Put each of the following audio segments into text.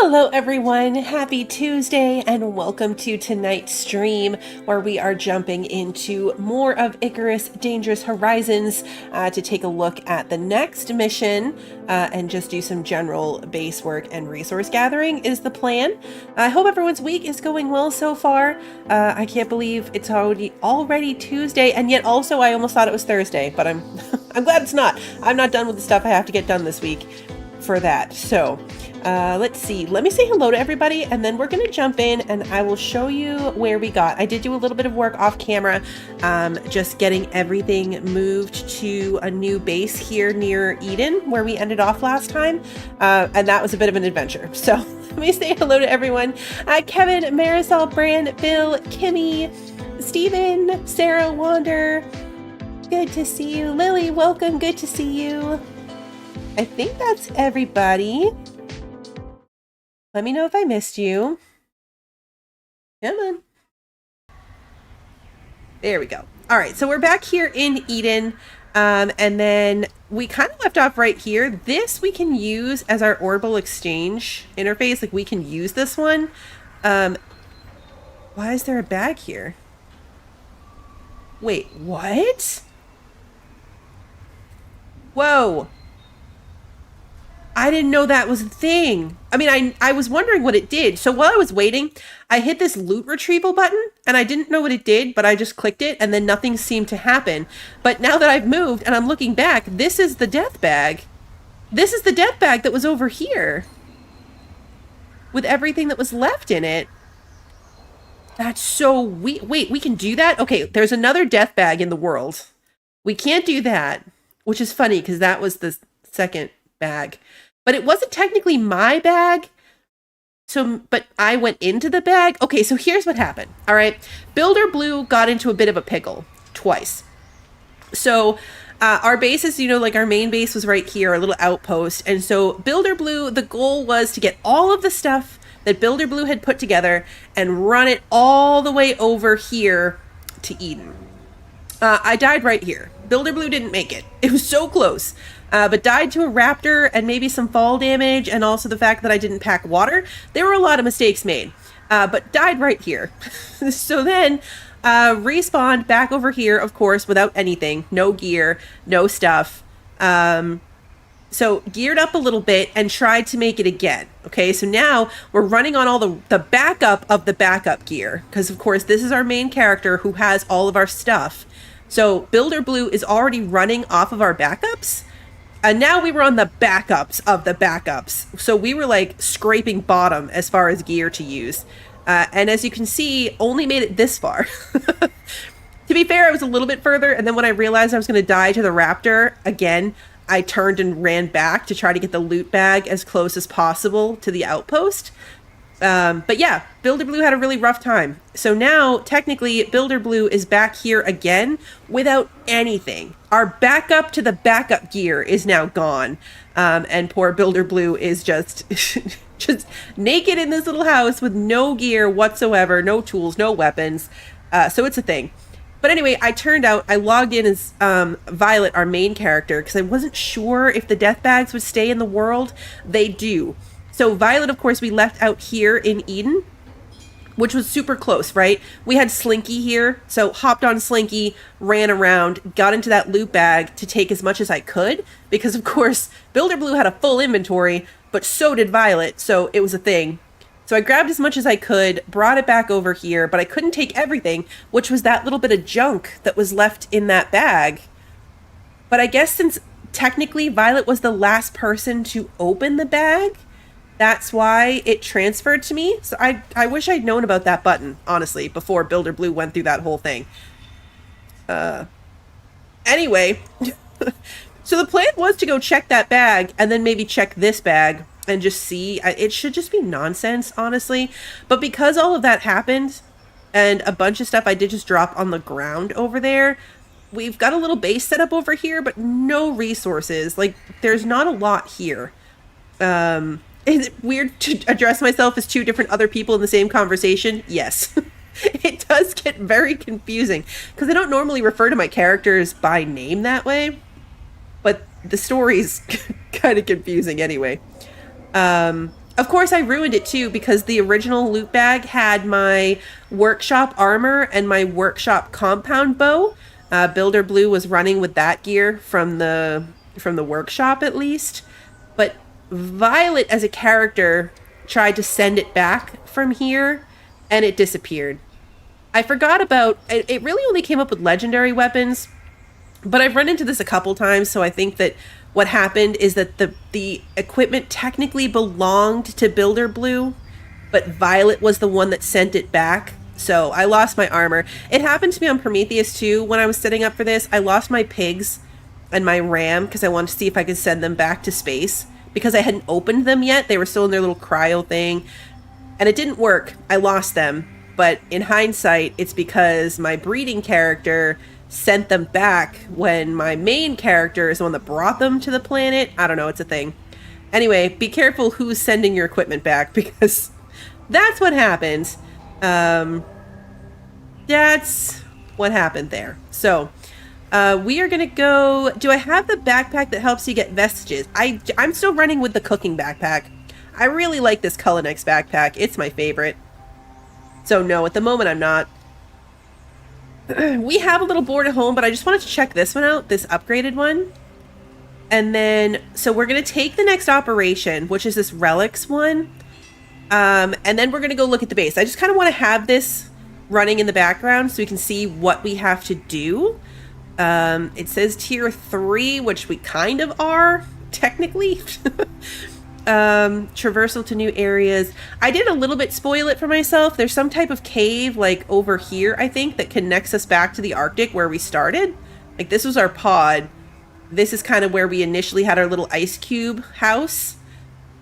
Hello everyone, happy Tuesday and welcome to tonight's stream where we are jumping into more of Icarus Dangerous Horizons to take a look at the next mission and just do some general base work and resource gathering is the plan. I hope everyone's week is going well so far. I can't believe it's already Tuesday, and yet also I almost thought it was Thursday, but I'm I'm glad it's not. I'm not done with the stuff I have to get done this week for that. So let's see, let me say hello to everybody and then we're gonna jump in and I will show you where we got. I did do a little bit of work off camera, just getting everything moved to a new base here near Eden where we ended off last time, and that was a bit of an adventure. So let me say hello to everyone. Kevin, Marisol, Brand, Bill, Kimmy, Steven, Sarah, Wander, good to see you. Lily, welcome, good to see you. I think that's everybody. Let me know if I missed you. Come on. There we go. All right, so we're back here in Eden, and then we kind of left off right here. This we can use as our orbital exchange interface. Like, we can use this one. Why is there a bag here? Wait, what? Whoa. I didn't know that was a thing. I mean, I was wondering what it did. So while I was waiting, I hit this loot retrieval button and I didn't know what it did, but I just clicked it and then nothing seemed to happen. But now that I've moved and I'm looking back, this is the death bag. This is the death bag that was over here with everything that was left in it. That's so wait, we can do that? Okay, there's another death bag in the world. We can't do that, which is funny because that was the second bag. But it wasn't technically my bag. But I went into the bag. Okay, so here's what happened. All right. Builder Blue got into a bit of a pickle twice. So our base is, like our main base was right here, our little outpost. And so Builder Blue, the goal was to get all of the stuff that Builder Blue had put together and run it all the way over here to Eden. I died right here. Builder Blue didn't make it. It was so close. But died to a raptor and maybe some fall damage, and also the fact that I didn't pack water. There were a lot of mistakes made, but died right here. So then respawned back over here, of course, without anything, no gear, no stuff. So geared up a little bit and tried to make it again. Okay, so now we're running on all the backup of the backup gear, because of course this is our main character who has all of our stuff. So Builder Blue is already running off of our backups. And now we were on the backups of the backups. So we were like scraping bottom as far as gear to use. And as you can see, only made it this far. To be fair, I was a little bit further. And then when I realized I was going to die to the raptor, again, I turned and ran back to try to get the loot bag as close as possible to the outpost. But yeah, Builder Blue had a really rough time. So now, technically, Builder Blue is back here again without anything. Our backup to the backup gear is now gone. And poor Builder Blue is just, just naked in this little house with no gear whatsoever, no tools, no weapons. So it's a thing. But anyway, I logged in as Violet, our main character, because I wasn't sure if the death bags would stay in the world. They do. So Violet, of course, we left out here in Eden, which was super close, right? We had Slinky here, so hopped on Slinky, ran around, got into that loot bag to take as much as I could, because of course, Builder Blue had a full inventory, but so did Violet, so it was a thing. So I grabbed as much as I could, brought it back over here, but I couldn't take everything, which was that little bit of junk that was left in that bag. But I guess since technically Violet was the last person to open the bag, that's why it transferred to me. So I wish I'd known about that button, honestly, before Builder Blue went through that whole thing. Anyway, so the plan was to go check that bag and then maybe check this bag and just see. It should just be nonsense, honestly. But because all of that happened and a bunch of stuff I did just drop on the ground over there, we've got a little base set up over here, but no resources. Like, there's not a lot here. Is it weird to address myself as two different other people in the same conversation? Yes. It does get very confusing because I don't normally refer to my characters by name that way, but the story's kind of confusing anyway. Of course, I ruined it too because the original loot bag had my workshop armor and my workshop compound bow. Builder Blue was running with that gear from the workshop at least, but Violet as a character tried to send it back from here, and it disappeared. I forgot about it. It really only came up with legendary weapons, but I've run into this a couple times, so I think that what happened is that the equipment technically belonged to Builder Blue, but Violet was the one that sent it back. So I lost my armor. It happened to me on Prometheus too when I was setting up for this. I lost my pigs and my ram because I wanted to see if I could send them back to space because I hadn't opened them yet. They were still in their little cryo thing, and it didn't work. I lost them. But in hindsight, it's because my breeding character sent them back when my main character is the one that brought them to the planet. I don't know, it's a thing. Anyway, be careful who's sending your equipment back because that's what happens. That's what happened there. So, we are going to go... Do I have the backpack that helps you get vestiges? I'm still running with the cooking backpack. I really like this Cullinex backpack. It's my favorite. So no, at the moment I'm not. We have a little board at home, but I just wanted to check this one out, this upgraded one. And then, so we're going to take the next operation, which is this Relics one. And then we're going to go look at the base. I just kind of want to have this running in the background so we can see what we have to do. It says tier 3, which we kind of are, technically. Traversal to new areas. I did a little bit spoil it for myself. There's some type of cave like over here, I think, that connects us back to the Arctic where we started. Like this was our pod. This is kind of where we initially had our little ice cube house.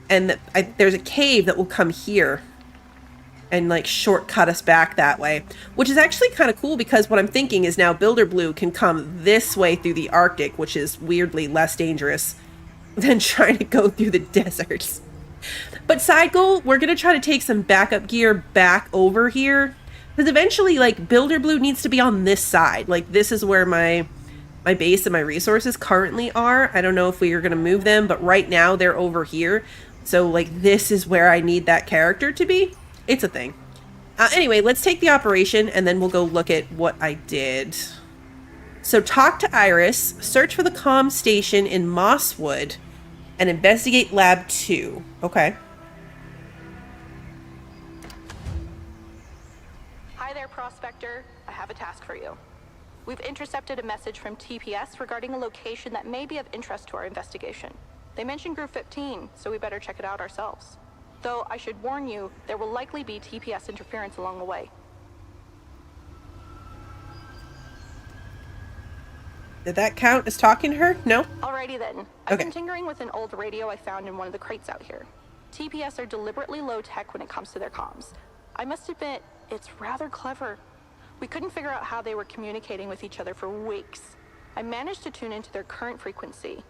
And there's a cave that will come here and like shortcut us back that way, which is actually kind of cool because what I'm thinking is now Builder Blue can come this way through the Arctic, which is weirdly less dangerous than trying to go through the deserts. But side goal, we're going to try to take some backup gear back over here. Because eventually, like, Builder Blue needs to be on this side. Like, this is where my base and my resources currently are. I don't know if we are going to move them, but right now they're over here. So, like, this is where I need that character to be. It's a thing. Anyway, let's take the operation, and then we'll go look at what I did. So talk to Iris, search for the comm station in Mosswood, and investigate Lab 2. Okay. Hi there, Prospector. I have a task for you. We've intercepted a message from TPS regarding a location that may be of interest to our investigation. They mentioned Group 15, so we better check it out ourselves. Though I should warn you, there will likely be TPS interference along the way. Did that count as talking to her? No? Alrighty then. I've been tinkering with an old radio I found in one of the crates out here. TPS are deliberately low tech when it comes to their comms. I must admit, it's rather clever. We couldn't figure out how they were communicating with each other for weeks. I managed to tune into their current frequency.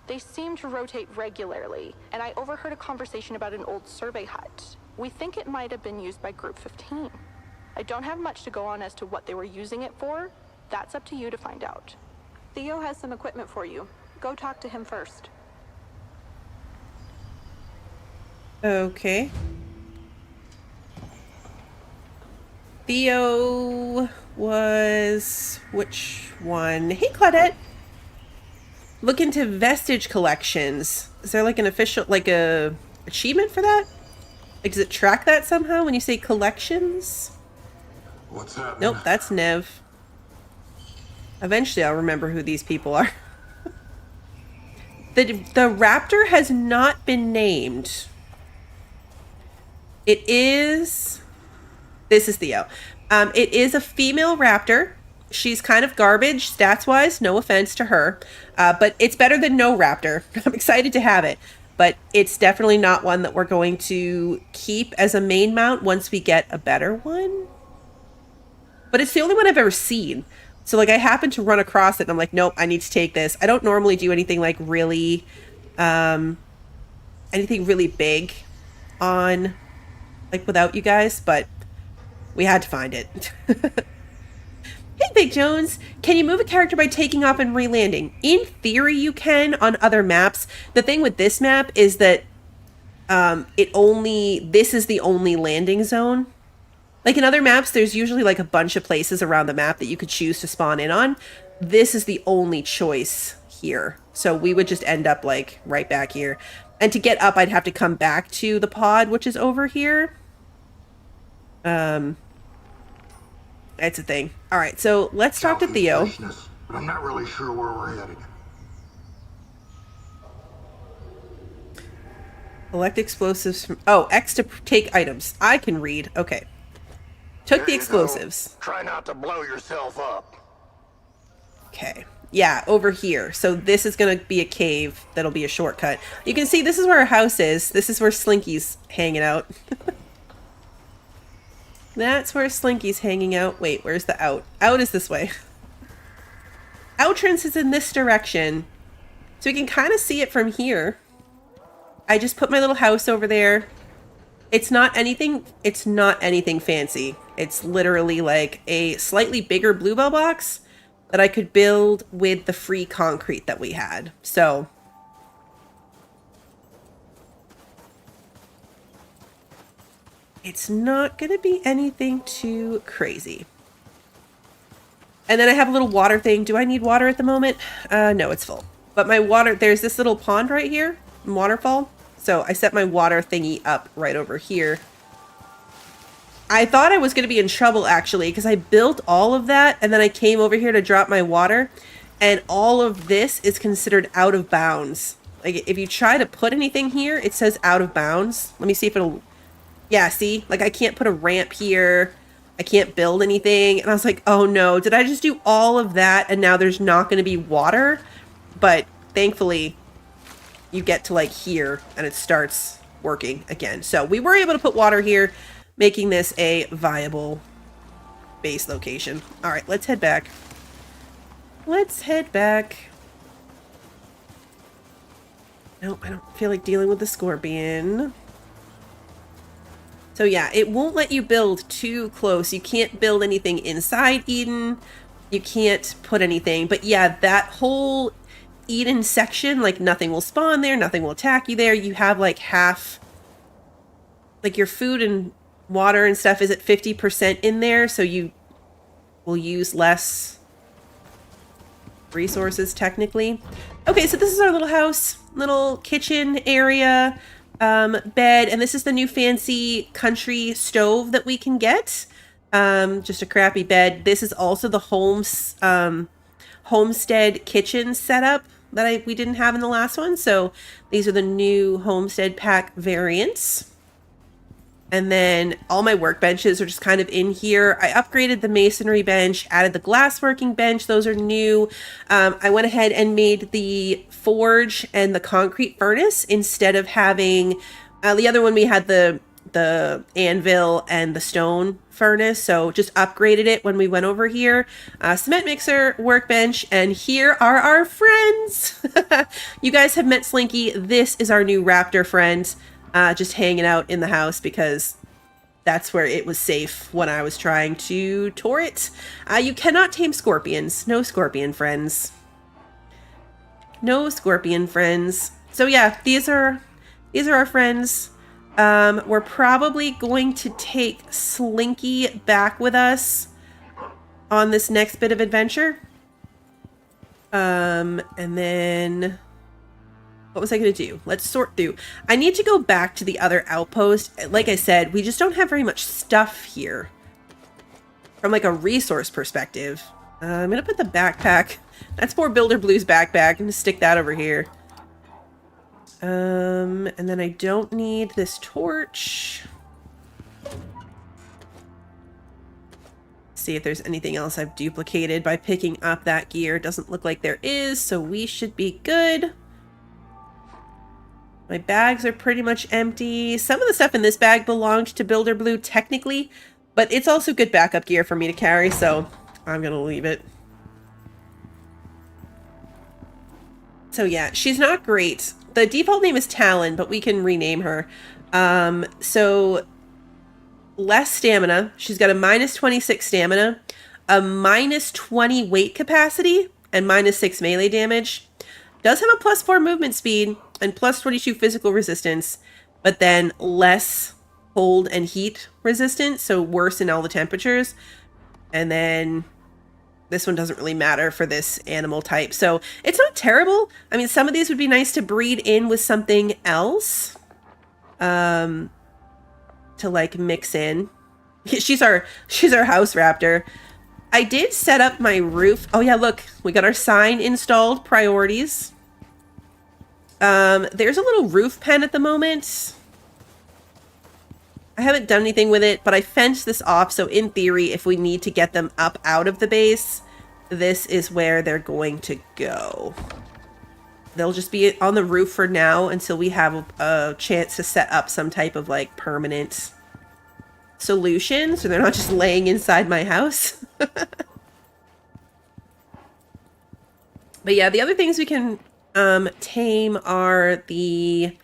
They seem to rotate regularly, and I overheard a conversation about an old survey hut. We think it might have been used by Group 15. I don't have much to go on as to what they were using it for. That's up to you to find out. Theo has some equipment for you. Go talk to him first. Okay. Theo was... which one? Hey, Claudette. Look into vestige collections. Is there like an official, like a achievement for that? Like, does it track that somehow when you say collections? What's happening? Nope, that's Nev. Eventually I'll remember who these people are. The Raptor has not been named. It is... This is Theo. It is a female Raptor. She's kind of garbage, stats-wise, no offense to her. But it's better than no Raptor. I'm excited to have it. But it's definitely not one that we're going to keep as a main mount once we get a better one. But it's the only one I've ever seen. So, like, I happened to run across it, and I'm like, nope, I need to take this. I don't normally do anything, like, really, anything really big on, like, without you guys, but we had to find it. Hey, Big Jones, can you move a character by taking off and re-landing? In theory, you can on other maps. The thing with this map is that this is the only landing zone. Like in other maps, there's usually like a bunch of places around the map that you could choose to spawn in on. This is the only choice here. So we would just end up like right back here. And to get up, I'd have to come back to the pod, which is over here. That's a thing. All right, so let's talk to Theo. But I'm not really sure where we're headed. Collect explosives from... Oh, X to take items. I can read. Okay. Took the explosives. Try not to blow yourself up. Okay. Yeah, over here. So this is going to be a cave. That'll be a shortcut. You can see this is where our house is. This is where Slinky's hanging out. That's where Slinky's hanging out. Wait, where's the out? Out is this way. Outrance is in this direction. So we can kind of see it from here. I just put my little house over there. It's not anything fancy. It's literally like a slightly bigger bluebell box that I could build with the free concrete that we had. So it's not going to be anything too crazy. And then I have a little water thing. Do I need water at the moment? No, it's full. But my water, there's this little pond right here, waterfall. So I set my water thingy up right over here. I thought I was going to be in trouble, actually, because I built all of that, and then I came over here to drop my water, and all of this is considered out of bounds. Like, if you try to put anything here, it says out of bounds. Let me see if it'll... Yeah, see? Like, I can't put a ramp here. I can't build anything. And I was like, oh no, did I just do all of that, and now there's not going to be water? But thankfully... you get to like here and it starts working again. So we were able to put water here, making this a viable base location. All right, let's head back. Let's head back. No, I don't feel like dealing with the scorpion. So yeah, it won't let you build too close. You can't build anything inside Eden. You can't put anything. But yeah, that whole Eden section, like nothing will spawn there, nothing will attack you there. You have like half, like your food and water and stuff is at 50% in there, so you will use less resources technically. Okay, so this is our little house, little kitchen area, bed, and this is the new fancy country stove that we can get. Just a crappy bed. This is also the homestead kitchen setup that we didn't have in the last one. So these are the new homestead pack variants. And then all my workbenches are just kind of in here. I upgraded the masonry bench, added the glassworking bench. Those are new. I went ahead and made the forge and the concrete furnace instead of having the other one. We had the anvil and the stone furnace, so just upgraded it when we went over here. Cement mixer, workbench, and here are our friends. You guys have met Slinky. This is our new Raptor friend, just hanging out in the house because that's where it was safe when I was trying to tour it. You cannot tame scorpions. No scorpion friends. No scorpion friends. So yeah, these are our friends. We're probably going to take Slinky back with us on this next bit of adventure. And then what was I going to do? Let's sort through. I need to go back to the other outpost. Like I said, we just don't have very much stuff here from like a resource perspective. I'm going to put the backpack. That's poor Builder Blue's backpack. I'm going to stick that over here. And then I don't need this torch. See if there's anything else I've duplicated by picking up that gear. Doesn't look like there is, so we should be good. My bags are pretty much empty. Some of the stuff in this bag belonged to Builder Blue technically, but it's also good backup gear for me to carry, so I'm gonna leave it. So yeah, she's not great. The default name is Talon, but we can rename her. So less stamina. She's got a minus 26 stamina, a minus 20 weight capacity, and minus 6 melee damage. Does have a plus 4 movement speed and plus 22 physical resistance. but then less cold and heat resistant, so worse in all the temperatures. And then this one doesn't really matter for this animal type. So it's not terrible. I mean, some of these would be nice to breed in with something else. To like mix in. She's our house raptor. I did set up my roof. Oh yeah, look, we got our sign installed, priorities. There's a little roof pen at the moment. I haven't done anything with it, but I fenced this off, so in theory, if we need to get them up out of the base, this is where they're going to go. They'll just be on the roof for now until we have a chance to set up some type of like permanent solution, so they're not just laying inside my house. But yeah, the other things we can tame are the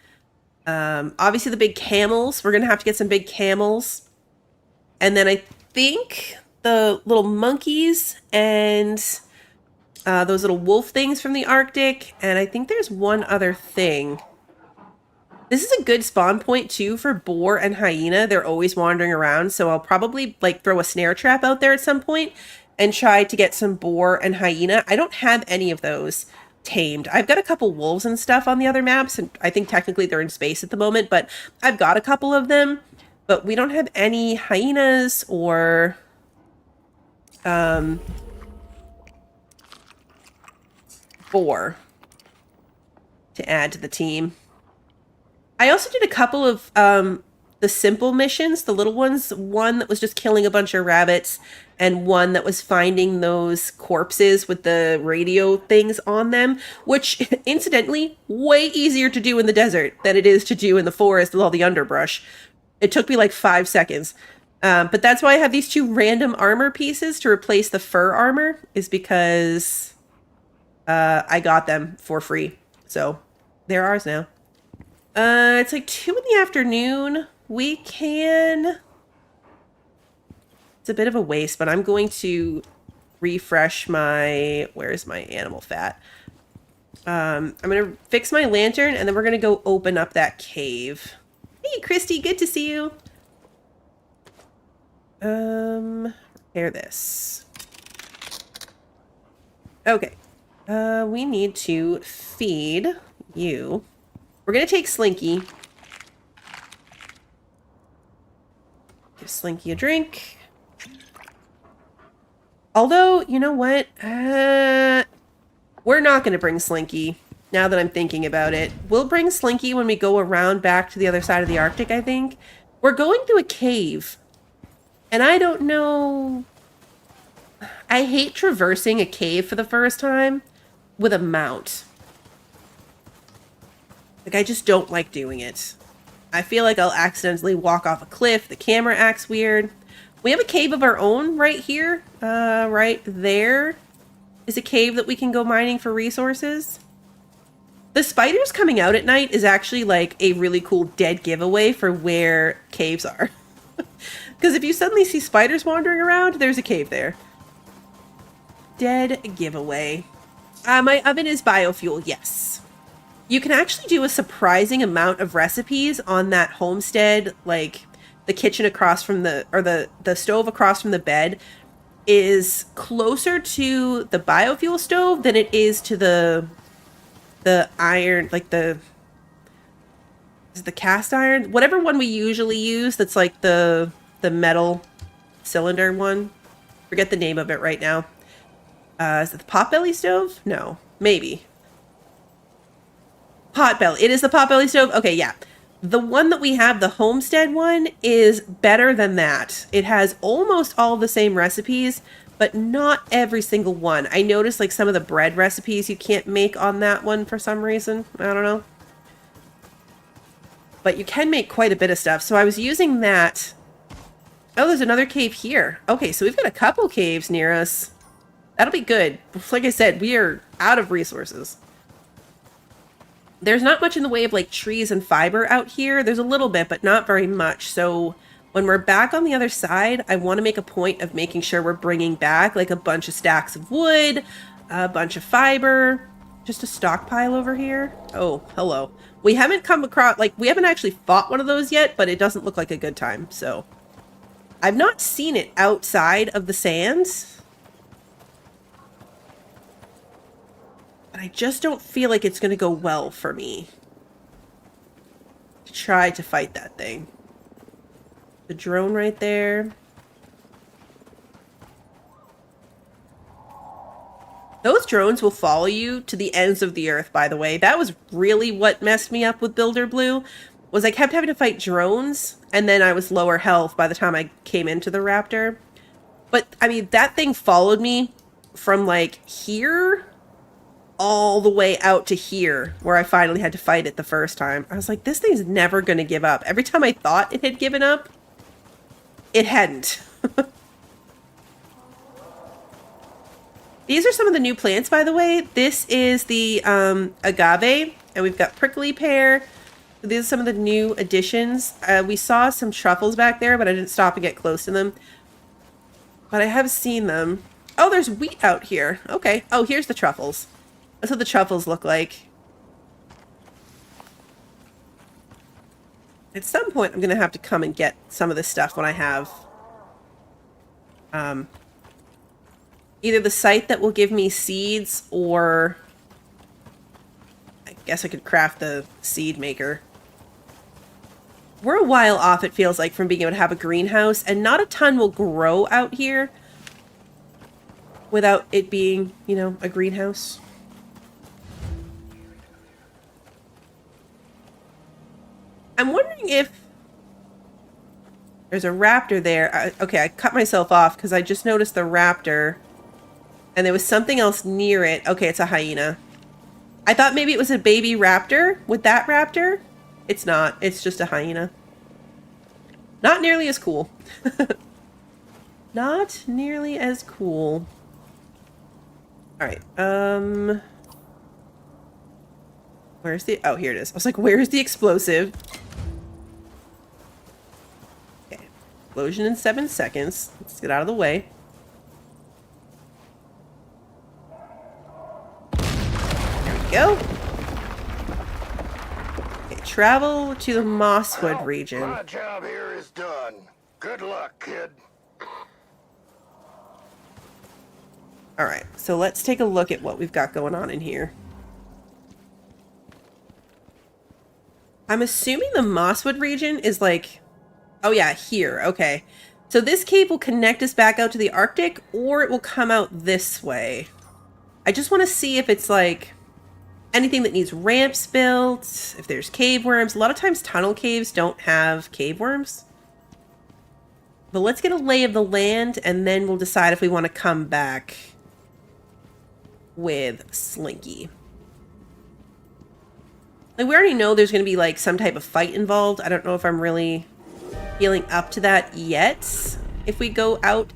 obviously the big camels. We're gonna have to get some big camels, and then I think the little monkeys and those little wolf things from the Arctic, and I think there's one other thing. This is a good spawn point too for boar and hyena. They're always wandering around, so I'll probably like throw a snare trap out there at some point and try to get some boar and hyena. I don't have any of those tamed. I've got a couple wolves and stuff on the other maps, and I think technically they're in space at the moment, but I've got a couple of them, but we don't have any hyenas or boar to add to the team. I also did a couple of the simple missions, the little ones, one that was just killing a bunch of rabbits, and one that was finding those corpses with the radio things on them, which, incidentally, way easier to do in the desert than it is to do in the forest with all the underbrush. It took me like 5 seconds. But that's why I have these 2 random armor pieces to replace the fur armor, is because I got them for free. So, they're ours now. It's like 2 in the afternoon. We can... It's a bit of a waste, but I'm going to refresh my... Where's my animal fat? I'm going to fix my lantern, and then we're going to go open up that cave. Hey, Christy, good to see you. Repair this. Okay. We need to feed you. We're going to take Slinky. Give Slinky a drink. Although, you know what? We're not going to bring Slinky, now that I'm thinking about it. We'll bring Slinky when we go around back to the other side of the Arctic, I think. We're going to a cave. And I don't know... I hate traversing a cave for the first time with a mount. Like, I just don't like doing it. I feel like I'll accidentally walk off a cliff. The camera acts weird. We have a cave of our own right here. Right there is a cave that we can go mining for resources. The spiders coming out at night is actually like a really cool dead giveaway for where caves are. Because if you suddenly see spiders wandering around, there's a cave there. Dead giveaway. My oven is biofuel, yes. You can actually do a surprising amount of recipes on that homestead, like the kitchen across from the stove across from the bed is closer to the biofuel stove than it is to the iron, like the cast iron, whatever one we usually use. That's like the metal cylinder one. Forget the name of it right now. Is it the potbelly stove? No, maybe. Potbelly. It is the potbelly stove? Okay, yeah. The one that we have, the homestead one, is better than that. It has almost all the same recipes, but not every single one. I noticed like some of the bread recipes you can't make on that one for some reason. I don't know. But you can make quite a bit of stuff. So I was using that. Oh, there's another cave here. Okay, so we've got a couple caves near us. That'll be good. Like I said, we are out of resources. There's not much in the way of like trees and fiber out here. There's a little bit, but not very much. So when we're back on the other side, I want to make a point of making sure we're bringing back like a bunch of stacks of wood, a bunch of fiber, Just a stockpile over here? Oh, hello. We haven't come across, like, we haven't actually fought one of those yet, but it doesn't look like a good time, so. I've not seen it outside of the sands. But I just don't feel like it's going to go well for me to try to fight that thing. The drone right there. Those drones will follow you to the ends of the earth, by the way. That was really what messed me up with Builder Blue, was I kept having to fight drones, and then I was lower health by the time I came into the Raptor. But, I mean, that thing followed me from, like, here all the way out to here, where I finally had to fight it the first time. I was like, this thing's never going to give up. Every time I thought it had given up, it hadn't. These are some of the new plants, by the way. This is the agave, and we've got prickly pear. These are some of the new additions. We saw some truffles back there, but I didn't stop and get close to them. But I have seen them. Oh, there's wheat out here. Okay. Oh, here's the truffles. That's what the truffles look like. At some point, I'm going to have to come and get some of this stuff when I have either the site that will give me seeds, or I guess I could craft the seed maker. We're a while off, it feels like, from being able to have a greenhouse, and not a ton will grow out here without it being, you know, a greenhouse. I'm wondering if there's a raptor there. Okay, I cut myself off because I just noticed the raptor. And there was something else near it. Okay, it's a hyena. I thought maybe it was a baby raptor with that raptor. It's not. It's just a hyena. Not nearly as cool. Not nearly as cool. Alright, where's the... Oh, here it is. I was like, where's the explosive? Okay. Explosion in 7 seconds. Let's get out of the way. Go. Okay, travel to the Mosswood region. My job here is done. Good luck, kid. Alright, so let's take a look at what we've got going on in here. I'm assuming the Mosswood region is like... Oh yeah, here. Okay. So this cave will connect us back out to the Arctic, or it will come out this way. I just want to see if it's like... anything that needs ramps built, if there's cave worms. A lot of times tunnel caves don't have cave worms. But let's get a lay of the land, and then we'll decide if we want to come back with Slinky. Like, we already know there's going to be like some type of fight involved. I don't know if I'm really feeling up to that yet. If we go out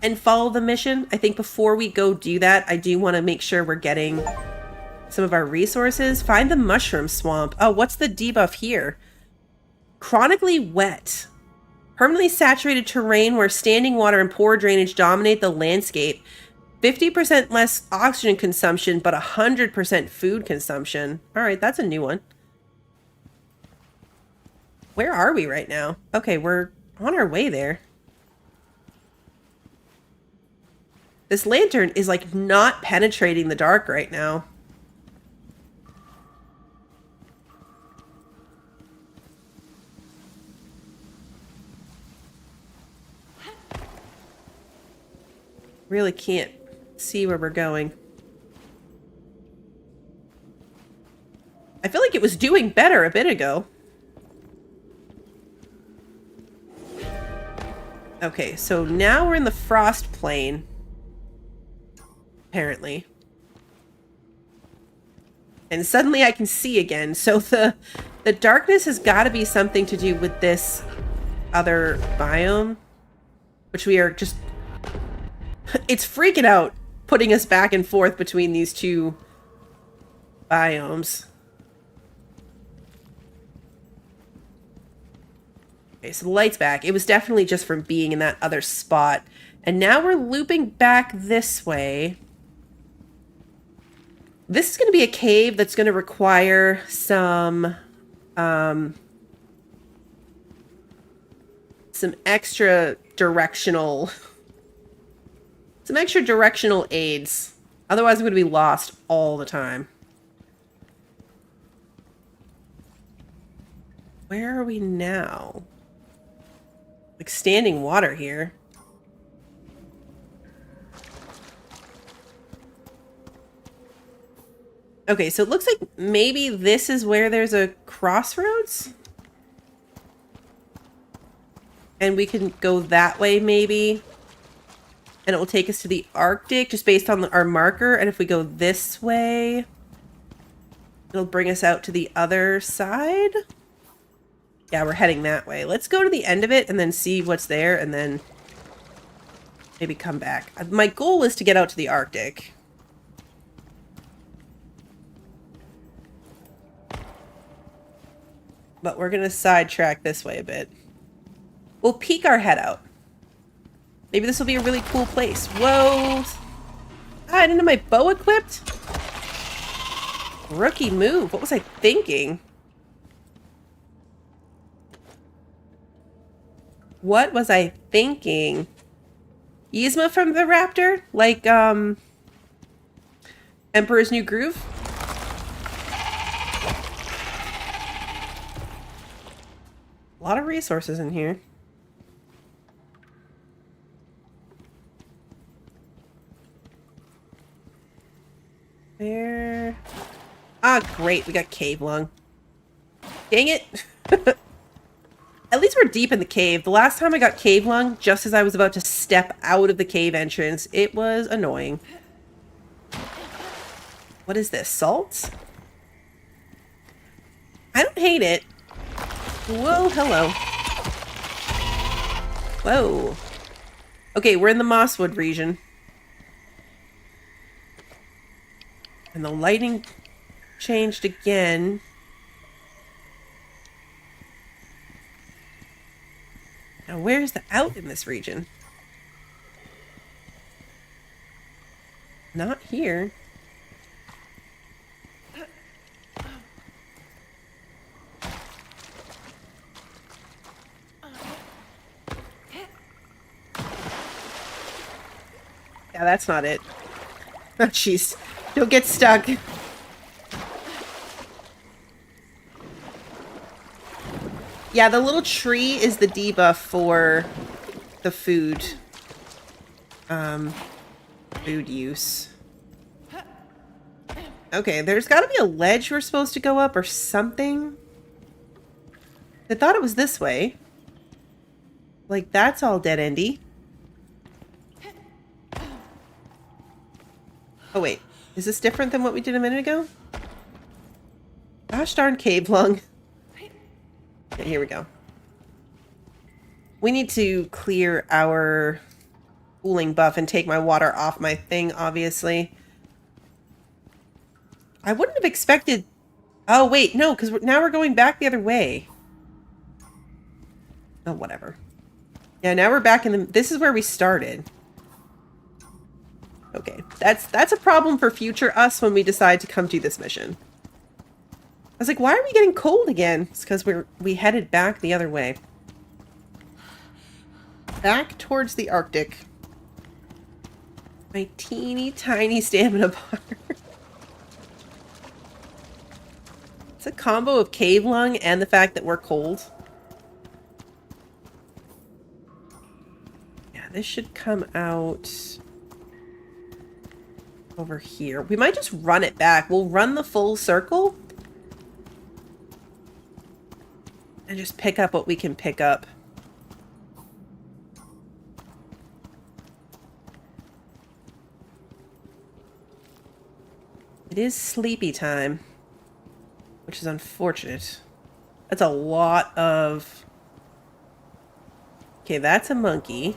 and follow the mission, I think before we go do that, I do want to make sure we're getting some of our resources. Find the mushroom swamp. Oh, what's the debuff here? Chronically wet. Permanently saturated terrain where standing water and poor drainage dominate the landscape. 50% less oxygen consumption, but 100% food consumption. Alright, that's a new one. Where are we right now? Okay, we're on our way there. This lantern is like not penetrating the dark right now. Really can't see where we're going. I feel like it was doing better a bit ago. Okay, so now we're in the frost plane. Apparently. And suddenly I can see again. So the darkness has got to be something to do with this other biome, which we are just... It's freaking out, putting us back and forth between these two biomes. Okay, so the light's back. It was definitely just from being in that other spot. And now we're looping back this way. This is going to be a cave that's going to require some extra directional aids. Otherwise, I'm going to be lost all the time. Where are we now? Like standing water here. Okay, so it looks like maybe this is where there's a crossroads? And we can go that way, maybe. And it will take us to the Arctic, just based on our marker. And if we go this way, it'll bring us out to the other side. Yeah, we're heading that way. Let's go to the end of it and then see what's there, and then maybe come back. My goal is to get out to the Arctic. But we're going to sidetrack this way a bit. We'll peek our head out. Maybe this will be a really cool place. Whoa! Ah, I didn't have my bow equipped? Rookie move. What was I thinking? What was I thinking? Yzma from the Raptor? Like, Emperor's New Groove? A lot of resources in here. There. Ah, great. We got cave lung. Dang it. At least we're deep in the cave. The last time I got cave lung, just as I was about to step out of the cave entrance, it was annoying. What is this? Salt? I don't hate it. Whoa, hello. Whoa. Okay, we're in the Mosswood region. And the lighting changed again. Now, where's the out in this region? Not here. Yeah, that's not it. Oh, jeez. Don't get stuck. Yeah, the little tree is the debuff for the food. Food use. Okay, there's got to be a ledge we're supposed to go up or something. I thought it was this way. Like, that's all dead-endy. Oh, wait. Is this different than what we did a minute ago? Gosh darn cave lung. Okay, here we go. We need to clear our cooling buff and take my water off my thing, obviously. I wouldn't have expected... Oh, wait, no, because now we're going back the other way. Oh, whatever. Yeah, now we're back in the... This is where we started. Okay, that's a problem for future us when we decide to come do this mission. I was like, why are we getting cold again? It's because we headed back the other way. Back towards the Arctic. My teeny tiny stamina bar. It's a combo of cave lung and the fact that we're cold. Yeah, this should come out over here. We might just run it back. We'll run the full circle and just pick up what we can pick up. It is sleepy time, which is unfortunate. That's a lot of... Okay, that's a monkey.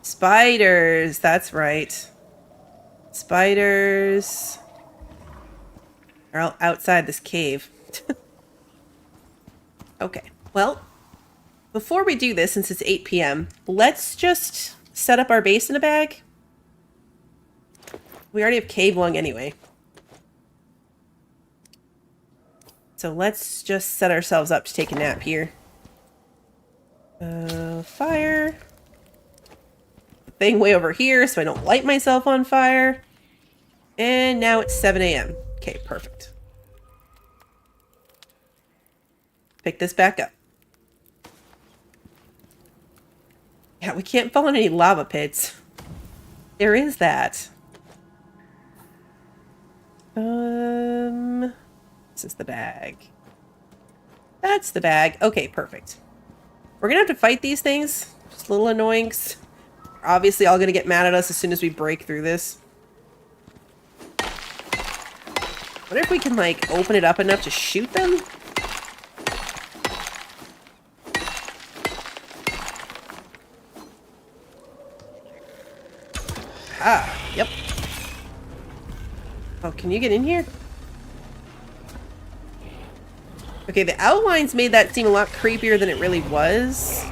Spiders, that's right. Spiders are all outside this cave. Okay, well, before we do this, since it's 8 p.m., let's just set up our base in a bag. We already have cave lung anyway. So let's just set ourselves up to take a nap here. Fire. Thing way over here so I don't light myself on fire. And now it's 7 a.m. Okay, perfect. Pick this back up. Yeah, we can't fall in any lava pits. There is that. This is the bag. That's the bag. Okay, perfect. We're gonna have to fight these things. Just little annoyings. They're obviously all gonna get mad at us as soon as we break through this. What if we can, like, open it up enough to shoot them? Ah, yep. Oh, can you get in here? Okay, the outlines made that seem a lot creepier than it really was.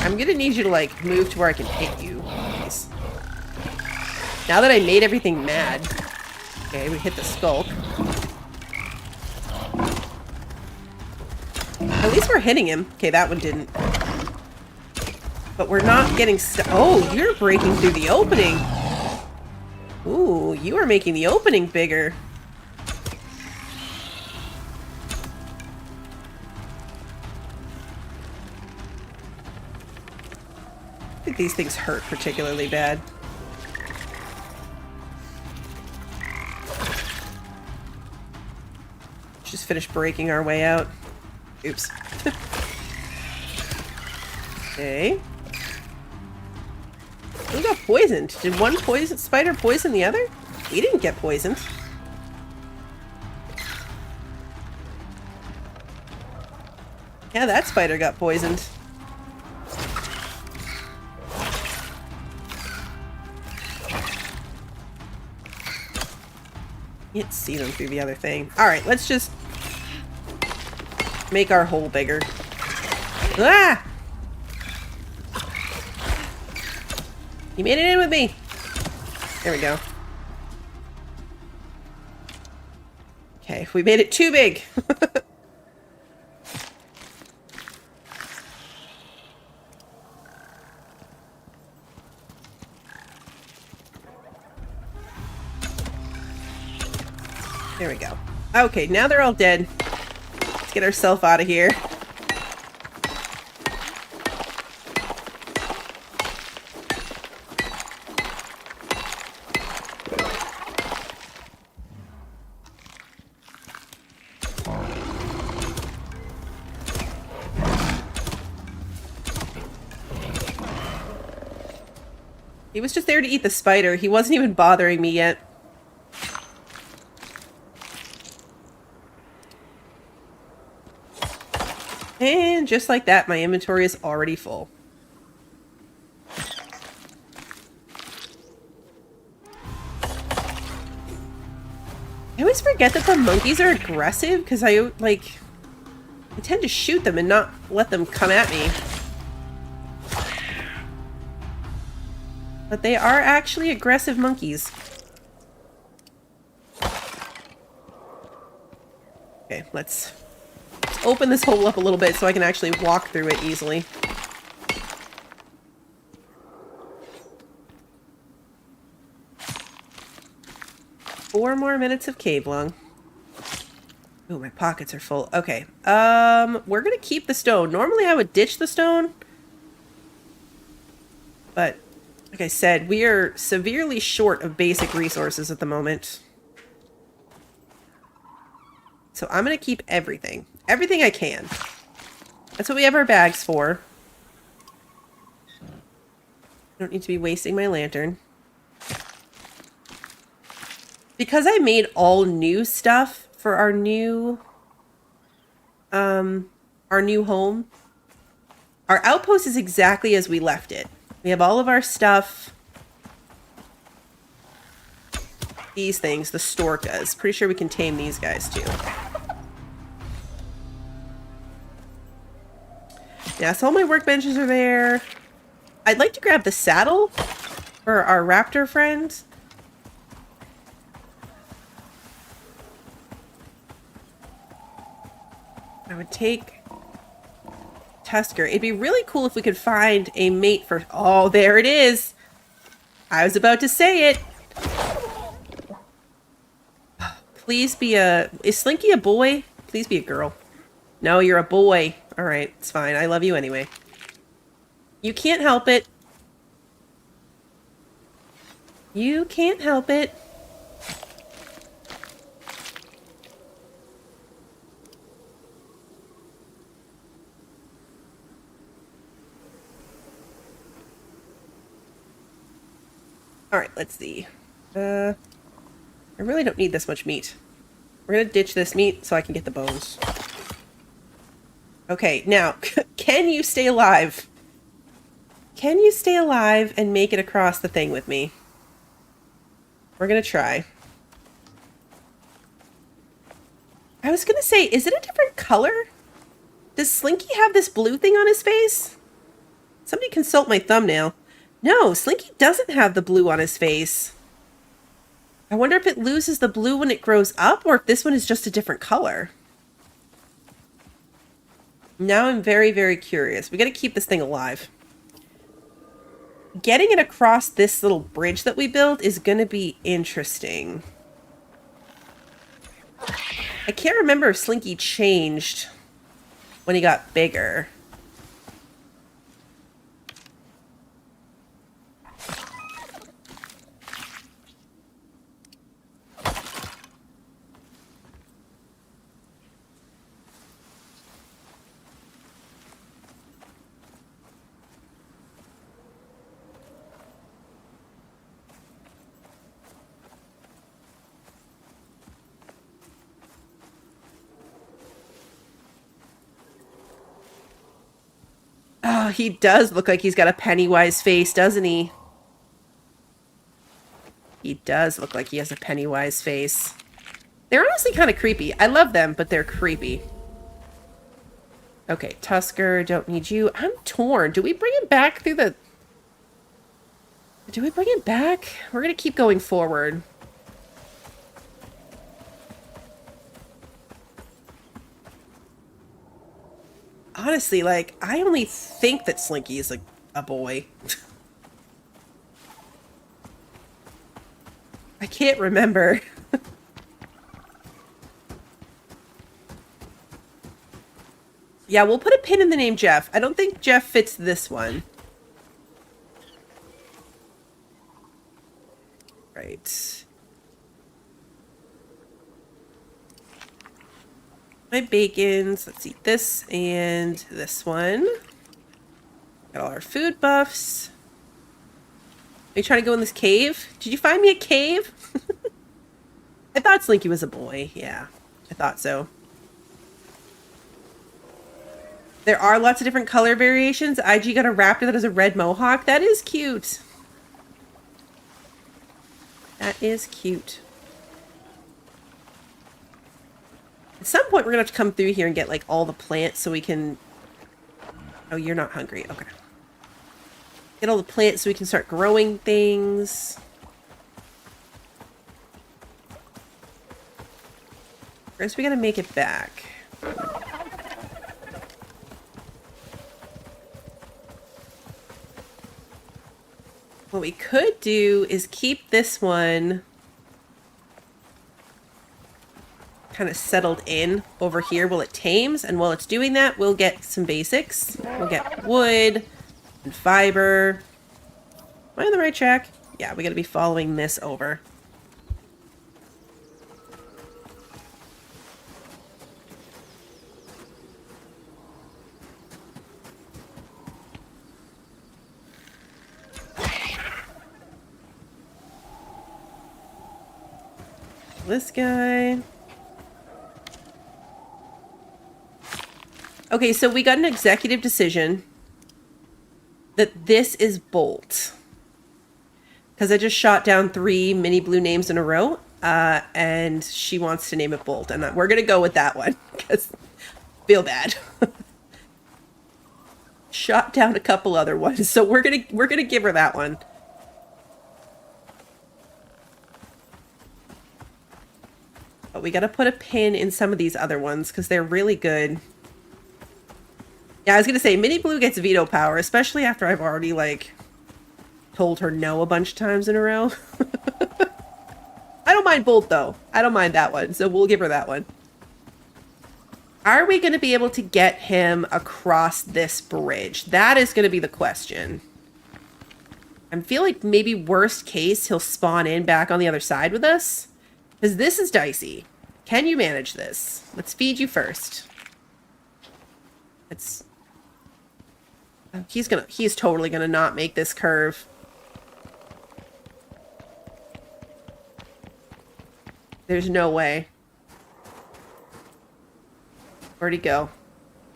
I'm gonna need you to, like, move to where I can hit you. Please. Now that I made everything mad. Okay, we hit the skulk. At least we're hitting him. Okay, that one didn't. But we're not getting oh, you're breaking through the opening. Ooh, you are making the opening bigger. I think these things hurt particularly bad. Just finish breaking our way out. Oops. Okay. Who got poisoned? Did one spider poison the other? We didn't get poisoned. Yeah, that spider got poisoned. Can't see them through the other thing. Alright, let's just make our hole bigger. Ah! You made it in with me. There we go. Okay, we made it too big. There we go. Okay, now they're all dead. Let's get ourselves out of here. He was just there to eat the spider. He wasn't even bothering me yet. And just like that, my inventory is already full. I always forget that the monkeys are aggressive because I tend to shoot them and not let them come at me. But they are actually aggressive monkeys. Okay, let's open this hole up a little bit so I can actually walk through it easily. Four more minutes of cave long. Ooh, my pockets are full. Okay. We're gonna keep the stone. Normally I would ditch the stone. But like I said, we are severely short of basic resources at the moment. So I'm going to keep everything. Everything I can. That's what we have our bags for. I don't need to be wasting my lantern. Because I made all new stuff for our new home, our outpost is exactly as we left it. We have all of our stuff. These things, the stork does. Pretty sure we can tame these guys too. Yeah, so all my workbenches are there. I'd like to grab the saddle, For our raptor friends. I would take Tusker. It'd be really cool if we could find a mate for... Oh, there it is. I was about to say it. Please be a... Is Slinky a boy? Please be a girl. No, you're a boy. All right, it's fine. I love you anyway. You can't help it. You can't help it. All right, let's see. I really don't need this much meat. We're gonna ditch this meat so I can get the bones. Okay, now, can you stay alive? Can you stay alive and make it across the thing with me? We're gonna try. I was gonna say, is it a different color? Does Slinky have this blue thing on his face? Somebody consult my thumbnail. No, Slinky doesn't have the blue on his face. I wonder if it loses the blue when it grows up, or if this one is just a different color. Now I'm very, very curious. We gotta keep this thing alive. Getting it across this little bridge that we built is gonna be interesting. I can't remember if Slinky changed when he got bigger. Oh, he does look like he's got a Pennywise face, doesn't he? He does look like he has a Pennywise face. They're honestly kind of creepy. I love them, but they're creepy. Okay, Tusker, don't need you. I'm torn. Do we bring him back through the... Do we bring it back? We're going to keep going forward. Honestly, like, I only think that Slinky is a boy. I can't remember. Yeah, we'll put a pin in the name Jeff. I don't think Jeff fits this one. Right. My bacons. Let's eat this and this one. Got all our food buffs. Are you trying to go in this cave? Did you find me a cave? I thought Slinky was a boy. Yeah, I thought so. There are lots of different color variations. IG got a raptor that has a red mohawk. That is cute. That is cute. At some point, we're going to have to come through here and get, like, all the plants so we can... Oh, you're not hungry. Okay. Get all the plants so we can start growing things. First, we got to make it back. What we could do is keep this one kind of settled in over here while it tames, and while it's doing that, we'll get some basics. We'll get wood and fiber. Am I on the right track? Yeah, we gotta be following this over. This guy. Okay, so we got an executive decision that this is Bolt. Because I just shot down 3 mini blue names in a row, and she wants to name it Bolt, and we're gonna go with that one because feel bad. Shot down a couple other ones, so we're gonna give her that one. But we gotta put a pin in some of these other ones because they're really good. Yeah, I was gonna say, Mini Blue gets veto power, especially after I've already, like, told her no a bunch of times in a row. I don't mind Bolt, though. I don't mind that one, so we'll give her that one. Are we gonna be able to get him across this bridge? That is gonna be the question. I feel like maybe worst case, he'll spawn in back on the other side with us. Because this is dicey. Can you manage this? Let's feed you first. Let's... He's totally gonna not make this curve. There's no way. Where'd he go?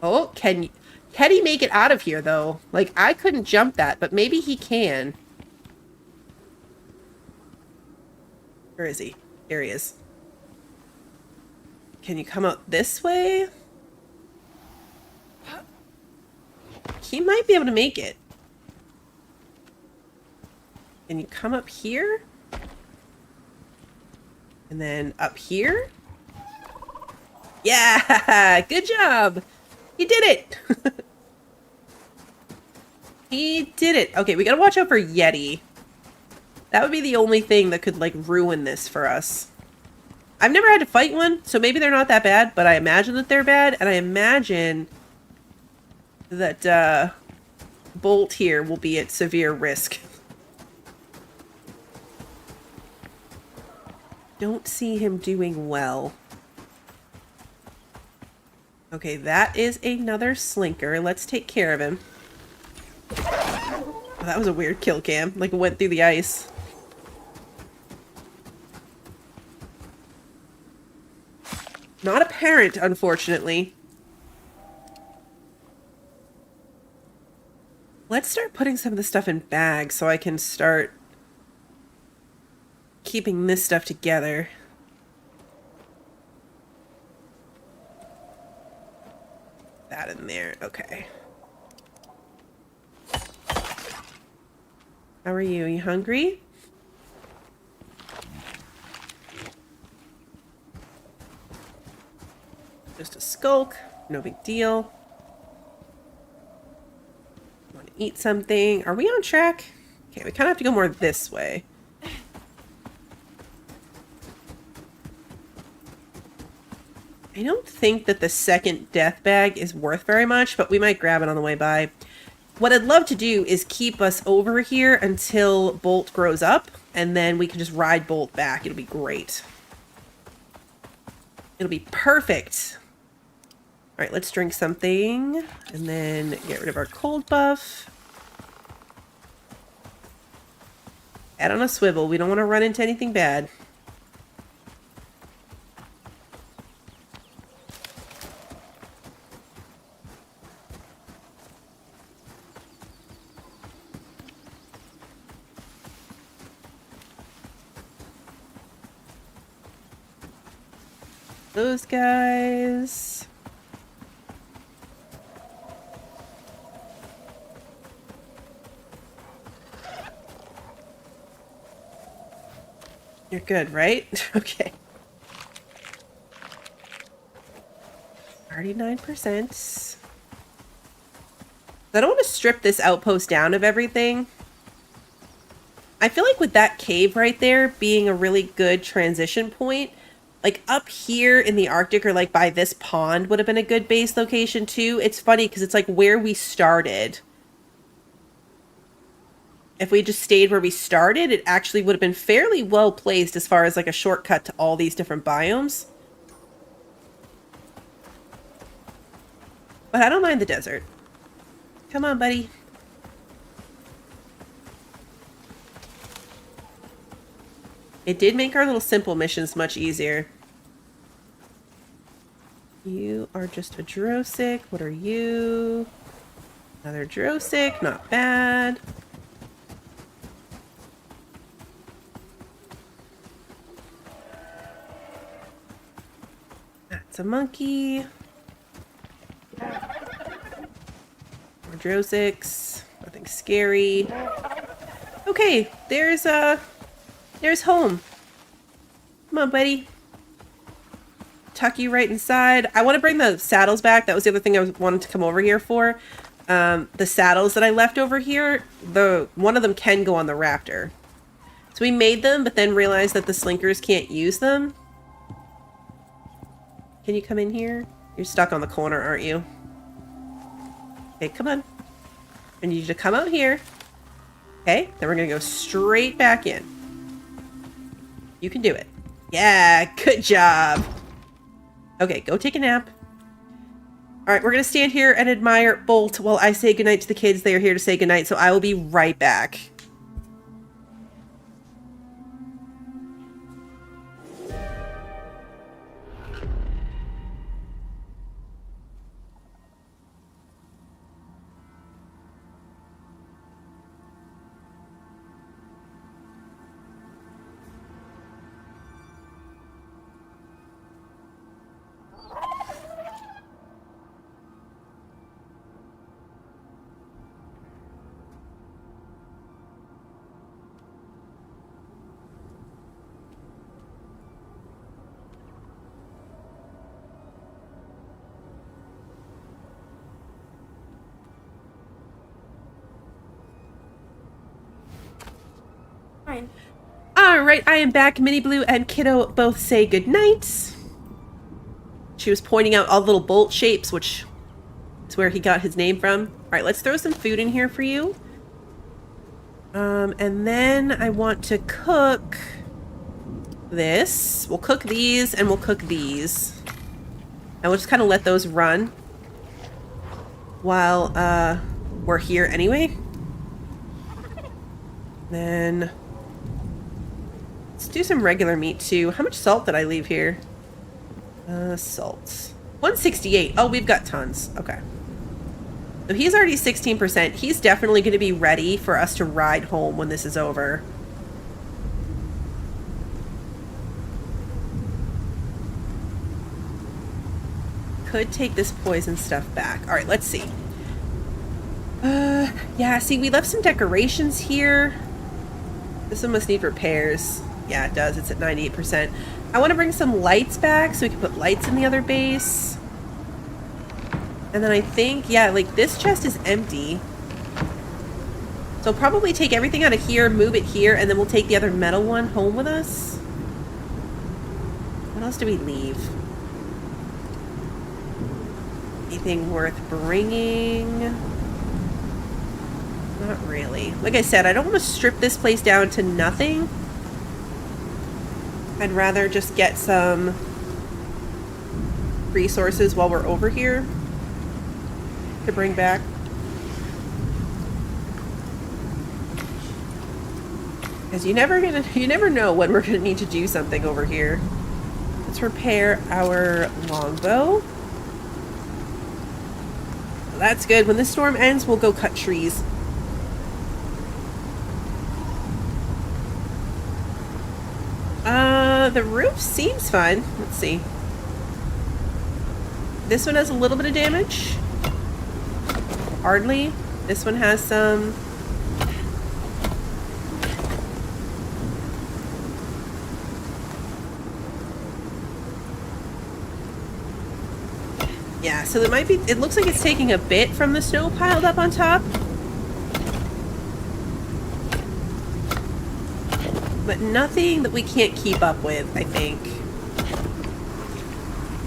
Oh, can he make it out of here, though? Like, I couldn't jump that, but maybe he can. Where is he? Here he is. Can you come out this way? He might be able to make it. Can you come up here? And then up here? Yeah! Good job! He did it! He did it. Okay, we gotta watch out for Yeti. That would be the only thing that could, like, ruin this for us. I've never had to fight one, so maybe they're not that bad, but I imagine that they're bad, and I imagine that, Bolt here will be at severe risk. Don't see him doing well. Okay, that is another slinker. Let's take care of him. Oh, that was a weird kill cam. Like, it went through the ice. Not apparent, unfortunately. Let's start putting some of the stuff in bags so I can start keeping this stuff together. That in there. Okay. How are you? Are you hungry? Just a skulk. No big deal. Want to eat something? Are we on track? Okay, we kind of have to go more this way. I don't think that the second death bag is worth very much, but we might grab it on the way by. What I'd love to do is keep us over here until Bolt grows up, and then we can just ride Bolt back. It'll be great. It'll be perfect. All right, let's drink something, and then get rid of our cold buff. Head on a swivel. We don't want to run into anything bad. Those guys. You're good, right? Okay. 39%. I don't want to strip this outpost down of everything. I feel like with that cave right there being a really good transition point, like up here in the Arctic or like by this pond would have been a good base location too. It's funny because it's like where we started. If we just stayed where we started, it actually would have been fairly well placed as far as like a shortcut to all these different biomes. But I don't mind the desert. Come on, buddy. It did make our little simple missions much easier. You are just a Drosic. What are you? Another Drosic. Not bad. That's a monkey. More Drosics. Nothing scary. Okay, there's home. Come on, buddy. tuck you right inside. I want to bring the saddles back. That was the other thing I wanted to come over here for. The saddles that I left over here, one of them can go on the Raptor. So we made them, but then realized that the slinkers can't use them. Can you come in here? You're stuck on the corner, aren't you? Okay, come on. I need you to come out here. Okay, then we're gonna go straight back in. You can do it. Yeah, good job. Okay, go take a nap. All right, we're gonna stand here and admire Bolt while I say goodnight to the kids. They are here to say goodnight, so I will be right back. Fine. Alright, I am back. Minnie Blue and Kiddo both say goodnight. She was pointing out all the little bolt shapes, which is where he got his name from. Alright, let's throw some food in here for you. And then I want to cook this. We'll cook these and we'll cook these. And we'll just kind of let those run while we're here anyway. Then let's do some regular meat too. How much salt did I leave here? Salt. 168. Oh, we've got tons. Okay. So he's already 16%. He's definitely going to be ready for us to ride home when this is over. Could take this poison stuff back. All right, let's see. Yeah, see, we left some decorations here. This one must need repairs. Yeah, it does. It's at 98%. I want to bring some lights back so we can put lights in the other base. And then I think, yeah, like this chest is empty. So I'll probably take everything out of here, move it here, and then we'll take the other metal one home with us. What else do we leave? Anything worth bringing? Not really. Like I said, I don't want to strip this place down to nothing. I'd rather just get some resources while we're over here to bring back. Because you never know when we're gonna need to do something over here. Let's repair our longbow. Well, that's good. When this storm ends, we'll go cut trees. The roof seems fine. Let's see. This one has a little bit of damage. Hardly. This one has some. Yeah, so it might be, it looks like it's taking a bit from the snow piled up on top. But nothing that we can't keep up with, I think.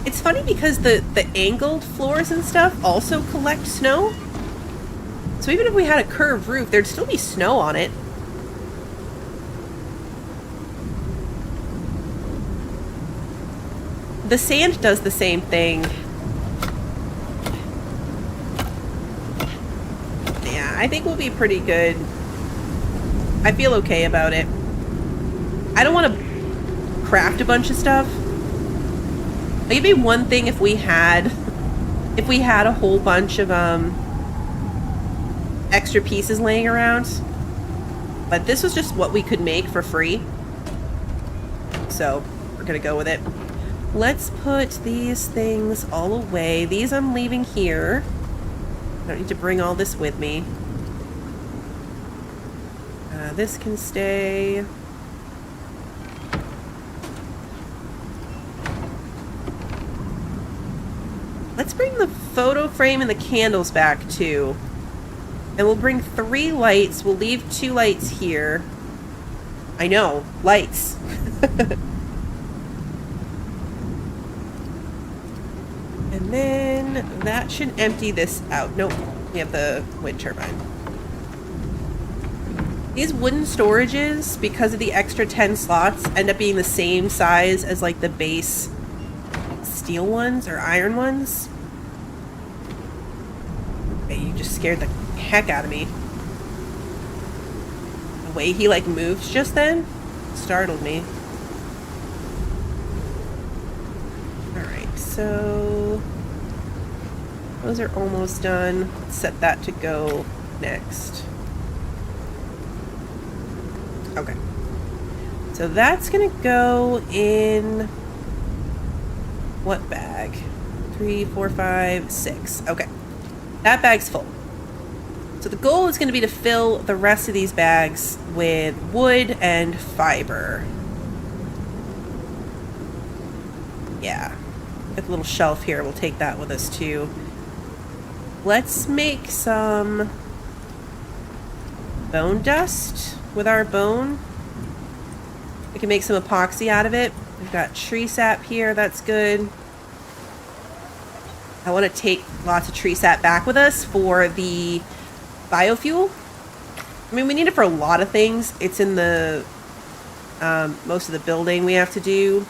It's funny because the angled floors and stuff also collect snow. So even if we had a curved roof, there'd still be snow on it. The sand does the same thing. Yeah, I think we'll be pretty good. I feel okay about it. I don't want to craft a bunch of stuff. Like, it'd be one thing if we had a whole bunch of extra pieces laying around. But this was just what we could make for free. So we're gonna go with it. Let's put these things all away. These I'm leaving here. I don't need to bring all this with me. This can stay. Let's bring the photo frame and the candles back too. And we'll bring 3 lights. We'll leave 2 lights here. I know, lights. And then that should empty this out. Nope, we have the wind turbine. These wooden storages, because of the extra 10 slots, end up being the same size as like the base steel ones or iron ones. Okay, you just scared the heck out of me. The way he like moved just then startled me. Alright, so those are almost done. Let's set that to go next. Okay. So that's gonna go in what bag? 3, 4, 5, 6. Okay. That bag's full. So the goal is going to be to fill the rest of these bags with wood and fiber. Yeah. Got a little shelf here. We'll take that with us too. Let's make some bone dust with our bone. We can make some epoxy out of it. We've got tree sap here. That's good. I want to take lots of tree sap back with us for the biofuel. I mean, we need it for a lot of things. It's in the most of the building we have to do.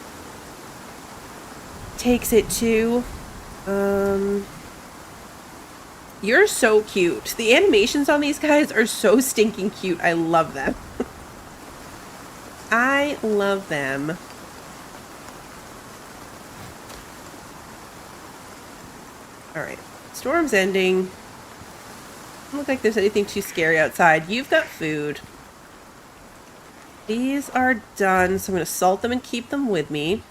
Takes it to. You're so cute. The animations on these guys are so stinking cute. I love them. I love them. Alright, storm's ending. Doesn't look like there's anything too scary outside. You've got food. These are done, so I'm going to salt them and keep them with me.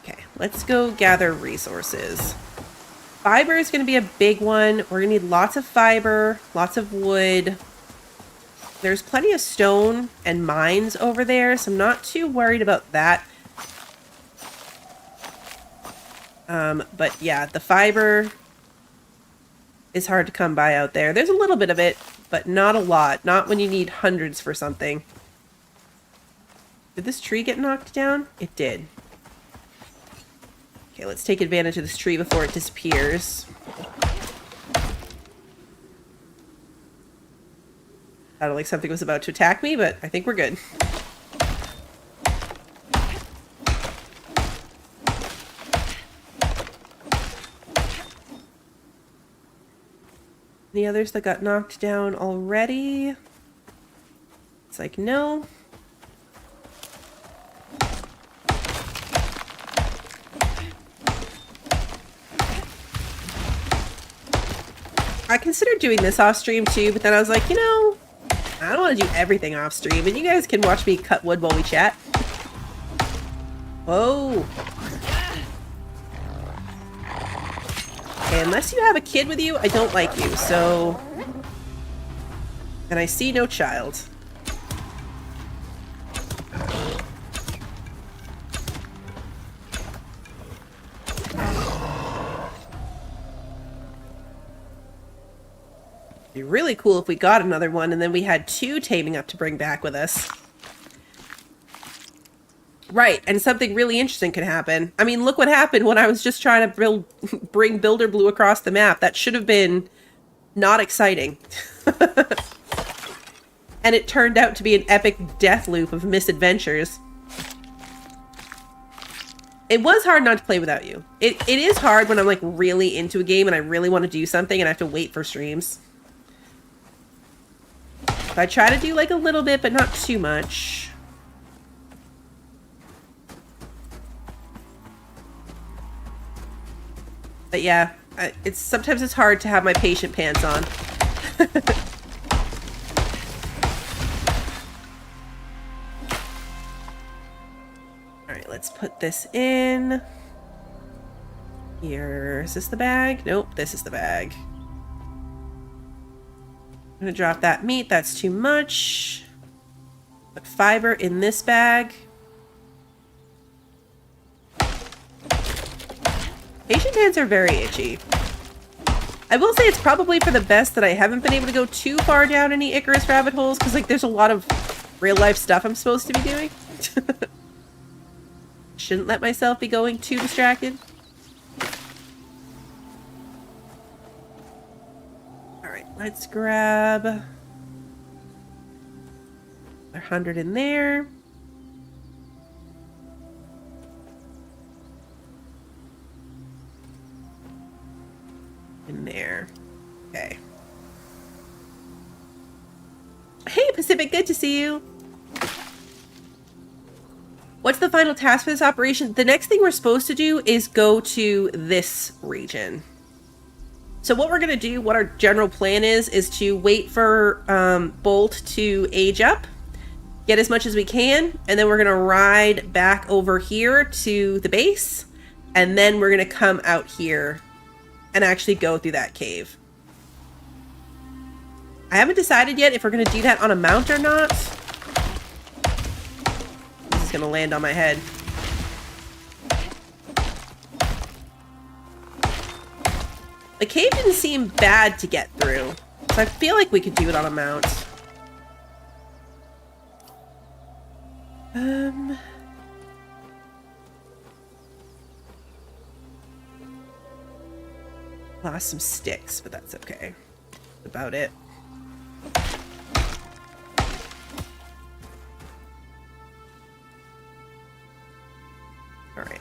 Okay, let's go gather resources. Fiber is going to be a big one. We're going to need lots of fiber, lots of wood. There's plenty of stone and mines over there, so I'm not too worried about that. But yeah, the fiber is hard to come by out there. There's a little bit of it, but not a lot. Not when you need hundreds for something. Did this tree get knocked down? It did. Okay, let's take advantage of this tree before it disappears. Sounded like something was about to attack me, but I think we're good. Any others that got knocked down already? It's like, no. I considered doing this off stream too, but then I was like, you know, I don't want to do everything off stream, and you guys can watch me cut wood while we chat. Whoa. Okay, unless you have a kid with you, I don't like you, so... And I see no child. It'd be really cool if we got another one and then we had 2 taming up to bring back with us. Right, and something really interesting could happen. I mean, look what happened when I was just trying to bring Builder Blue across the map. That should have been not exciting. And it turned out to be an epic death loop of misadventures. It was hard not to play without you. It is hard when I'm like really into a game and I really want to do something and I have to wait for streams. So I try to do like a little bit, but not too much. But yeah, sometimes it's hard to have my patient pants on. Alright, let's put this in. Here. Is this the bag? Nope, this is the bag. I'm gonna drop that meat, that's too much. Put fiber in this bag. Patient hands are very itchy. I will say it's probably for the best that I haven't been able to go too far down any Icarus rabbit holes, because like there's a lot of real life stuff I'm supposed to be doing. Shouldn't let myself be going too distracted. Alright, let's grab 100 in there. In there. Okay. Hey, Pacific, good to see you. What's the final task for this operation? The next thing we're supposed to do is go to this region. So what we're going to do, what our general plan is to wait for Bolt to age up, get as much as we can, and then we're going to ride back over here to the base, and then we're going to come out here and actually go through that cave. I haven't decided yet if we're going to do that on a mount or not. This is going to land on my head. The cave didn't seem bad to get through, so I feel like we could do it on a mount. Lost some sticks, but that's okay. That's about it. Alright.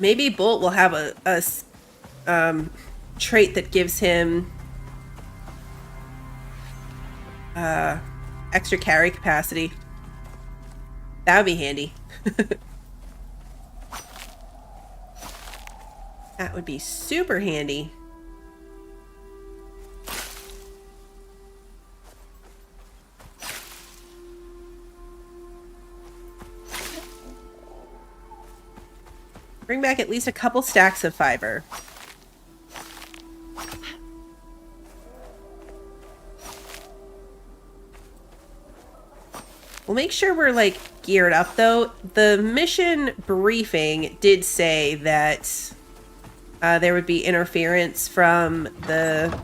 Maybe Bolt will have a trait that gives him extra carry capacity. That would be handy. That would be super handy. Bring back at least a couple stacks of fiber. We'll make sure we're, like, geared up, though. The mission briefing did say that there would be interference from the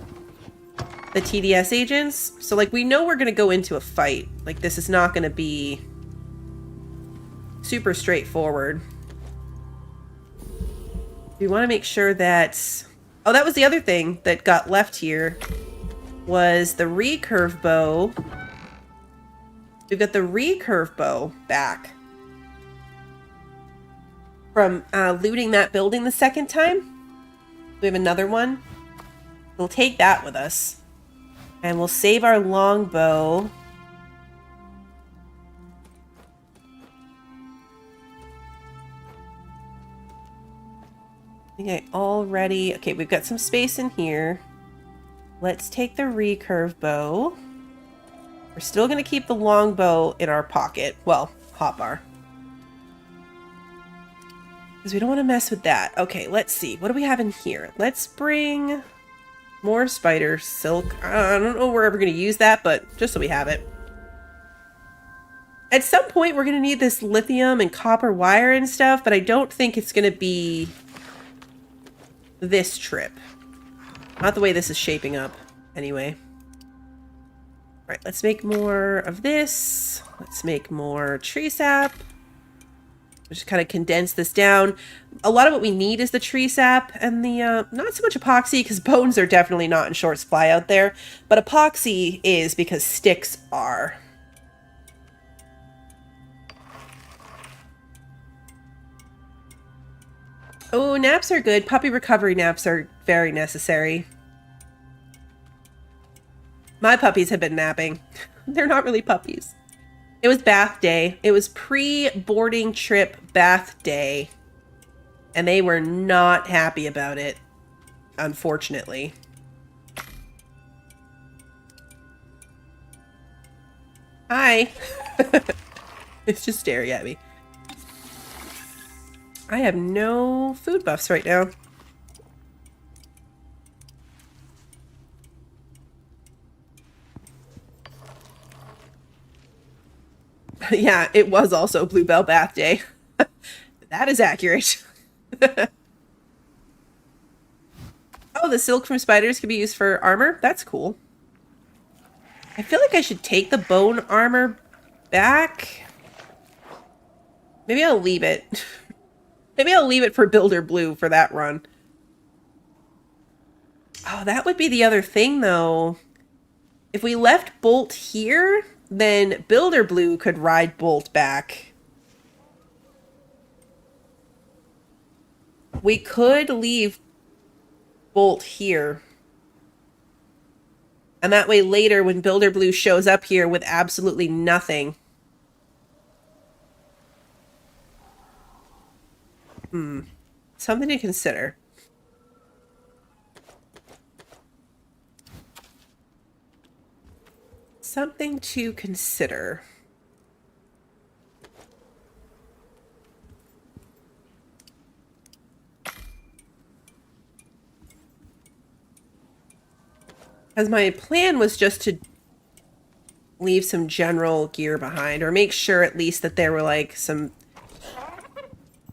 TDS agents. So, like, we know we're going to go into a fight. Like, this is not going to be super straightforward. We want to make sure that... Oh, that was the other thing that got left here. Was the recurve bow. We've got the recurve bow back. From looting that building the second time. We have another one. We'll take that with us. And we'll save our longbow. Okay, already. Okay, we've got some space in here. Let's take the recurve bow. We're still going to keep the longbow in our pocket. Well, hotbar. Because we don't want to mess with that. Okay, let's see. What do we have in here? Let's bring more spider silk. I don't know if we're ever going to use that, but just so we have it. At some point, we're going to need this lithium and copper wire and stuff, but I don't think it's going to be this trip. Not the way this is shaping up, anyway. All right, let's make more of this. Let's make more tree sap. Just kind of condense this down. A lot of what we need is the tree sap and the, not so much epoxy, because bones are definitely not in short supply out there, but epoxy is because sticks are. Oh, naps are good. Puppy recovery naps are very necessary. My puppies have been napping. They're not really puppies. It was bath day. It was pre-boarding trip bath day. And they were not happy about it, unfortunately. Hi. It's just staring at me. I have no food buffs right now. Yeah, it was also Bluebell Bath Day. That is accurate. Oh, the silk from spiders can be used for armor? That's cool. I feel like I should take the bone armor back. Maybe I'll leave it. Maybe I'll leave it for Builder Blue for that run. Oh, that would be the other thing, though. If we left Bolt here, then Builder Blue could ride Bolt back. We could leave Bolt here. And that way later when Builder Blue shows up here with absolutely nothing. Something to consider. Something to consider. Because my plan was just to leave some general gear behind, or make sure at least that there were like some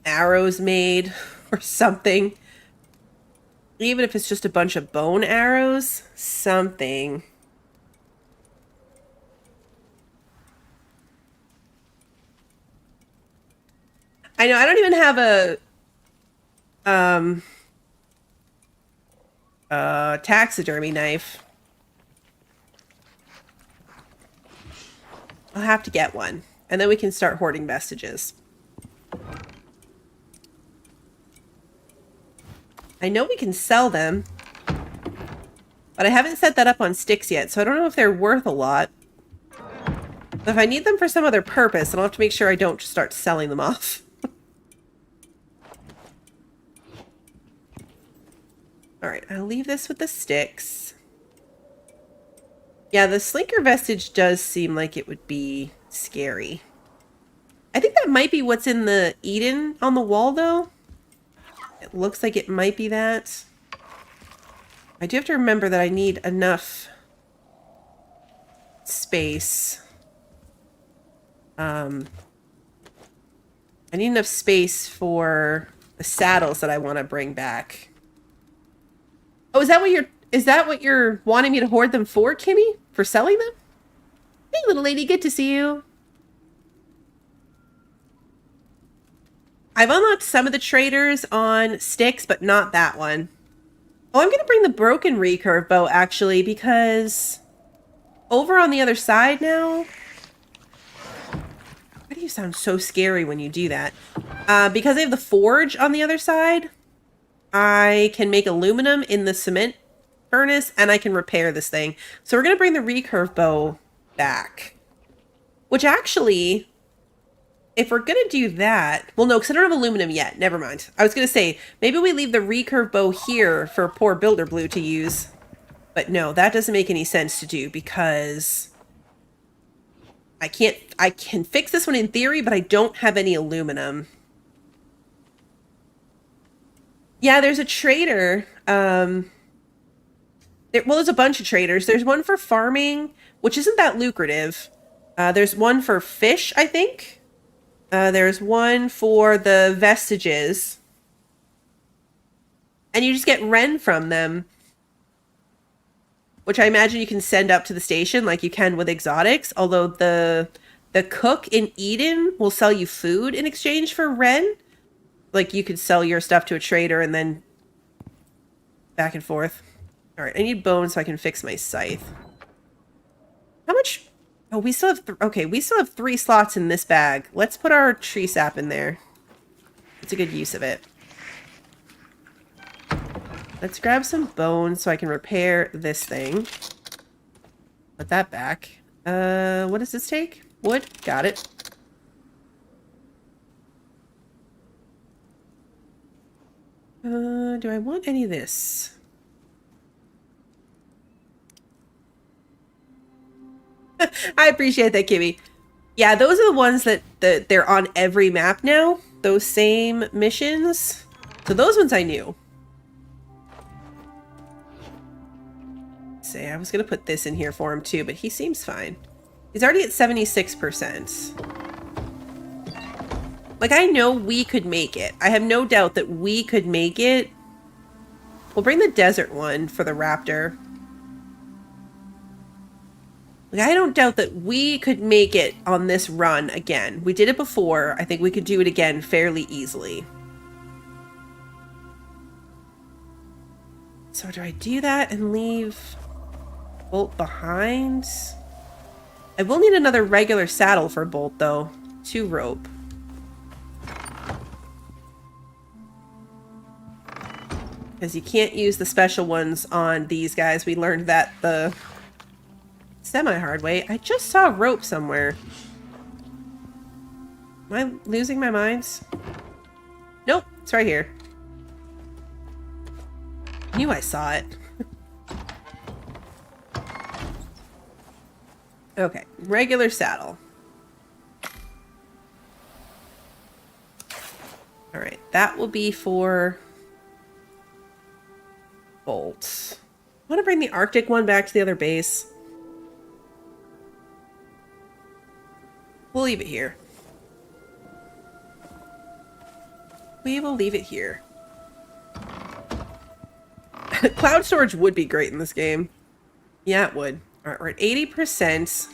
arrows made or something. Even if it's just a bunch of bone arrows, something. I know I don't even have a taxidermy knife. I'll have to get one, and then we can start hoarding vestiges. I know we can sell them, but I haven't set that up on sticks yet, so I don't know if they're worth a lot. But if I need them for some other purpose, then I'll have to make sure I don't just start selling them off. Alright, I'll leave this with the sticks. Yeah, the Slinker vestige does seem like it would be scary. I think that might be what's in the Eden on the wall, though. It looks like it might be that. I do have to remember that I need enough space. I need enough space for the saddles that I want to bring back. Oh, is that what you're wanting me to hoard them for, Kimmy? For selling them? Hey, little lady, good to see you. I've unlocked some of the traders on sticks, but not that one. Oh, I'm going to bring the broken recurve bow, actually, because over on the other side now... Why do you sound so scary when you do that? Because I have the forge on the other side, I can make aluminum in the cement furnace, and I can repair this thing. So we're going to bring the recurve bow back. Which actually... If we're going to do that... Well, no, because I don't have aluminum yet. Never mind. I was going to say, maybe we leave the recurve bow here for poor Builder Blue to use. But no, that doesn't make any sense to do because... I can fix this one in theory, but I don't have any aluminum. Yeah, there's a trader. Well, there's a bunch of traders. There's one for farming, which isn't that lucrative. There's one for fish, I think. There's one for the vestiges. And you just get Ren from them. Which I imagine you can send up to the station like you can with exotics. Although the cook in Eden will sell you food in exchange for Ren. Like you could sell your stuff to a trader and then back and forth. Alright, I need bones so I can fix my scythe. How much... Oh, we still have... Okay, we still have 3 slots in this bag. Let's put our tree sap in there. It's a good use of it. Let's grab some bones so I can repair this thing. Put that back. What does this take? Wood. Got it. Do I want any of this? I appreciate that, Kimmy. Yeah, those are the ones that they're on every map now. Those same missions. So those ones I knew. Say, I was going to put this in here for him too, but he seems fine. He's already at 76%. Like, I know we could make it. I have no doubt that we could make it. We'll bring the desert one for the Raptor. Like, I don't doubt that we could make it on this run again. We did it before. I think we could do it again fairly easily. So do I do that and leave Bolt behind? I will need another regular saddle for Bolt, though. 2 rope. Because you can't use the special ones on these guys. We learned that the semi-hard way. I just saw a rope somewhere. Am I losing my mind? Nope, it's right here. I knew I saw it. Okay, regular saddle. Alright, that will be for Bolt. I want to bring the Arctic one back to the other base. We'll leave it here. We will leave it here. Cloud storage would be great in this game. Yeah, it would. Alright, we're at 80%.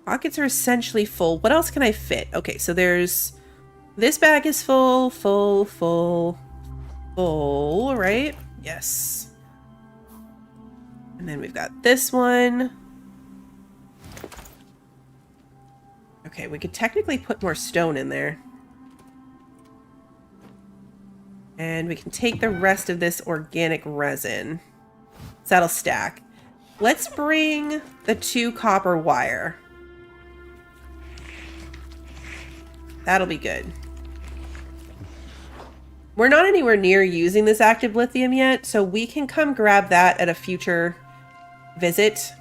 Pockets are essentially full. What else can I fit? Okay, so there's... This bag is full, full, right? Yes. And then we've got this one. Okay, we could technically put more stone in there. And we can take the rest of this organic resin. So that'll stack. Let's bring the 2 copper wire. That'll be good. We're not anywhere near using this active lithium yet, so we can come grab that at a future visit.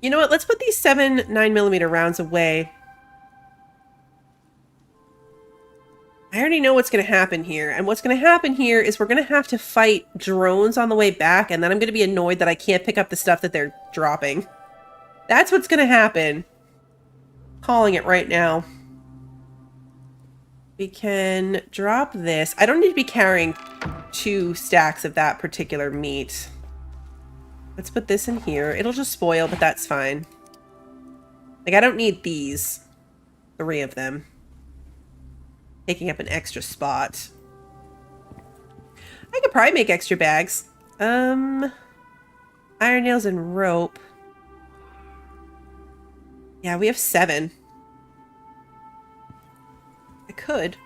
You know what? Let's put these 7 9mm rounds away. I already know what's going to happen here. And what's going to happen here is we're going to have to fight drones on the way back, and then I'm going to be annoyed that I can't pick up the stuff that they're dropping. That's what's going to happen. Calling it right now. We can drop this. I don't need to be carrying 2 stacks of that particular meat. Let's put this in here. It'll just spoil, but that's fine. Like, I don't need these. 3 of them. Taking up an extra spot. I could probably make extra bags. Iron nails and rope. Yeah, we have 7. I could.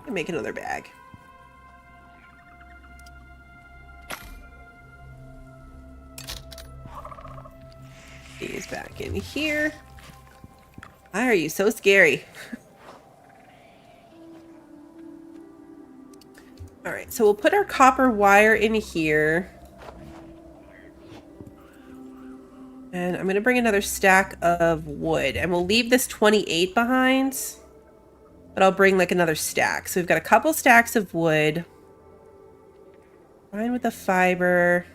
And make another bag. These back in here. Why are you so scary? Alright, so we'll put our copper wire in here. And I'm going to bring another stack of wood. And we'll leave this 28 behind. But I'll bring like another stack. So we've got a couple stacks of wood. Fine with the fiber.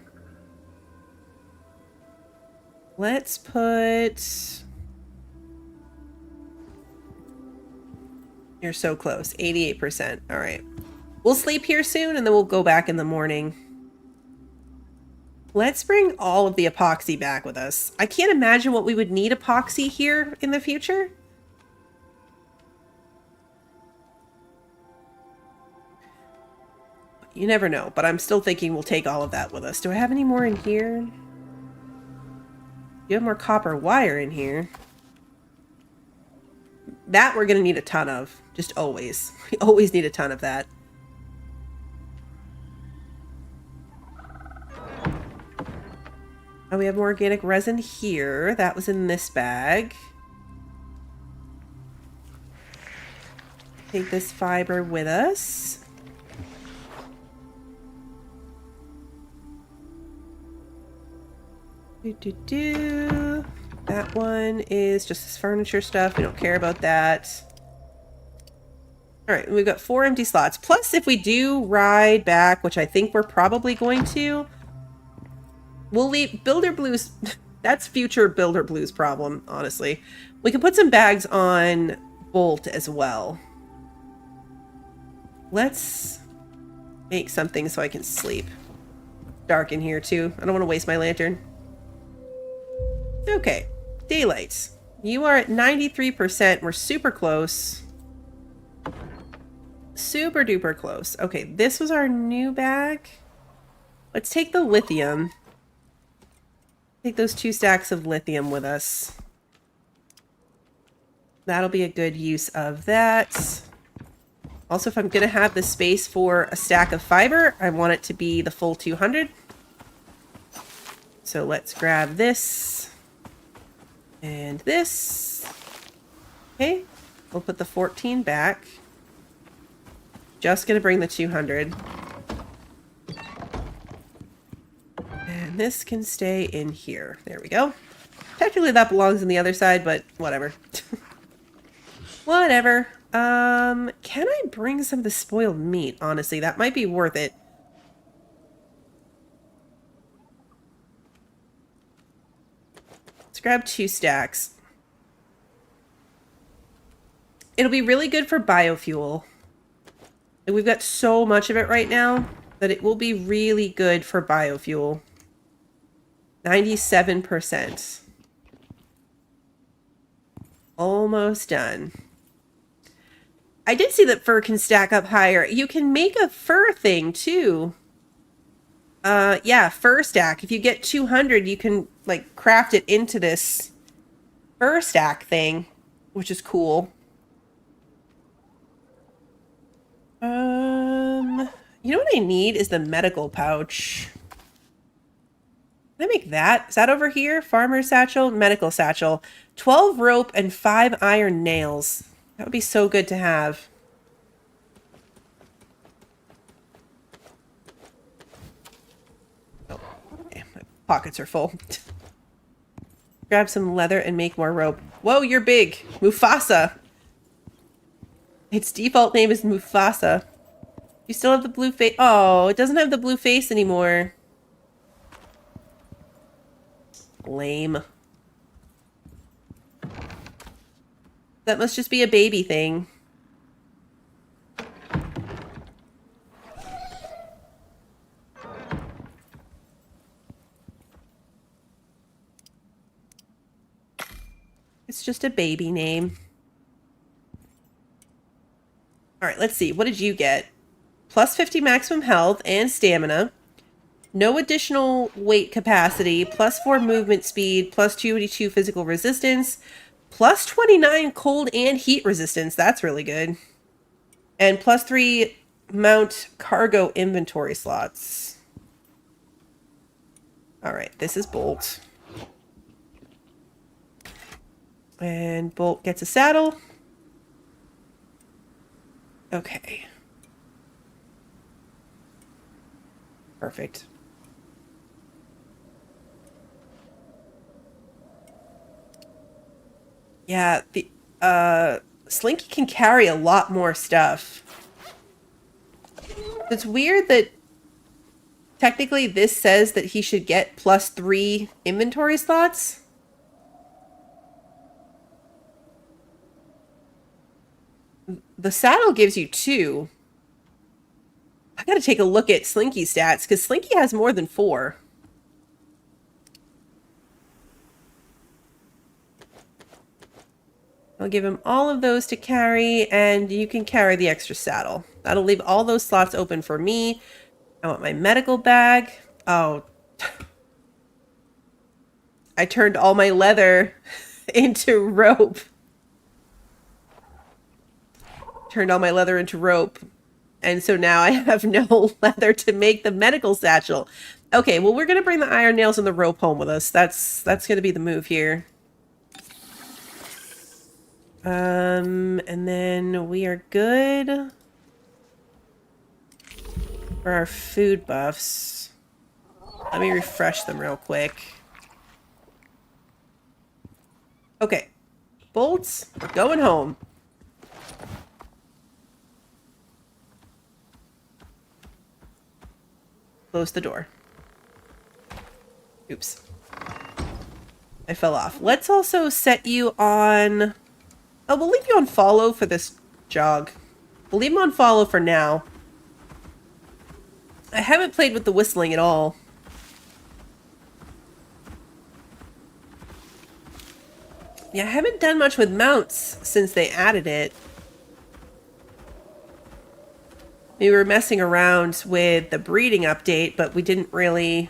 Let's put... You're so close. 88%. All right. We'll sleep here soon, and then we'll go back in the morning. Let's bring all of the epoxy back with us. I can't imagine what we would need epoxy here in the future. You never know, but I'm still thinking we'll take all of that with us. Do I have any more in here? You have more copper wire in here. That we're going to need a ton of. Just always. We always need a ton of that. Oh, we have more organic resin here. That was in this bag. Take this fiber with us. That one is just this furniture stuff. We don't care about that. All right, we've got 4 empty slots. Plus, if we do ride back, which I think we're probably going to, we'll leave Builder Blues. That's future Builder Blues problem, honestly. We can put some bags on Bolt as well. Let's make something so I can sleep. Dark in here, too. I don't want to waste my lantern. Okay, daylight. You are at 93%. We're super close. Super duper close. Okay, this was our new bag. Let's take the lithium. Take those 2 stacks of lithium with us. That'll be a good use of that. Also, if I'm going to have the space for a stack of fiber, I want it to be the full 200. So let's grab this. And this. Okay, we'll put the 14 back. Just gonna bring the 200. And this can stay in here. There we go. Technically that belongs on the other side, but whatever. Whatever. Can I bring some of the spoiled meat? Honestly, that might be worth it. Let's grab 2 stacks. It'll be really good for biofuel. We've got so much of it right now that it will be really good for biofuel. 97%. Almost done. I did see that fur can stack up higher. You can make a fur thing too. Yeah, fur stack. If you get 200, you can like craft it into this fur stack thing, which is cool. You know what I need is the medical pouch. Can I make that? Is that over here? Farmer satchel, medical satchel. 12 rope and 5 iron nails. That would be so good to have. Oh, okay. My pockets are full. Grab some leather and make more rope. Whoa, you're big. Mufasa. Its default name is Mufasa. You still have the blue face. Oh, it doesn't have the blue face anymore. Lame. That must just be a baby thing. It's just a baby name. All right, let's see. What did you get? Plus 50 maximum health and stamina. No additional weight capacity. Plus 4 movement speed. Plus 282 physical resistance. Plus 29 cold and heat resistance. That's really good. And plus 3 mount cargo inventory slots. All right, this is Bolt. And Bolt gets a saddle. Okay. Perfect. Yeah, the Slinky can carry a lot more stuff. It's weird that technically this says that he should get plus 3 inventory slots. The saddle gives you 2. I gotta take a look at Slinky's stats, because Slinky has more than 4. I'll give him all of those to carry, and you can carry the extra saddle. That'll leave all those slots open for me. I want my medical bag. Oh. I turned all my leather into rope. Turned all my leather into rope. And so now I have no leather to make the medical satchel. Okay, well, we're going to bring the iron nails and the rope home with us. That's going to be the move here. And then we are good for our food buffs. Let me refresh them real quick. Okay. Bolts, we're going home. Close the door. Oops. I fell off. Let's also set you on... Oh, we'll leave you on follow for this jog. We'll leave him on follow for now. I haven't played with the whistling at all. Yeah, I haven't done much with mounts since they added it. We were messing around with the breeding update, but we didn't really...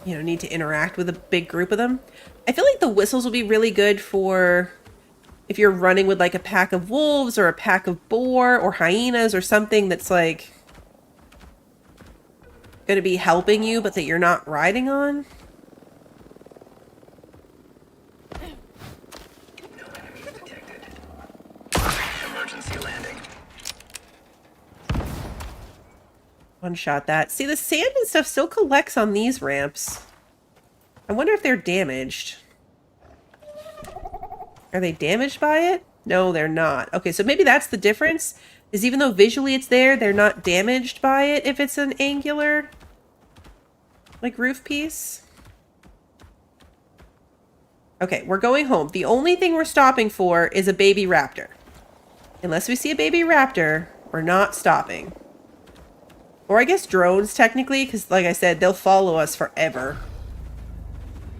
you know, need to interact with a big group of them. I feel like the whistles will be really good for if you're running with like a pack of wolves or a pack of boar or hyenas or something that's like going to be helping you but that you're not riding on. No enemies detected. Emergency landing. One shot that. See, the sand and stuff still collects on these ramps. I wonder if they're damaged. Are they damaged by it? No, they're not. Okay, so maybe that's the difference. Is even though visually it's there, they're not damaged by it if it's an angular, like, roof piece. Okay, we're going home. The only thing we're stopping for is a baby raptor. Unless we see a baby raptor, we're not stopping. Or I guess drones, technically, because like I said, they'll follow us forever.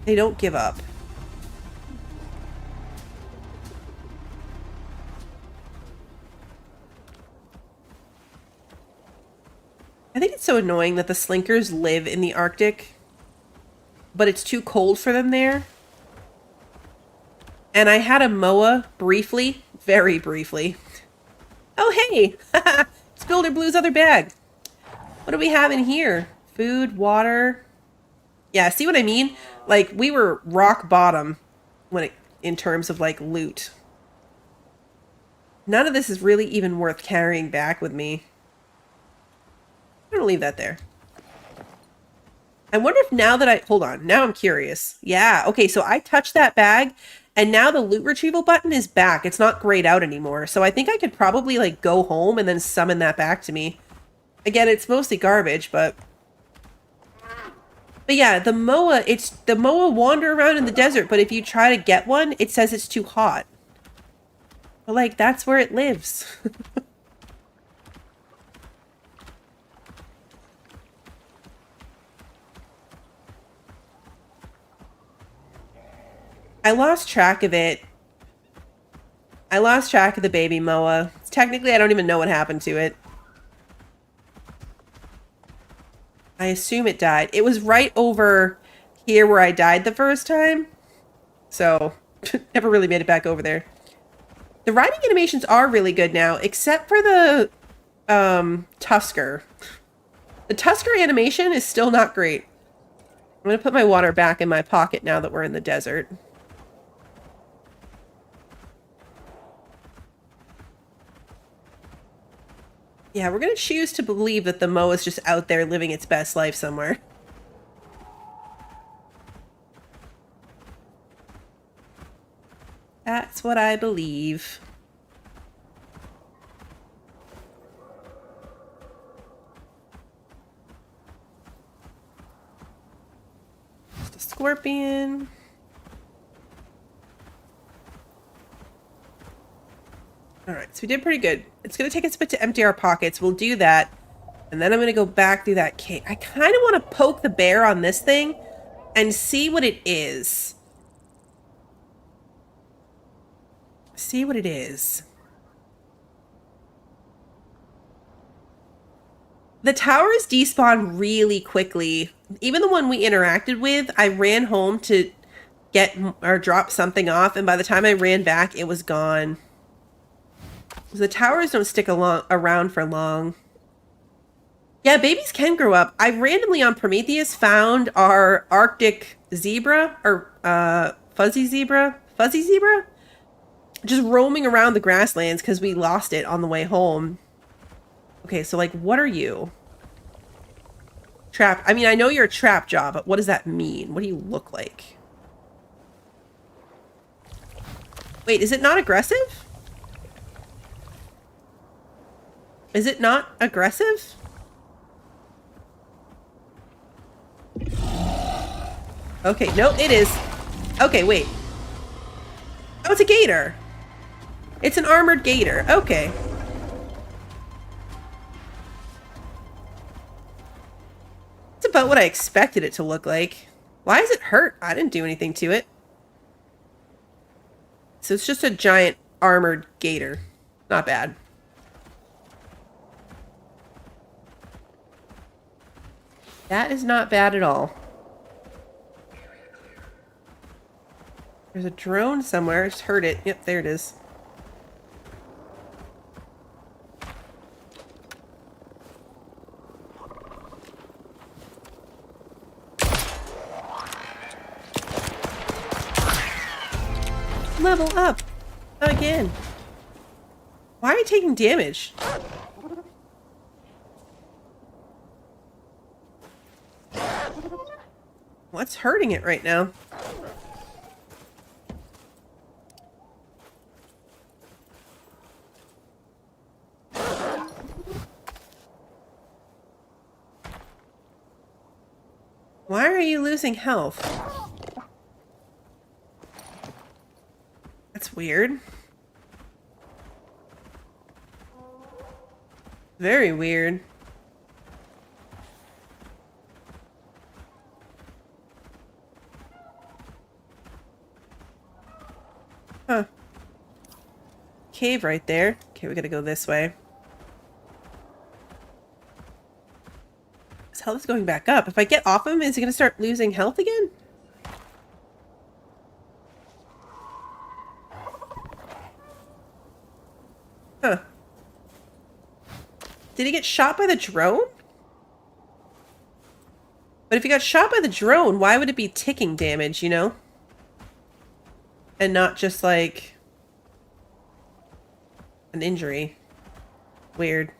They don't give up. I think it's so annoying that the slinkers live in the Arctic, but it's too cold for them there. And I had a moa briefly, very briefly. Oh, hey! It's Builder Blue's other bag. What do we have in here? Food, water. Yeah, see what I mean? Like, we were rock bottom when in terms of, like, loot. None of this is really even worth carrying back with me. I'm gonna leave that there. I wonder if now that hold on, now I'm curious. Yeah, okay, so I touched that bag, and now the loot retrieval button is back. It's not grayed out anymore, so I think I could probably, like, go home and then summon that back to me. Again, it's mostly garbage, but yeah, the moa wander around in the desert, but if you try to get one, it says it's too hot. But, like, that's where it lives. I lost track of it. I lost track of the baby moa. Technically, I don't even know what happened to it. I assume it died. It was right over here where I died the first time. So, never really made it back over there. The riding animations are really good now, except for the Tusker. The Tusker animation is still not great. I'm going to put my water back in my pocket now that we're in the desert. Yeah, we're going to choose to believe that the moa is just out there living its best life somewhere. That's what I believe. Just a scorpion. Alright, so we did pretty good. It's going to take us a bit to empty our pockets. We'll do that. And then I'm going to go back through that cave. I kind of want to poke the bear on this thing and see what it is. See what it is. The towers despawn really quickly. Even the one we interacted with, I ran home to get or drop something off, and by the time I ran back, it was gone. The towers don't stick around for long. Yeah, babies can grow up. I randomly on Prometheus found our Arctic zebra, or fuzzy zebra, just roaming around the grasslands because we lost it on the way home. Okay, so like, what are you? Trap. I mean, I know you're a trap jaw, but what does that mean? What do you look like? Wait, is it not aggressive? Is it not aggressive? Okay, no, it is. Okay, wait. Oh, it's a gator. It's an armored gator. Okay. It's about what I expected it to look like. Why is it hurt? I didn't do anything to it. So it's just a giant armored gator. Not bad. That is not bad at all. There's a drone somewhere. I just heard it. Yep, there it is. Level up again. Why are you taking damage? What's hurting it right now? Why are you losing health? That's weird. Very weird. Huh. Cave right there. Okay, we gotta go this way. His health is going back up. If I get off him, is he gonna start losing health again? Huh. Did he get shot by the drone? But if he got shot by the drone, why would it be ticking damage, you know? And not just like an injury. Weird.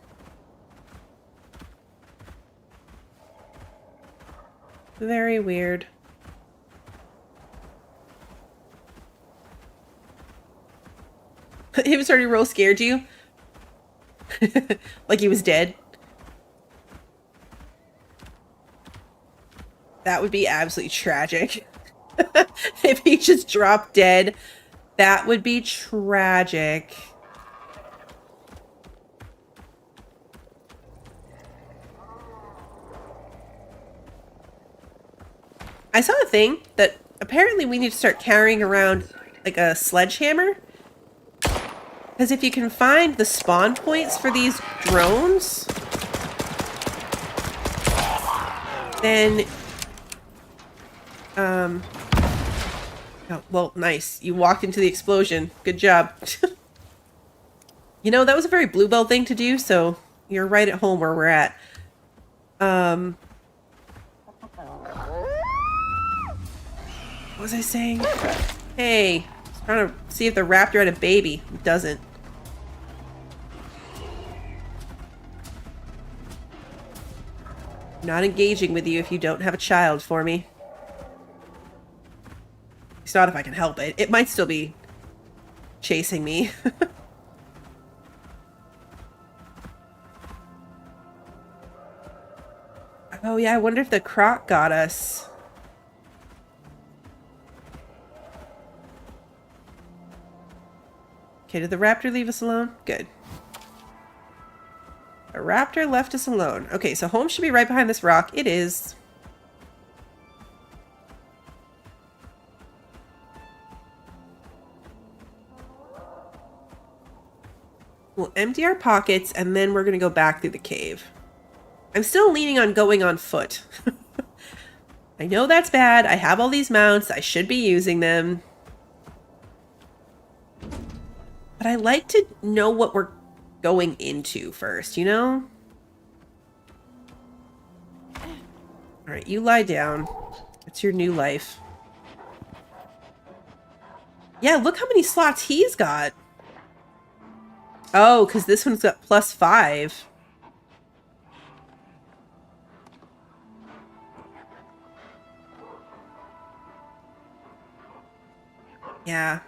Very weird. He was already real scared you? Like he was dead? That would be absolutely tragic. If he just dropped dead, that would be tragic. I saw a thing that apparently we need to start carrying around like a sledgehammer. Because if you can find the spawn points for these drones, then oh, well, nice. You walked into the explosion. Good job. You know, that was a very Bluebell thing to do, so you're right at home where we're at. What was I saying? Hey, I was trying to see if the raptor had a baby. It doesn't. I'm not engaging with you if you don't have a child for me. It's not if I can help it. It might still be chasing me. Oh yeah, I wonder if the croc got us. Okay, did the raptor leave us alone? Good. A raptor left us alone. Okay, so home should be right behind this rock. It is. We'll empty our pockets and then we're going to go back through the cave. I'm still leaning on going on foot. I know that's bad. I have all these mounts. I should be using them. But I like to know what we're going into first, you know? Alright, you lie down. It's your new life. Yeah, look how many slots he's got. Oh, because this one's got +5. Yeah.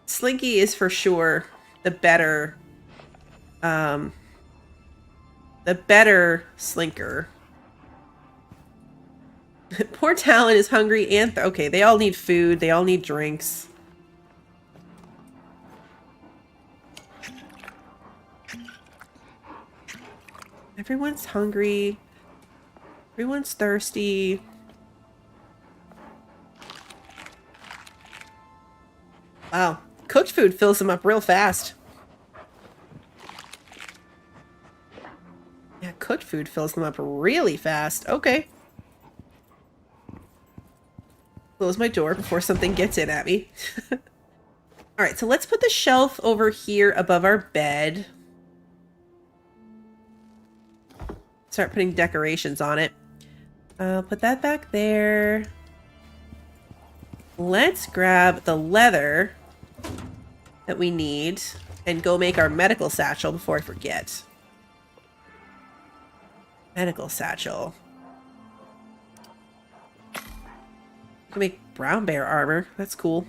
Slinky is for sure the better the better slinker. Poor Talon is hungry and... okay, they all need food. They all need drinks. Everyone's hungry. Everyone's thirsty. Wow. Cooked food fills them up real fast. Yeah, cooked food fills them up really fast. Okay. Close my door before something gets in at me. Alright, so let's put the shelf over here above our bed. Start putting decorations on it. I'll put that back there. Let's grab the leather that we need and go make our medical satchel before I forget. Medical satchel. We can make brown bear armor. That's cool.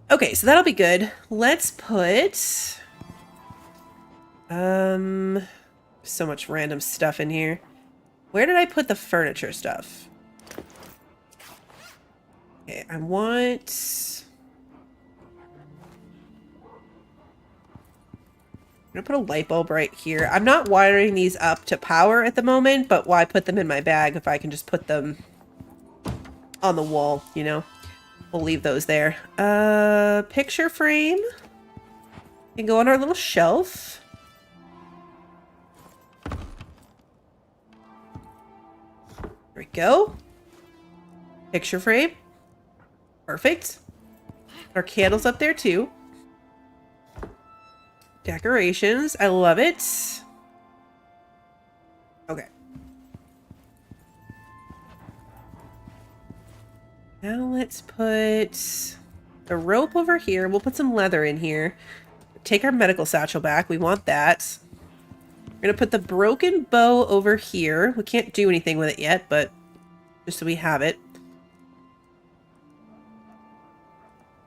Okay, so that'll be good. Let's put... so much random stuff in here. Where did I put the furniture stuff? Okay, I want... I'm gonna put a light bulb right here. I'm not wiring these up to power at the moment, but why put them in my bag if I can just put them on the wall, you know? We'll leave those there. Picture frame. Can go on our little shelf. There we go. Picture frame. Perfect. Our candles up there too. Decorations. I love it. Okay. Now let's put the rope over here. We'll put some leather in here. Take our medical satchel back. We want that. We're going to put the broken bow over here. We can't do anything with it yet, but just so we have it.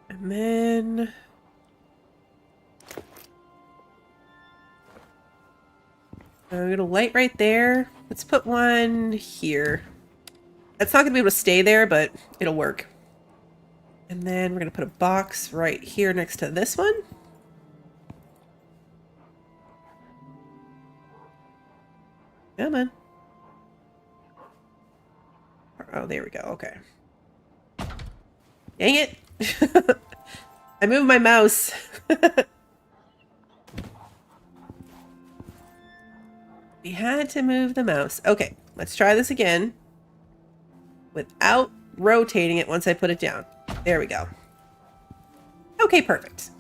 And then... I'm going to light right there. Let's put one here. That's not going to be able to stay there, but it'll work. And then we're going to put a box right here next to this one. Come on. Oh, there we go. Okay. Dang it. I moved my mouse. We had to move the mouse. Okay, let's try this again. Without rotating it once I put it down. There we go. Okay, perfect.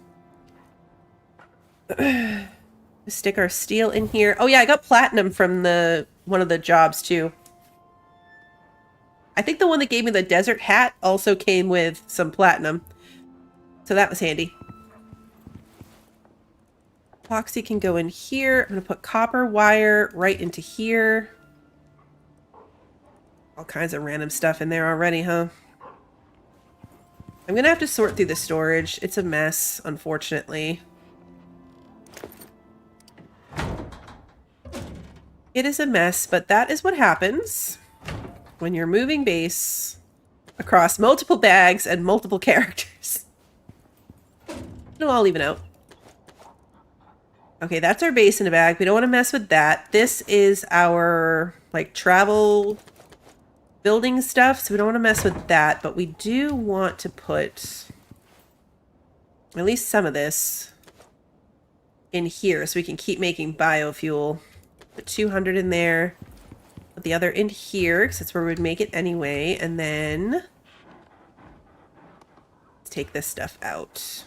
Stick our steel in here. Oh yeah, I got platinum from one of the jobs too. I think the one that gave me the desert hat also came with some platinum. So that was handy. Epoxy can go in here. I'm going to put copper wire right into here. All kinds of random stuff in there already, huh? I'm going to have to sort through the storage. It's a mess, unfortunately. It is a mess, but that is what happens when you're moving base across multiple bags and multiple characters. It'll all even out. Okay, that's our base in a bag. We don't want to mess with that. This is our, like, travel building stuff, so we don't want to mess with that. But we do want to put at least some of this in here so we can keep making biofuel. Put 200 in there. Put the other in here, because that's where we'd make it anyway. And then let's take this stuff out.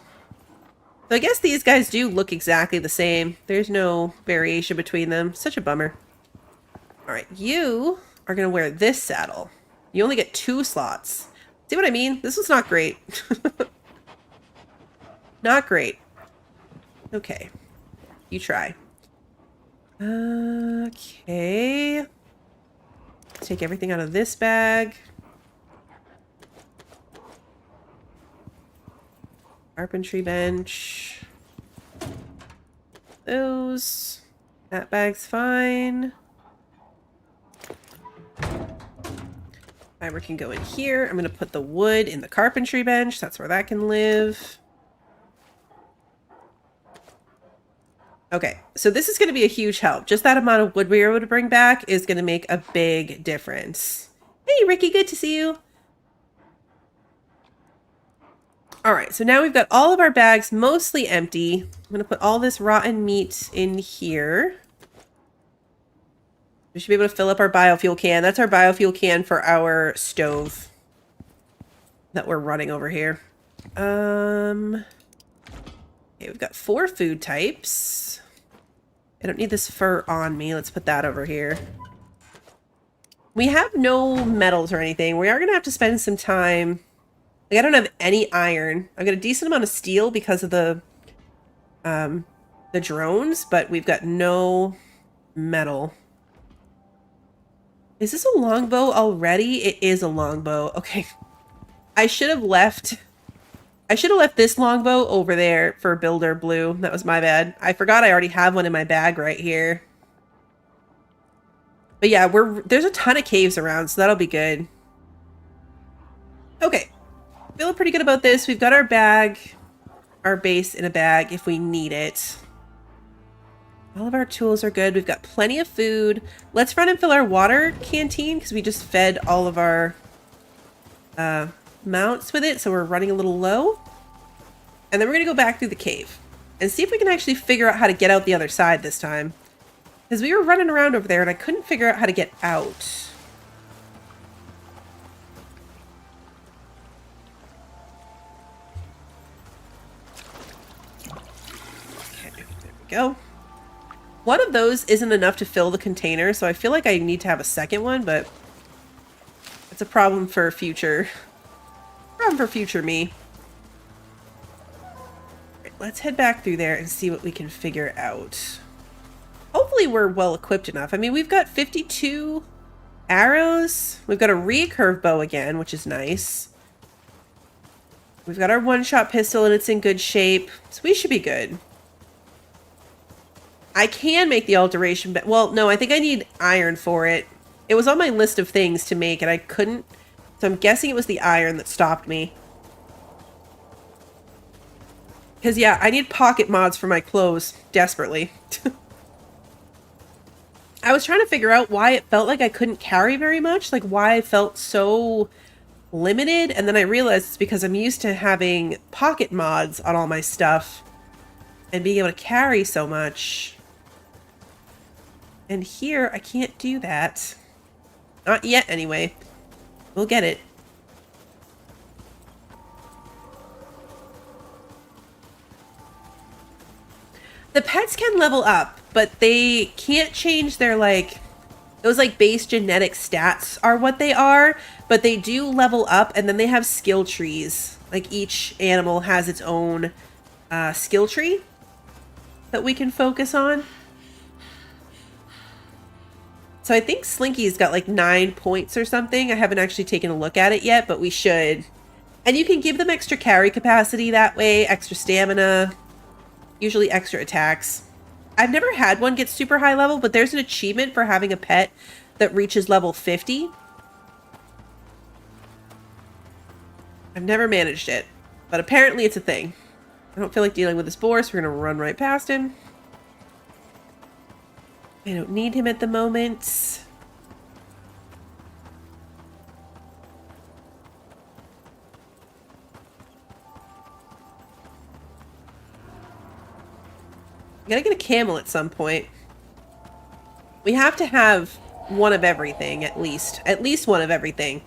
So I guess these guys do look exactly the same. There's no variation between them. Such a bummer. Alright, you are going to wear this saddle. You only get 2 slots. See what I mean? This was not great. Not great. Okay. You try. Okay. Take everything out of this bag. Carpentry bench. those. That bag's fine. Fiber can go in here. I'm going to put the wood in the carpentry bench. That's where that can live. Okay, so this is going to be a huge help. Just that amount of wood we were able to bring back is going to make a big difference. Hey, Ricky, good to see you. All right, so now we've got all of our bags mostly empty. I'm going to put all this rotten meat in here. We should be able to fill up our biofuel can. That's our biofuel can for our stove that we're running over here. Okay, we've got 4 food types. I don't need this fur on me. Let's put that over here. We have no metals or anything. We are going to have to spend some time. Like, I don't have any iron. I've got a decent amount of steel because of the drones, but we've got no metal. Is this a longbow already? It is a longbow. Okay. I should have left this longbow over there for Builder Blue. That was my bad. I forgot I already have one in my bag right here. But yeah, there's a ton of caves around, so that'll be good. Okay. Feeling pretty good about this. We've got our bag, our base in a bag if we need it. All of our tools are good. We've got plenty of food. Let's run and fill our water canteen because we just fed all of our mounts with it, so we're running a little low. And then we're going to go back through the cave and see if we can actually figure out how to get out the other side this time. Because we were running around over there and I couldn't figure out how to get out. Okay, there we go. One of those isn't enough to fill the container, so I feel like I need to have a second one, but it's a problem for future me. Right, let's head back through there and see what we can figure out. Hopefully we're well equipped enough. I mean, we've got 52 arrows. We've got a recurve bow again, which is nice. We've got our one-shot pistol and it's in good shape, so we should be good. I can make the alteration, but well, no, I think I need iron for it. It was on my list of things to make and I couldn't, so I'm guessing it was the iron that stopped me. Because yeah, I need pocket mods for my clothes, desperately. I was trying to figure out why it felt like I couldn't carry very much, like why I felt so limited, and then I realized it's because I'm used to having pocket mods on all my stuff and being able to carry so much. And here, I can't do that. Not yet, anyway. We'll get it. The pets can level up, but they can't change their, like, those, like, base genetic stats are what they are, but they do level up, and then they have skill trees. Like, each animal has its own skill tree that we can focus on. So I think Slinky's got like 9 points or something. I haven't actually taken a look at it yet, but we should. And you can give them extra carry capacity that way, extra stamina, usually extra attacks. I've never had one get super high level, but there's an achievement for having a pet that reaches level 50. I've never managed it, but apparently it's a thing. I don't feel like dealing with this boar, so we're going to run right past him. I don't need him at the moment. I gotta get a camel at some point. We have to have one of everything, at least. At least one of everything.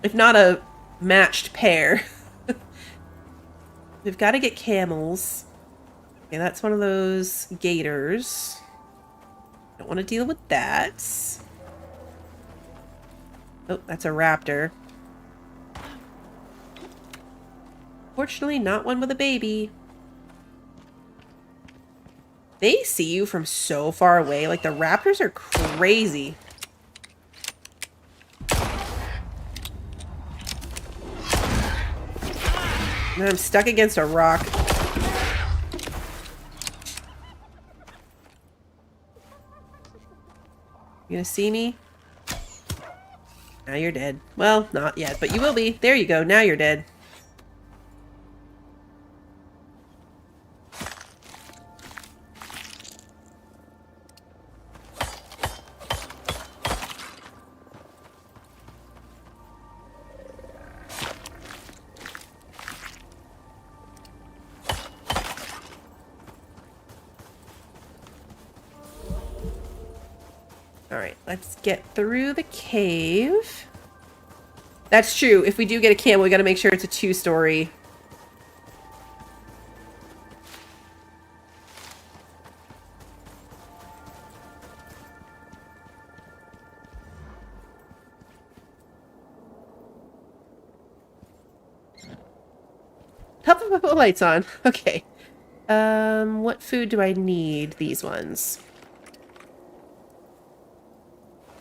If not a matched pair. We've got to get camels. Okay, that's one of those gators. Don't want to deal with that. Oh, that's a raptor. Fortunately, not one with a baby. They see you from so far away. Like, the raptors are crazy. And I'm stuck against a rock. You gonna see me? Now you're dead. Well, not yet, but you will be. There you go. Now you're dead. Alright, let's get through the cave. That's true. If we do get a camel, we gotta make sure it's a 2-story. Help them put the lights on. Okay. What food do I need? These ones.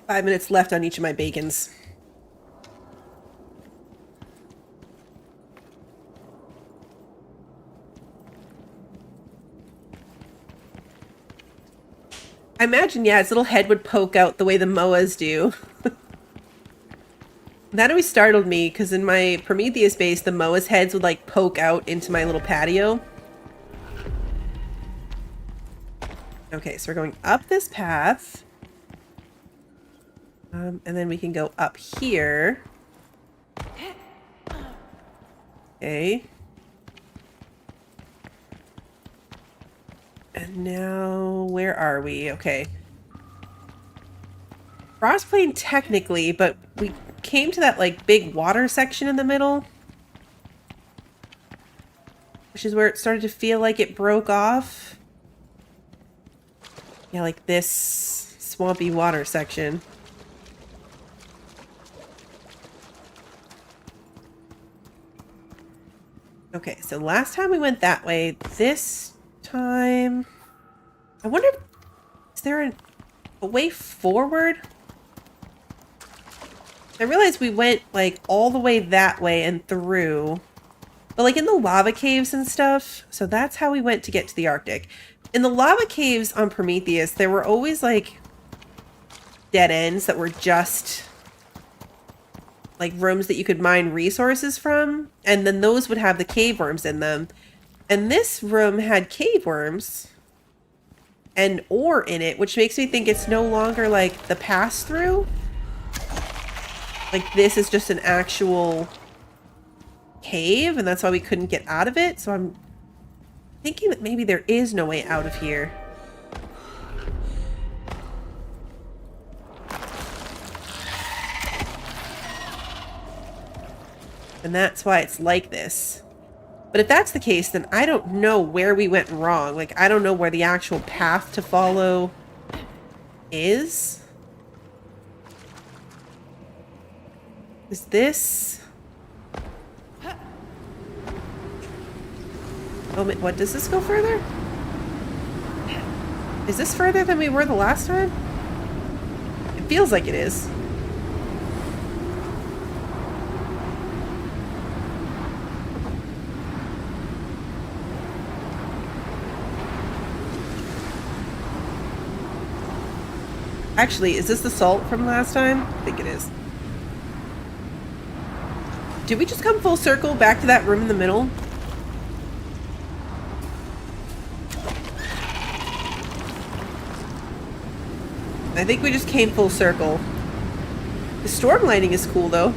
5 minutes left on each of my bacons. I imagine, yeah, its little head would poke out the way the moas do. That always startled me, because in my Prometheus base, the moas' heads would, like, poke out into my little patio. Okay, so we're going up this path. And then we can go up here. Okay. And now, where are we? Okay. Frostplane technically, but we came to that, like, big water section in the middle. Which is where it started to feel like it broke off. Yeah, like this swampy water section. Okay, so last time we went that way. This time... I wonder... Is there a way forward? I realized we went, like, all the way that way and through. But, like, in the lava caves and stuff. So that's how we went to get to the Arctic. In the lava caves on Prometheus, there were always, like, dead ends that were just... like rooms that you could mine resources from, and then those would have the cave worms in them. And this room had cave worms and ore in it, which makes me think it's no longer like the pass-through. Like this is just an actual cave, and that's why we couldn't get out of it. So I'm thinking that maybe there is no way out of here. And that's why it's like this. But if that's the case, then I don't know where we went wrong. Like, I don't know where the actual path to follow is. Is this... Oh, what, does this go further? Is this further than we were the last time? It feels like it is. Actually, is this the salt from last time? I think it is. Did we just come full circle back to that room in the middle? I think we just came full circle. The storm lighting is cool, though.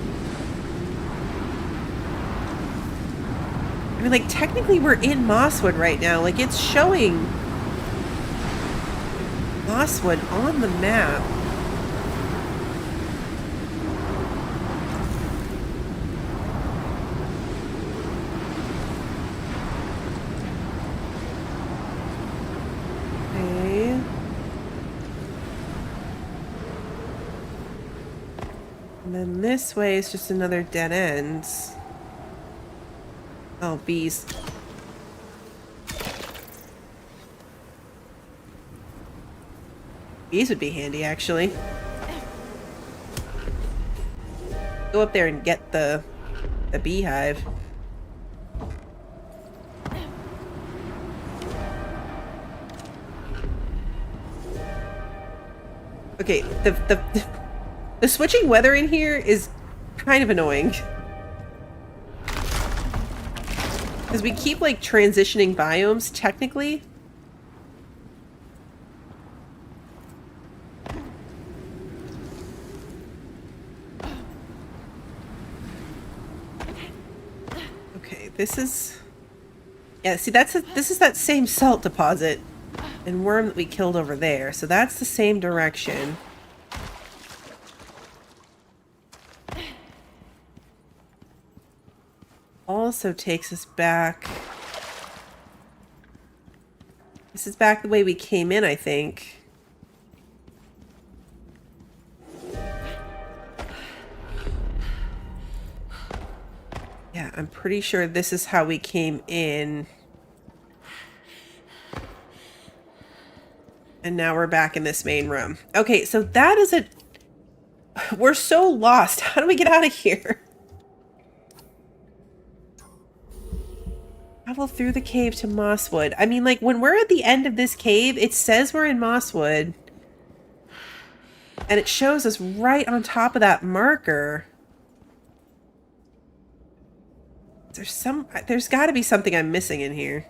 I mean, like, technically we're in Mosswood right now. Like, it's showing Mosswood on the map. Okay. And then this way is just another dead end. Oh, bees. Bees would be handy, actually. Go up there and get the beehive. Okay, the switching weather in here is kind of annoying. Because we keep, like, transitioning biomes, technically. Okay, this is... Yeah, see, this is that same salt deposit and worm that we killed over there. So that's the same direction. Also takes us back. This is back the way we came in, I think. Yeah, I'm pretty sure this is how we came in. And now we're back in this main room. Okay, so that is a... We're so lost. How do we get out of here? Travel through the cave to Mosswood. I mean, like, when we're at the end of this cave, it says we're in Mosswood. And it shows us right on top of that marker. There's got to be something I'm missing in here.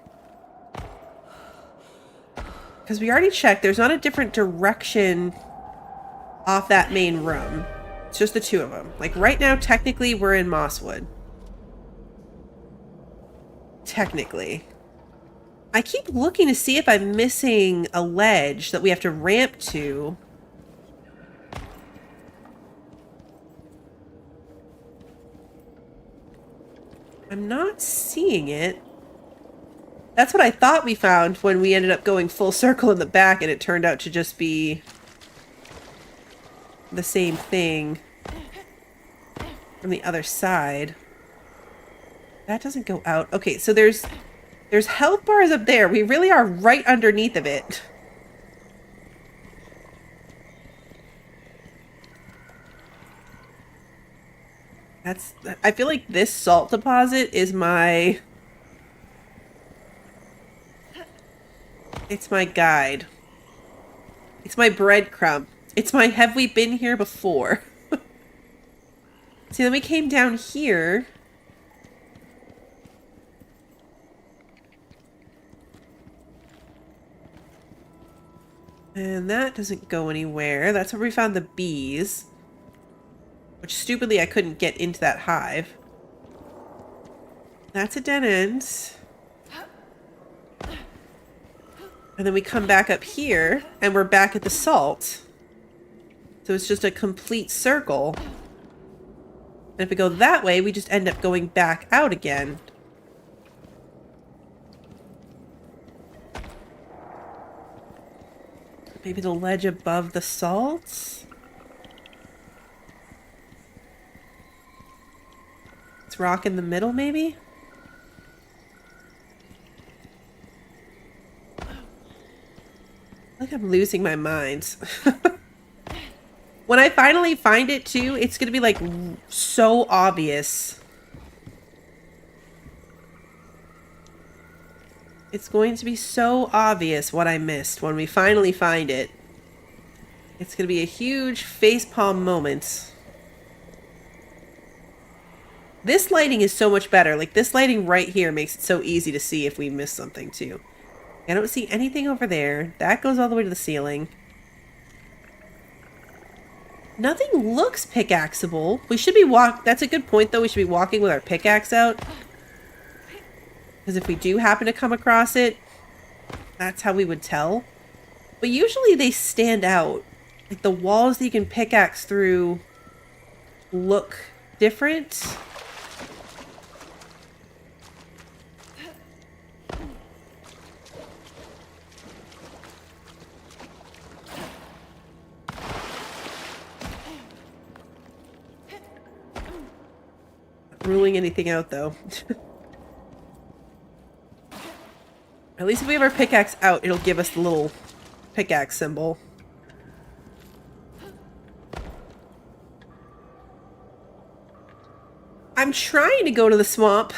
Because we already checked, there's not a different direction off that main room. It's just the two of them. Like, right now, technically, we're in Mosswood. Technically. I keep looking to see if I'm missing a ledge that we have to ramp to. I'm not seeing it. That's what I thought we found when we ended up going full circle in the back, and it turned out to just be the same thing from the other side. That doesn't go out. Okay, so there's health bars up there. We really are right underneath of it. I feel like this salt deposit is my... It's my guide. It's my breadcrumb. It's my have we been here before? See, then we came down here. And that doesn't go anywhere. That's where we found the bees. Which, stupidly, I couldn't get into that hive. That's a dead end. And then we come back up here, and we're back at the salt. So it's just a complete circle. And if we go that way, we just end up going back out again. Maybe the ledge above the salt? It's rock in the middle, maybe? I think I'm losing my mind. When I finally find it, too, it's going to be, like, so obvious. It's going to be so obvious what I missed when we finally find it. It's going to be a huge facepalm moment. This lighting is so much better. Like, this lighting right here makes it so easy to see if we miss something, too. I don't see anything over there. That goes all the way to the ceiling. Nothing looks pickaxeable. We should be That's a good point, though. We should be walking with our pickaxe out. Because if we do happen to come across it, that's how we would tell. But usually they stand out. Like, the walls that you can pickaxe through look different. Ruling anything out, though. At least if we have our pickaxe out, it'll give us the little pickaxe symbol. I'm trying to go to the swamp.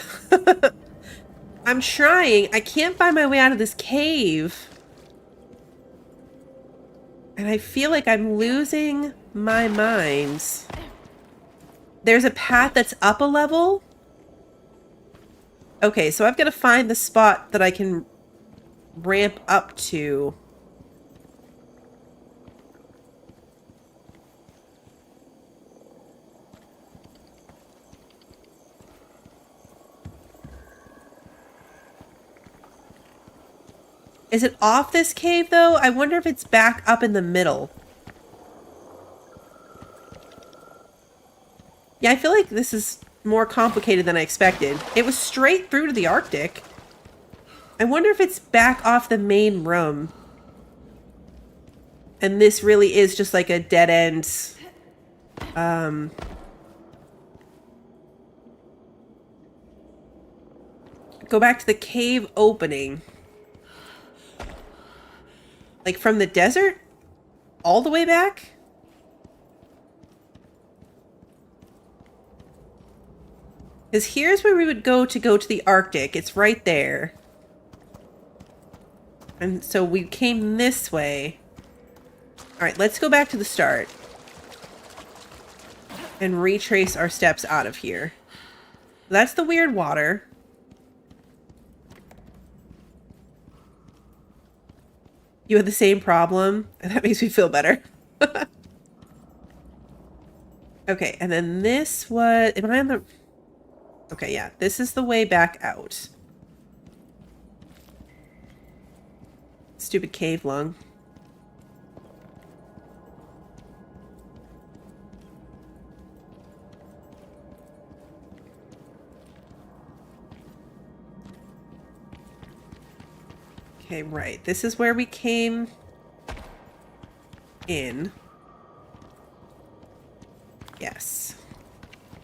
I'm trying. I can't find my way out of this cave. And I feel like I'm losing my mind. There's a path that's up a level. Okay, so I've got to find the spot that I can ramp up to. Is it off this cave, though? I wonder if it's back up in the middle. Yeah, I feel like this is more complicated than I expected. It was straight through to the Arctic. I wonder if it's back off the main room. And this really is just like a dead end. Go back to the cave opening. Like from the desert? All the way back? Because here's where we would go to the Arctic. It's right there. And so we came this way. Alright, let's go back to the start. And retrace our steps out of here. That's the weird water. You had the same problem? That makes me feel better. Okay, and then this was... Am I on the... Okay, yeah. This is the way back out. Stupid cave lung. Okay, right. This is where we came in. Yes.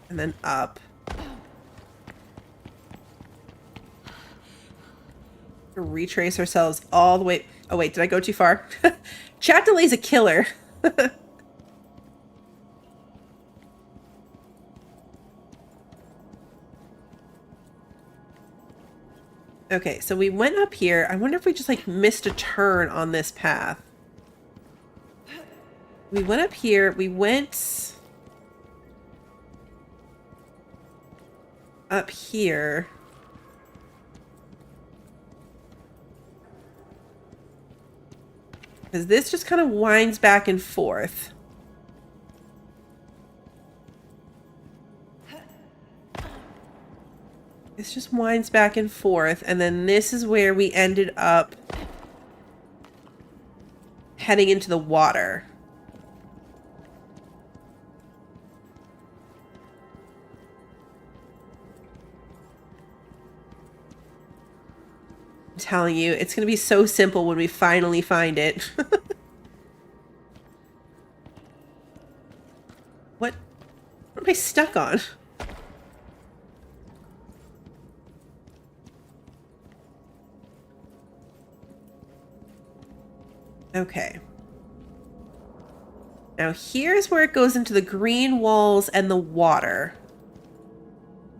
And then up. Retrace ourselves all the way. Oh, wait. Did I go too far? Chat delay's a killer. Okay, so we went up here. I wonder if we just, like, missed a turn on this path. We went up here. We went up here. Because this just kind of winds back and forth. This just winds back and forth, and then this is where we ended up heading into the water. I'm telling you, it's going to be so simple when we finally find it. What am I stuck on? Okay. Now here's where it goes into the green walls and the water.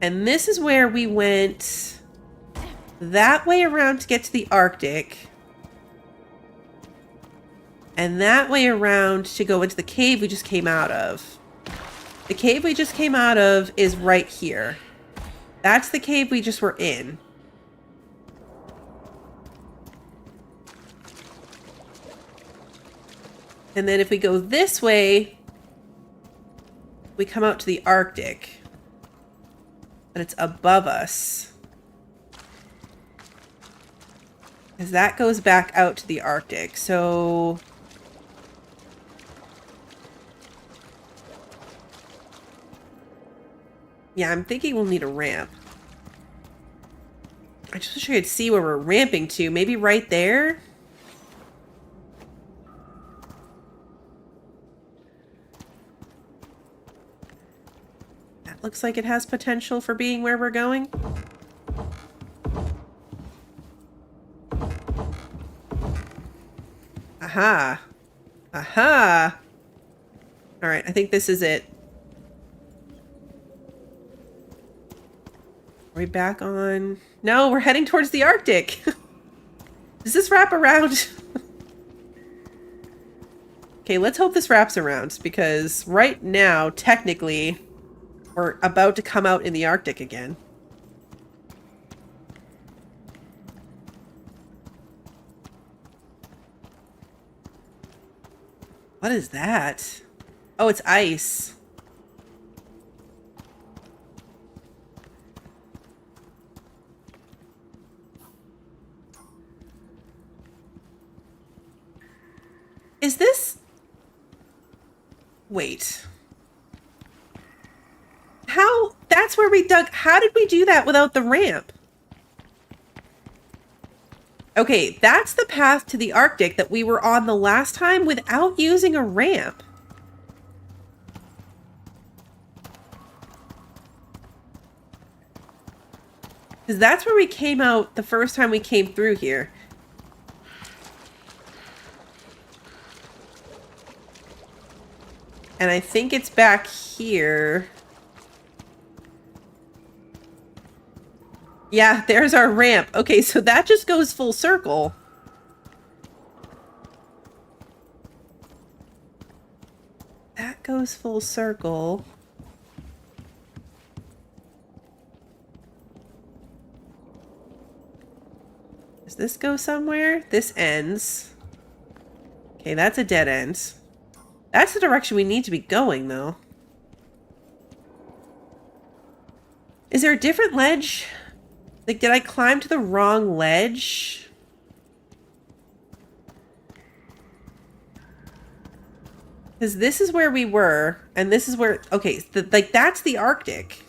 And this is where we went that way around to get to the Arctic. And that way around to go into the cave we just came out of. The cave we just came out of is right here. That's the cave we just were in. And then if we go this way, we come out to the Arctic. But it's above us. Because that goes back out to the Arctic. So... yeah, I'm thinking we'll need a ramp. I just wish I could see where we're ramping to. Maybe right there? Looks like it has potential for being where we're going. Aha. Aha. All right, I think this is it. Are we back on? No, we're heading towards the Arctic. Does this wrap around? Okay, let's hope this wraps around, because right now, technically, we're about to come out in the Arctic again. What is that? Oh, it's ice. Is this... Wait. How? That's where we dug... How did we do that without the ramp? Okay, that's the path to the Arctic that we were on the last time without using a ramp. Because that's where we came out the first time we came through here. And I think it's back here. Yeah, there's our ramp. Okay, so that just goes full circle. That goes full circle. Does this go somewhere? This ends. Okay, that's a dead end. That's the direction we need to be going, though. Is there a different ledge? Like, did I climb to the wrong ledge? Because this is where we were, and this is where... Okay, like, that's the Arctic.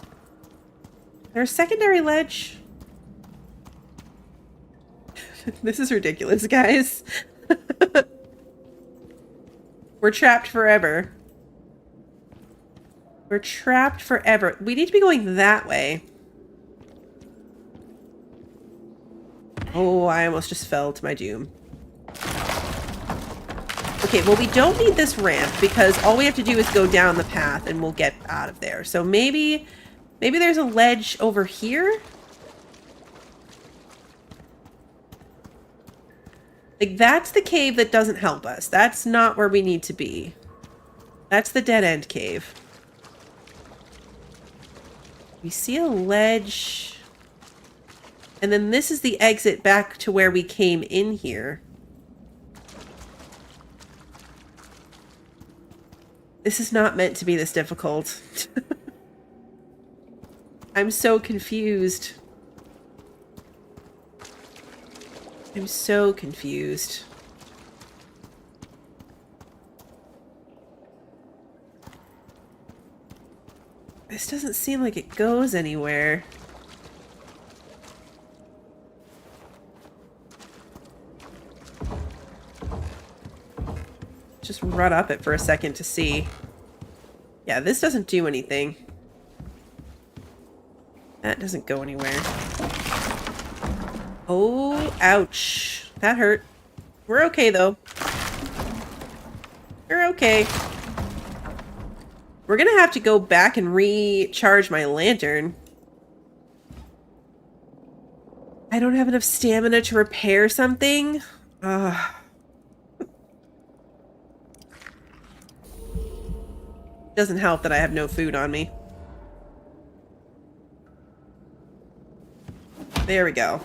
There's a secondary ledge. This is ridiculous, guys. We're trapped forever. We're trapped forever. We need to be going that way. Oh, I almost just fell to my doom. Okay, well, we don't need this ramp because all we have to do is go down the path and we'll get out of there. So maybe there's a ledge over here? Like, that's the cave that doesn't help us. That's not where we need to be. That's the dead end cave. We see a ledge. And then this is the exit back to where we came in here. This is not meant to be this difficult. I'm so confused. I'm so confused. This doesn't seem like it goes anywhere. Just run up it for a second to see. Yeah, this doesn't do anything. That doesn't go anywhere. Oh, ouch. That hurt. We're okay, though. We're okay. We're gonna have to go back and recharge my lantern. I don't have enough stamina to repair something. Doesn't help that I have no food on me. There we go.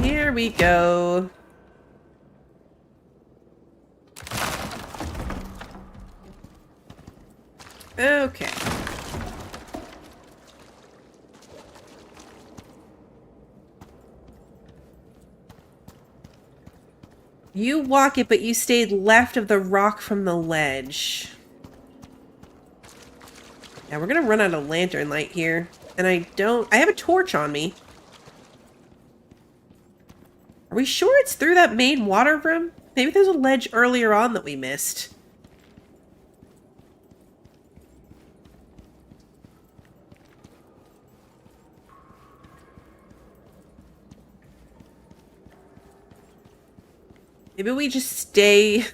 Here we go. Okay. You walk it, but you stayed left of the rock from the ledge. Yeah, we're gonna run out of lantern light here. And I have a torch on me. Are we sure it's through that main water room? Maybe there's a ledge earlier on that we missed. Maybe we just stay...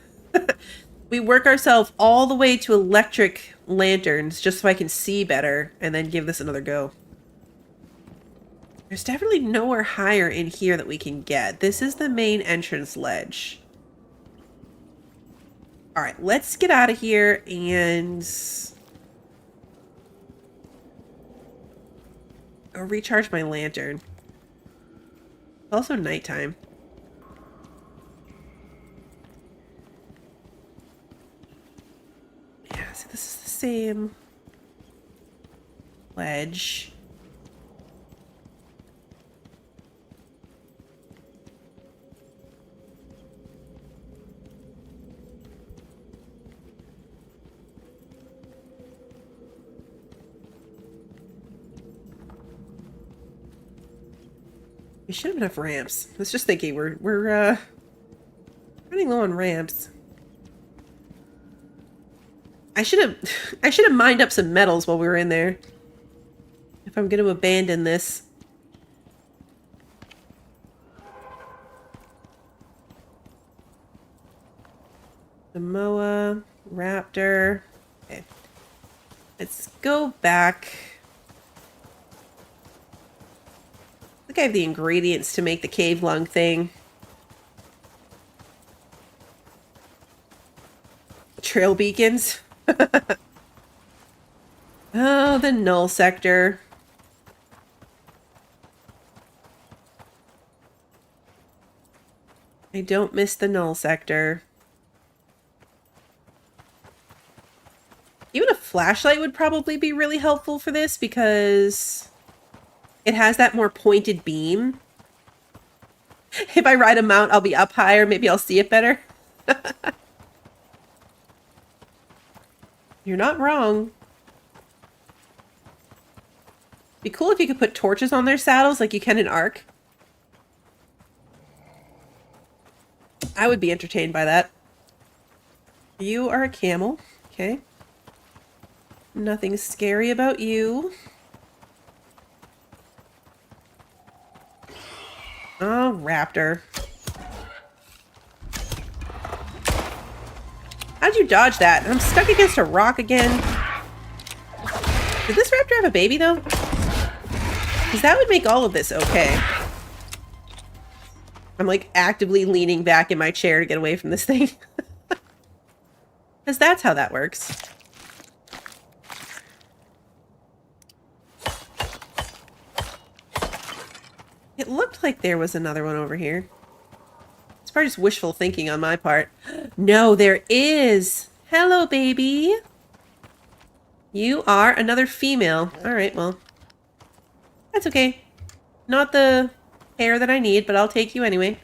We work ourselves all the way to electric lanterns just so I can see better and then give this another go. There's definitely nowhere higher in here that we can get. This is the main entrance ledge. All right, let's get out of here and go recharge my lantern. It's also nighttime. Yeah, so this is the same ledge. We should have enough ramps. I was just thinking we're running low on ramps. I should have mined up some metals while we were in there. If I'm going to abandon this. Samoa, Raptor. Okay. Let's go back. I think I have the ingredients to make the cave lung thing. Trail beacons. Oh, the null sector. I don't miss the null sector. Even a flashlight would probably be really helpful for this because it has that more pointed beam. If I ride a mount, I'll be up higher. Maybe I'll see it better. You're not wrong. Be cool if you could put torches on their saddles like you can in Ark. I would be entertained by that. You are a camel. Okay. Nothing scary about you. Oh, Raptor. How'd you dodge that? I'm stuck against a rock again. Did this raptor have a baby, though? Because that would make all of this okay. I'm, like, actively leaning back in my chair to get away from this thing. Because that's how that works. It looked like there was another one over here. It's probably just wishful thinking on my part. No, there is! Hello, baby! You are another female. Alright, well. That's okay. Not the hair that I need, but I'll take you anyway.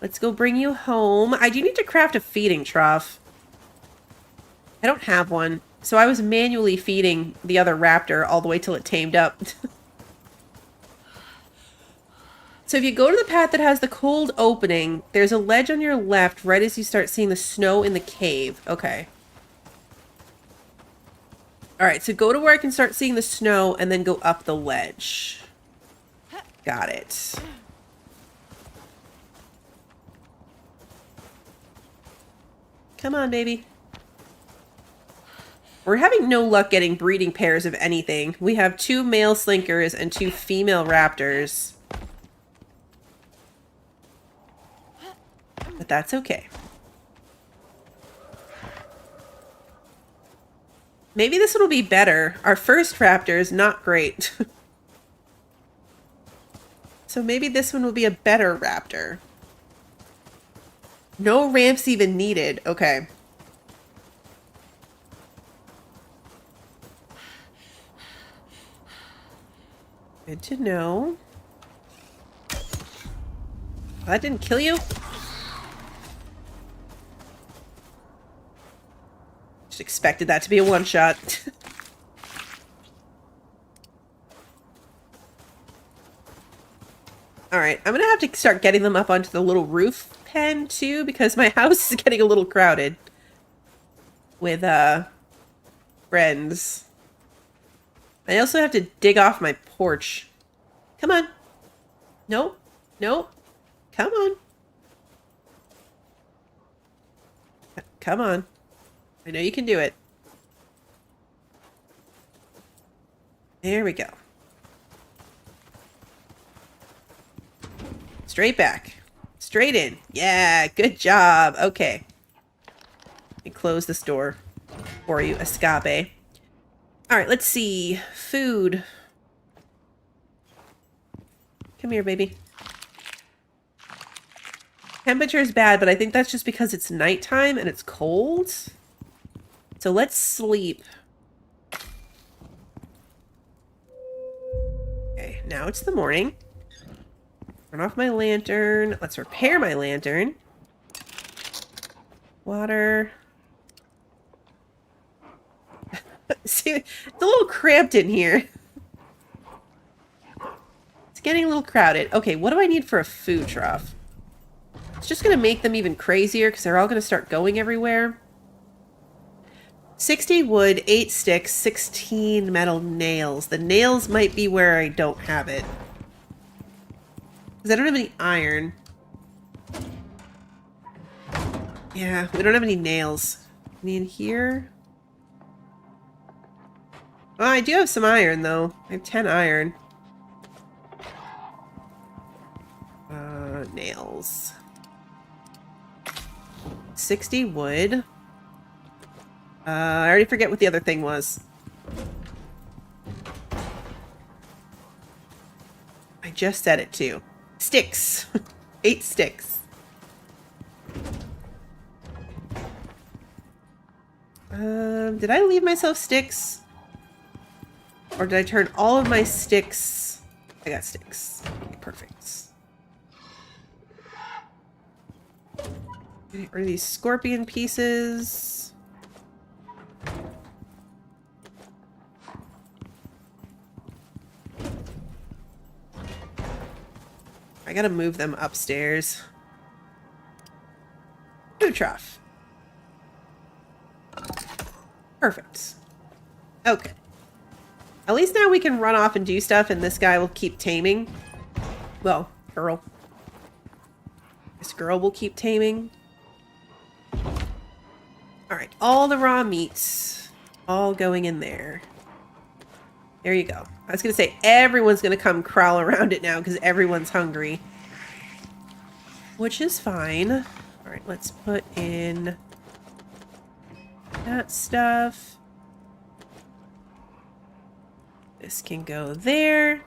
Let's go bring you home. I do need to craft a feeding trough. I don't have one. So I was manually feeding the other raptor all the way till it tamed up. So if you go to the path that has the cold opening, there's a ledge on your left right as you start seeing the snow in the cave. Okay. Alright, so go to where I can start seeing the snow and then go up the ledge. Got it. Come on, baby. We're having no luck getting breeding pairs of anything. We have 2 male slinkers and 2 female raptors. But that's okay. Maybe this one will be better. Our first raptor is not great. So maybe this one will be a better raptor. No ramps even needed. Okay. Good to know. That didn't kill you? Just expected that to be a one-shot. Alright, I'm gonna have to start getting them up onto the little roof pen, too, because my house is getting a little crowded. With, friends. I also have to dig off my porch. Come on. Nope. Nope. Come on. Come on. I know you can do it. There we go. Straight back. Straight in. Yeah, good job. Okay. Let me close this door for you, escape. Alright, let's see. Food. Come here, baby. Temperature is bad, but I think that's just because it's nighttime and it's cold. So let's sleep. Okay, now it's the morning. Turn off my lantern. Let's repair my lantern. Water. See, it's a little cramped in here. It's getting a little crowded. Okay, what do I need for a food trough? It's just going to make them even crazier because they're all going to start going everywhere. 60 wood, 8 sticks, 16 metal nails. The nails might be where I don't have it. Because I don't have any iron. Yeah, we don't have any nails. Any in here? Oh, I do have some iron, though. I have 10 iron. Nails. 60 wood. I already forget what the other thing was. I just said it, too. Sticks. 8 sticks. Did I leave myself sticks? Or did I turn all of my sticks? I got sticks. Okay, perfect. Get rid of these scorpion pieces. I gotta move them upstairs. Food trough. Perfect. Okay. At least now we can run off and do stuff and this guy will keep taming. Well, girl. This girl will keep taming. Alright, all the raw meats. All going in there. There you go. I was going to say, everyone's going to come crawl around it now because everyone's hungry. Which is fine. Alright, let's put in that stuff. This can go there.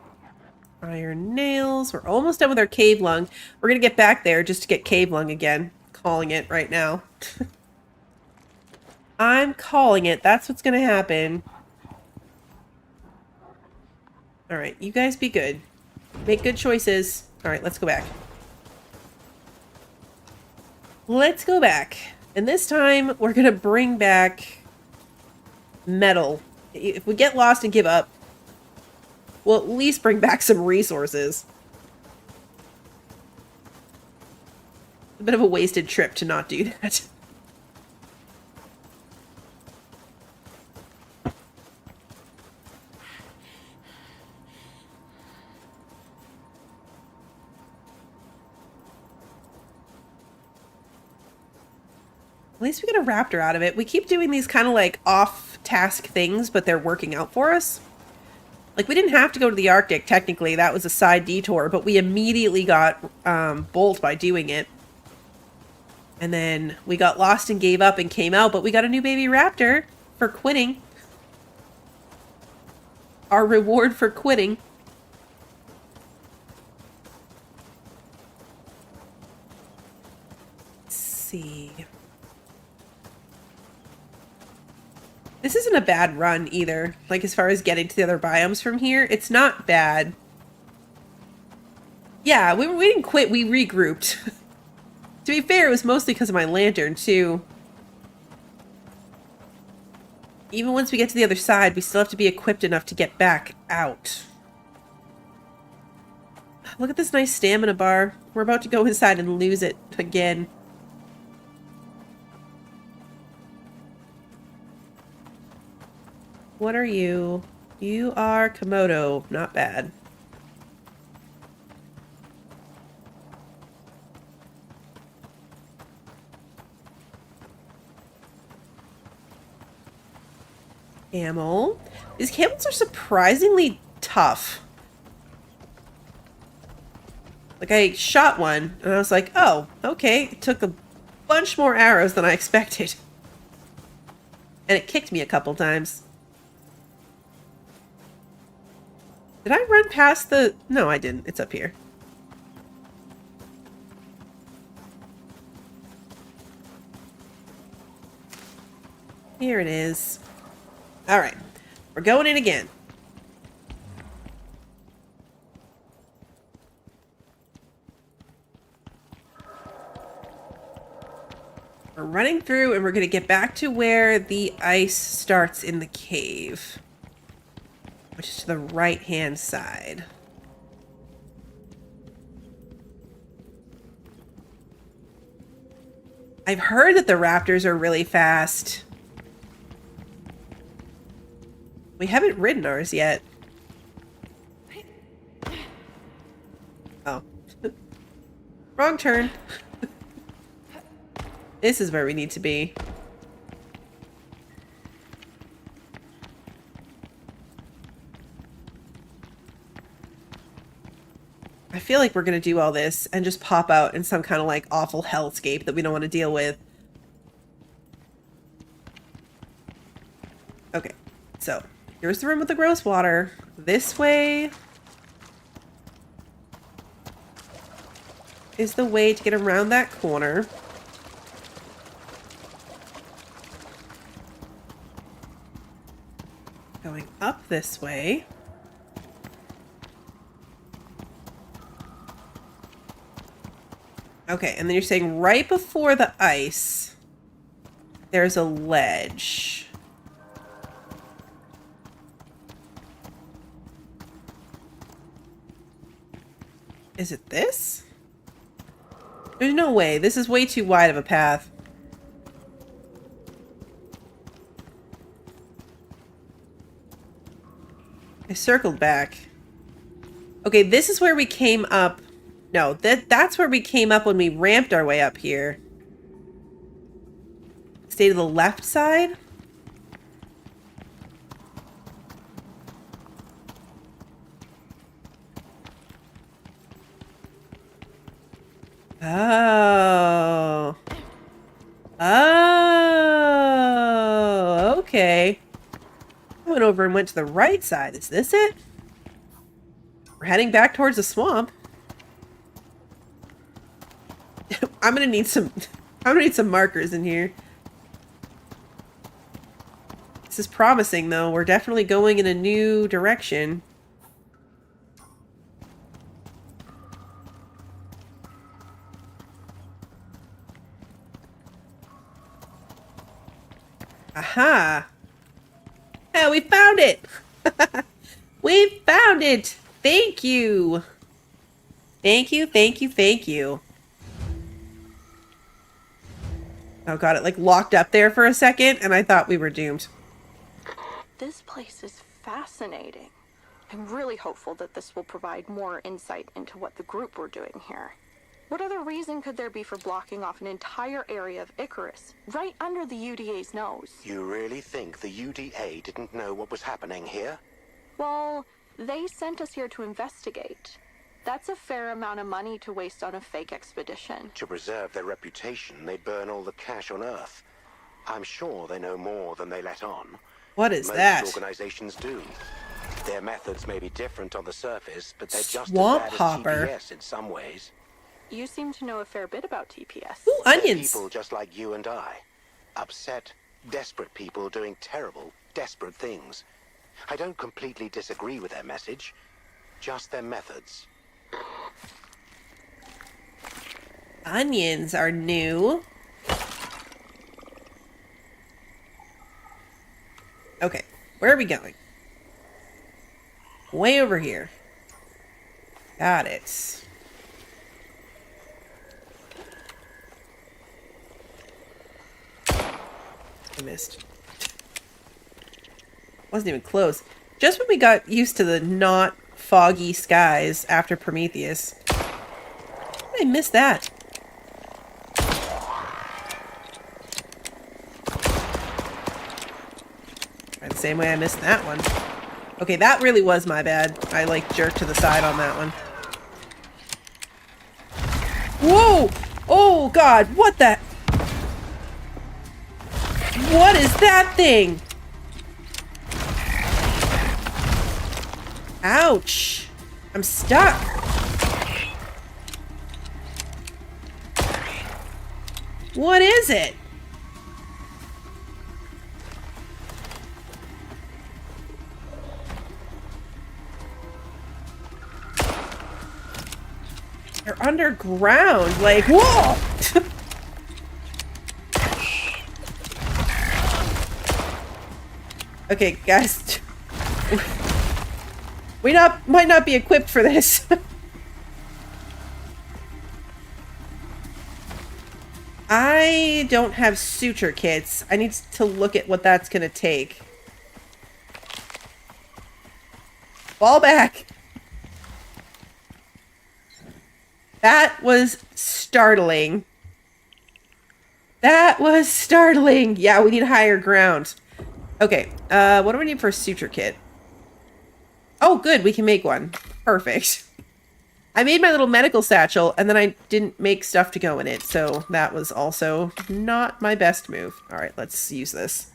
Iron nails. We're almost done with our cave lung. We're going to get back there just to get cave lung again. Calling it right now. I'm calling it. That's what's going to happen. Alright, you guys be good. Make good choices. Alright, let's go back. Let's go back. And this time, we're going to bring back metal. If we get lost and give up, we'll at least bring back some resources. A bit of a wasted trip to not do that. At least we get a raptor out of it. We keep doing these kind of like off-task things, but they're working out for us. Like, we didn't have to go to the Arctic, technically. That was a side detour, but we immediately got bolt by doing it. And then we got lost and gave up and came out, but we got a new baby raptor for quitting. Our reward for quitting. Let's see. This isn't a bad run either. Like, as far as getting to the other biomes from here, it's not bad. Yeah, we didn't quit, we regrouped. To be fair, it was mostly because of my lantern, too. Even once we get to the other side, we still have to be equipped enough to get back out. Look at this nice stamina bar. We're about to go inside and lose it again. What are you? You are Komodo. Not bad. Camel. These camels are surprisingly tough. Like, I shot one, and I was like, oh, okay. It took a bunch more arrows than I expected. And it kicked me a couple times. Did I run past the... No, I didn't. It's up here. Here it is. Alright. We're going in again. We're running through and we're going to get back to where the ice starts in the cave. Which is to the right-hand side. I've heard that the raptors are really fast. We haven't ridden ours yet. Oh. Wrong turn. This is where we need to be. I feel like we're going to do all this and just pop out in some kind of like awful hellscape that we don't want to deal with. Okay, so here's the room with the gross water. This way is the way to get around that corner. Going up this way. Okay, and then you're saying right before the ice, there's a ledge. Is it this? There's no way. This is way too wide of a path. I circled back. Okay, this is where we came up. No, that's where we came up when we ramped our way up here. Stay to the left side? Oh. Oh, okay. I went over and went to the right side. Is this it? We're heading back towards the swamp. I'm gonna need some markers in here. This is promising though. We're definitely going in a new direction. Aha! Yeah, we found it! We found it! Thank you! Thank you, thank you, thank you. Oh god, it like locked up there for a second and I thought we were doomed. This place is fascinating. I'm really hopeful that this will provide more insight into what the group were doing here. What other reason could there be for blocking off an entire area of Icarus, right under the UDA's nose? You really think the UDA didn't know what was happening here? Well, they sent us here to investigate. That's a fair amount of money to waste on a fake expedition. To preserve their reputation, they'd burn all the cash on Earth. I'm sure they know more than they let on. What is Most that? organizations do. Their methods may be different on the surface, but they're just Swamp as bad hopper. as TPS in some ways. You seem to know a fair bit about TPS. Ooh, They're onions. people just like you and I. Upset, desperate people doing terrible, desperate things. I don't completely disagree with their message, just their methods. Onions are new. Okay, where are we going? Way over here. Got it. I missed. Wasn't even close. Just when we got used to the not foggy skies after Prometheus. I missed that. Right, the same way I missed that one. Okay, that really was my bad. I like jerked to the side on that one. Whoa! Oh god, what the? What is that thing? Ouch. I'm stuck. What is it? They're underground. Like, whoa! Okay, guys. We might not be equipped for this. I don't have suture kits. I need to look at what that's gonna take. Fall back! That was startling. That was startling. Yeah, we need higher ground. Okay, what do we need for a suture kit? Oh, good, we can make one. Perfect. I made my little medical satchel, and then I didn't make stuff to go in it, so that was also not my best move. Alright, let's use this.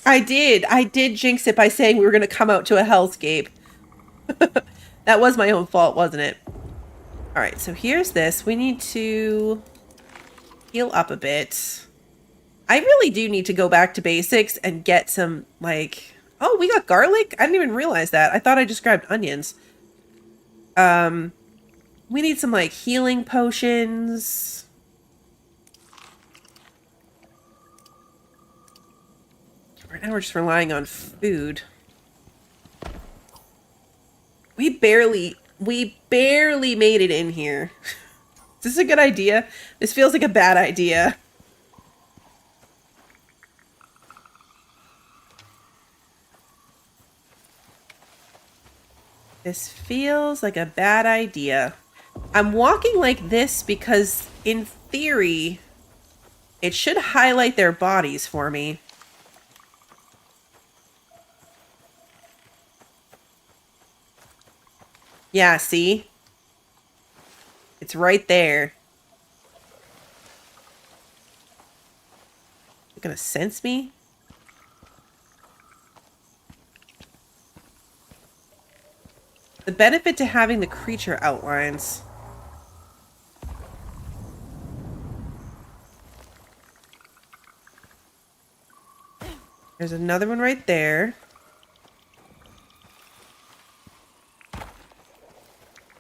I did jinx it by saying we were going to come out to a hellscape. That was my own fault, wasn't it? Alright, so here's this. We need to heal up a bit. I really do need to go back to basics and get some, like... Oh, we got garlic? I didn't even realize that. I thought I just grabbed onions. We need some, like, healing potions. Right now we're just relying on food. We barely made it in here. Is this a good idea? This feels like a bad idea. This feels like a bad idea. I'm walking like this because, in theory, it should highlight their bodies for me. Yeah, see? It's right there. You're gonna sense me? The benefit to having the creature outlines. There's another one right there.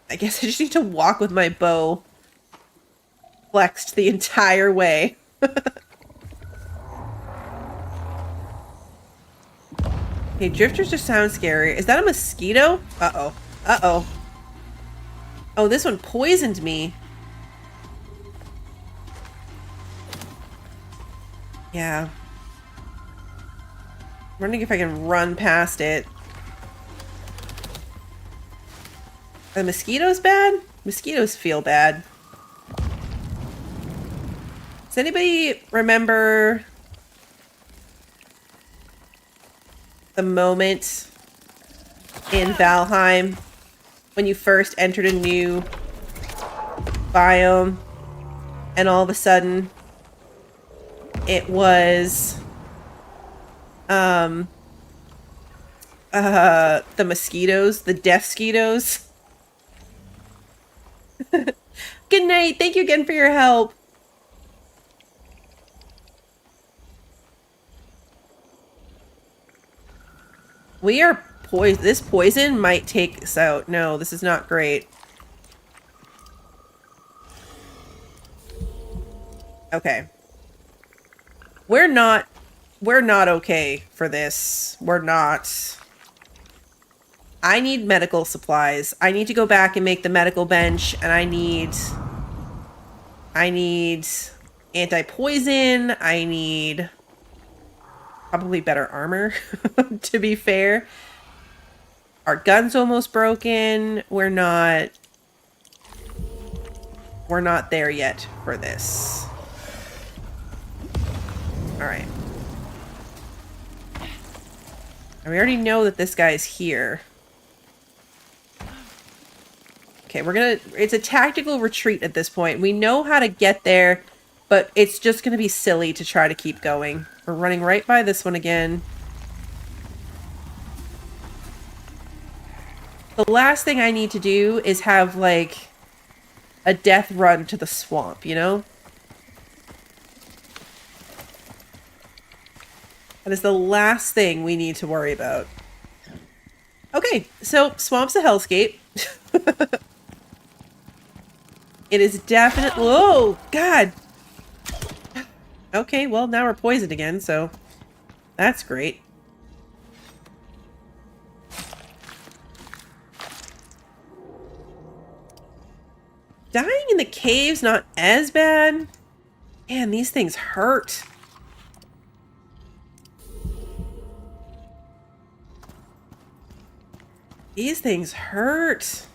I guess I just need to walk with my bow flexed the entire way. Okay, drifters just sound scary. Is that a mosquito? Uh-oh. Uh-oh. Oh, this one poisoned me. Yeah. I'm wondering if I can run past it. Are the mosquitoes bad? Mosquitoes feel bad. Does anybody remember the moment in Valheim when you first entered a new biome and all of a sudden it was the mosquitoes, the death skeetos? Good night. Thank you again for your help. We are poisoned. This poison might take us out. No, this is not great. Okay. We're not okay for this. We're not. I need medical supplies. I need to go back and make the medical bench, and I need anti-poison. I need probably better armor, to be fair. Our gun's almost broken. We're not there yet for this. Alright. And we already know that this guy's here. Okay, it's a tactical retreat at this point. We know how to get there But it's just going to be silly to try to keep going. We're running right by this one again. The last thing I need to do is have, like, a death run to the swamp, you know? That is the last thing we need to worry about. Okay, so swamp's a hellscape. It is definitely... Whoa, God! Okay, well, now we're poisoned again, so that's great. Dying in the cave's not as bad. Man, these things hurt. These things hurt.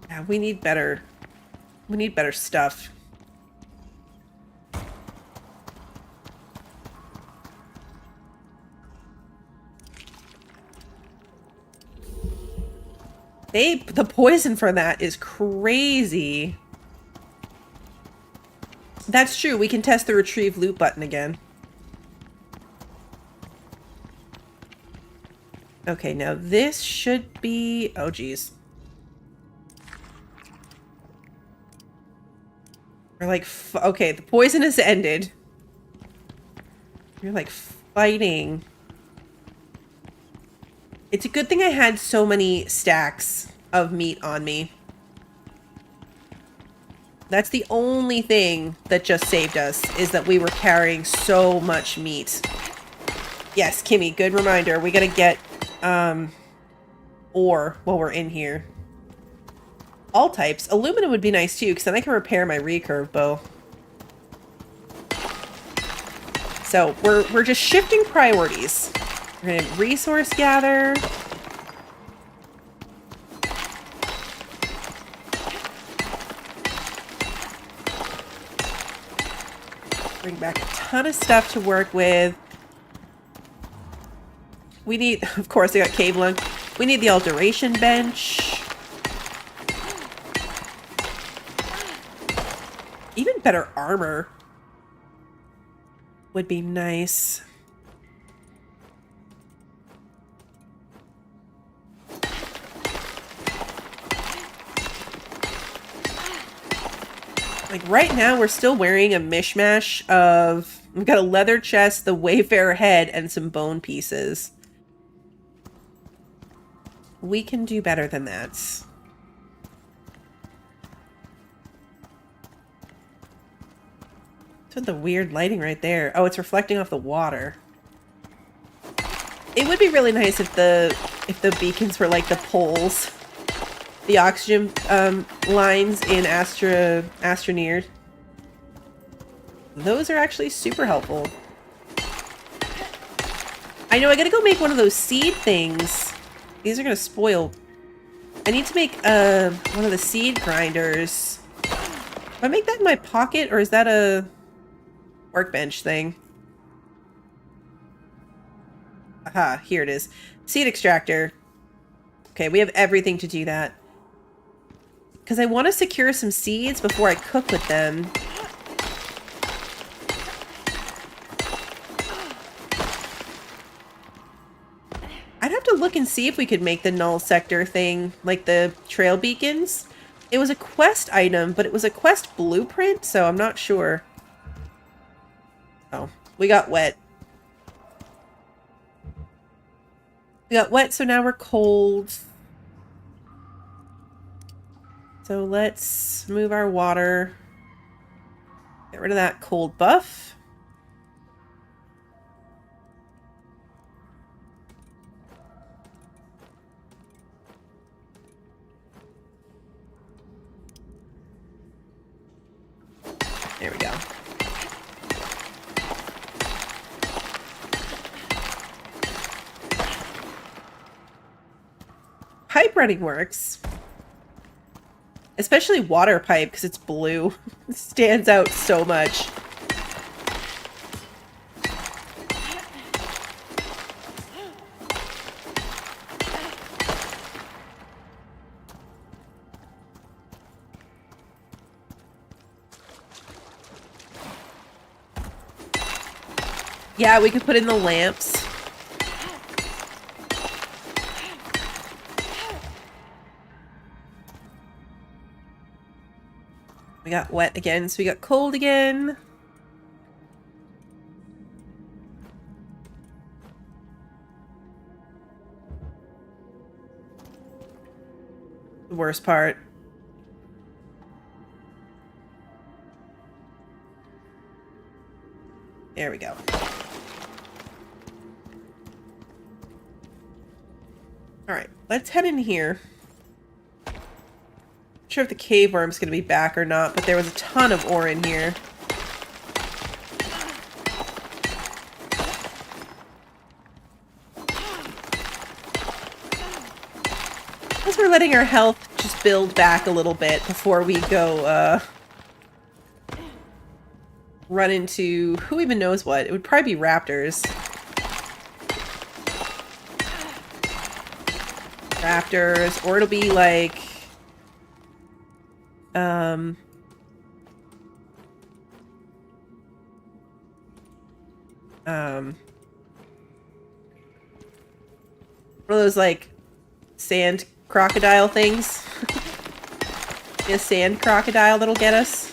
Yeah, we need better stuff. The poison for that is crazy. That's true. We can test the retrieve loot button again. Okay, now this should be... Oh, geez. We're like... Okay, the poison has ended. You're like fighting. It's a good thing I had so many stacks of meat on me. That's the only thing that just saved us, is that we were carrying so much meat. Yes, Kimmy, good reminder. We gotta get ore while we're in here. All types. Aluminum would be nice too, because then I can repair my recurve bow. So we're just shifting priorities. We're gonna resource gather. Bring back a ton of stuff to work with. We need, of course, I got cave lung. We need the alteration bench. Even better armor would be nice. Like right now, we're still wearing a mishmash of... We've got a leather chest, the Wayfarer head, and some bone pieces. We can do better than that. What's with the weird lighting right there? Oh, it's reflecting off the water. It would be really nice if the beacons were like the poles. The oxygen lines in Astroneer. Those are actually super helpful. I know I gotta go make one of those seed things. These are gonna spoil. I need to make one of the seed grinders. Do I make that in my pocket, or is that a workbench thing? Aha, here it is. Seed extractor. Okay, we have everything to do that. Because I want to secure some seeds before I cook with them. I'd have to look and see if we could make the null sector thing, like the trail beacons. It was a quest item, but it was a quest blueprint, so I'm not sure. Oh, we got wet. We got wet, so now we're cold. So let's move our water. Get rid of that cold buff. There we go. Pipe running works. Especially water pipe, because it's blue. It stands out so much. Yeah, we could put in the lamps. We got wet again, so we got cold again. The worst part. There we go. Alright, let's head in here. Not sure if the cave worm's gonna be back or not, but there was a ton of ore in here. As we're letting our health just build back a little bit before we go, run into who even knows what. It would probably be raptors. Raptors, or it'll be like one of those like sand crocodile things. A sand crocodile that'll get us.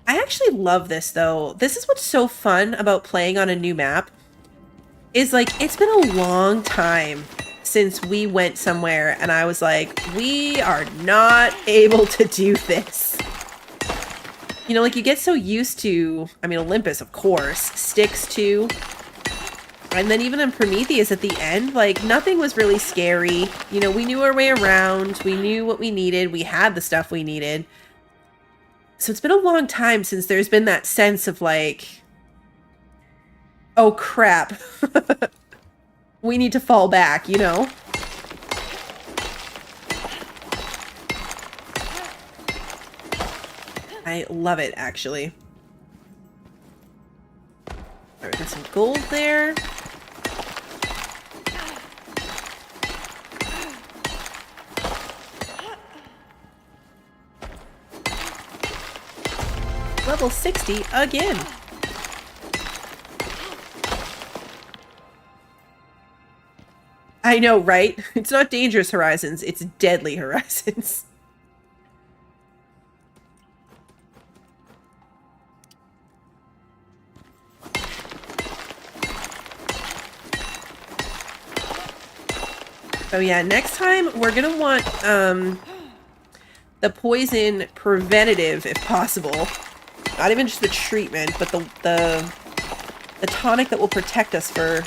I actually love this though. This is what's so fun about playing on a new map. Is like, it's been a long time since we went somewhere and I was like, we are not able to do this. You know, like you get so used to, I mean, Olympus, of course, Styx too. And then even in Prometheus at the end, like nothing was really scary. You know, we knew our way around. We knew what we needed. We had the stuff we needed. So it's been a long time since there's been that sense of like, oh crap, we need to fall back, you know? I love it, actually. Alright, got some gold there. Level 60 again. I know, right? It's not Dangerous Horizons, it's Deadly Horizons. So yeah, next time we're gonna want the poison preventative if possible. Not even just the treatment, but the tonic that will protect us for,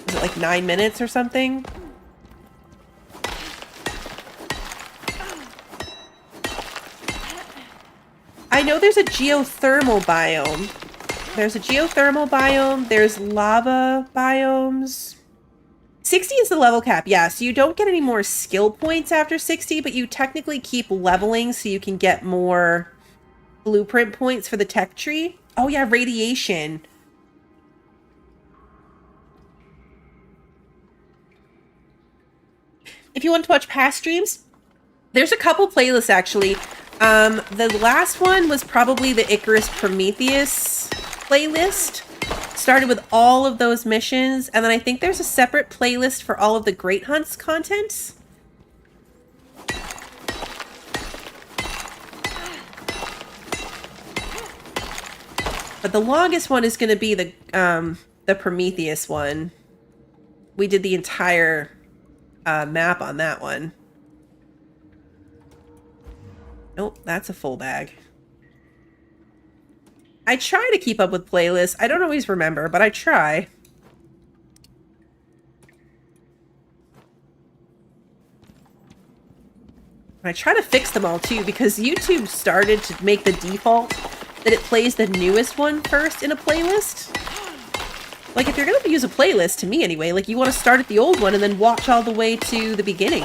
is it like 9 minutes or something? I know there's a geothermal biome. There's a geothermal biome. There's lava biomes. 60 is the level cap, yeah. So you don't get any more skill points after 60, but you technically keep leveling so you can get more blueprint points for the tech tree. Oh yeah, radiation. If you want to watch past streams, there's a couple playlists actually. The last one was probably the Icarus Prometheus playlist. Started with all of those missions, and then I think there's a separate playlist for all of the Great Hunts content. But the longest one is going to be the Prometheus one. We did the entire map on that one. Nope, that's a full bag. I try to keep up with playlists. I don't always remember, but I try. And I try to fix them all too, because YouTube started to make the default that it plays the newest one first in a playlist. Like, if you're gonna use a playlist, to me anyway, like, you want to start at the old one and then watch all the way to the beginning.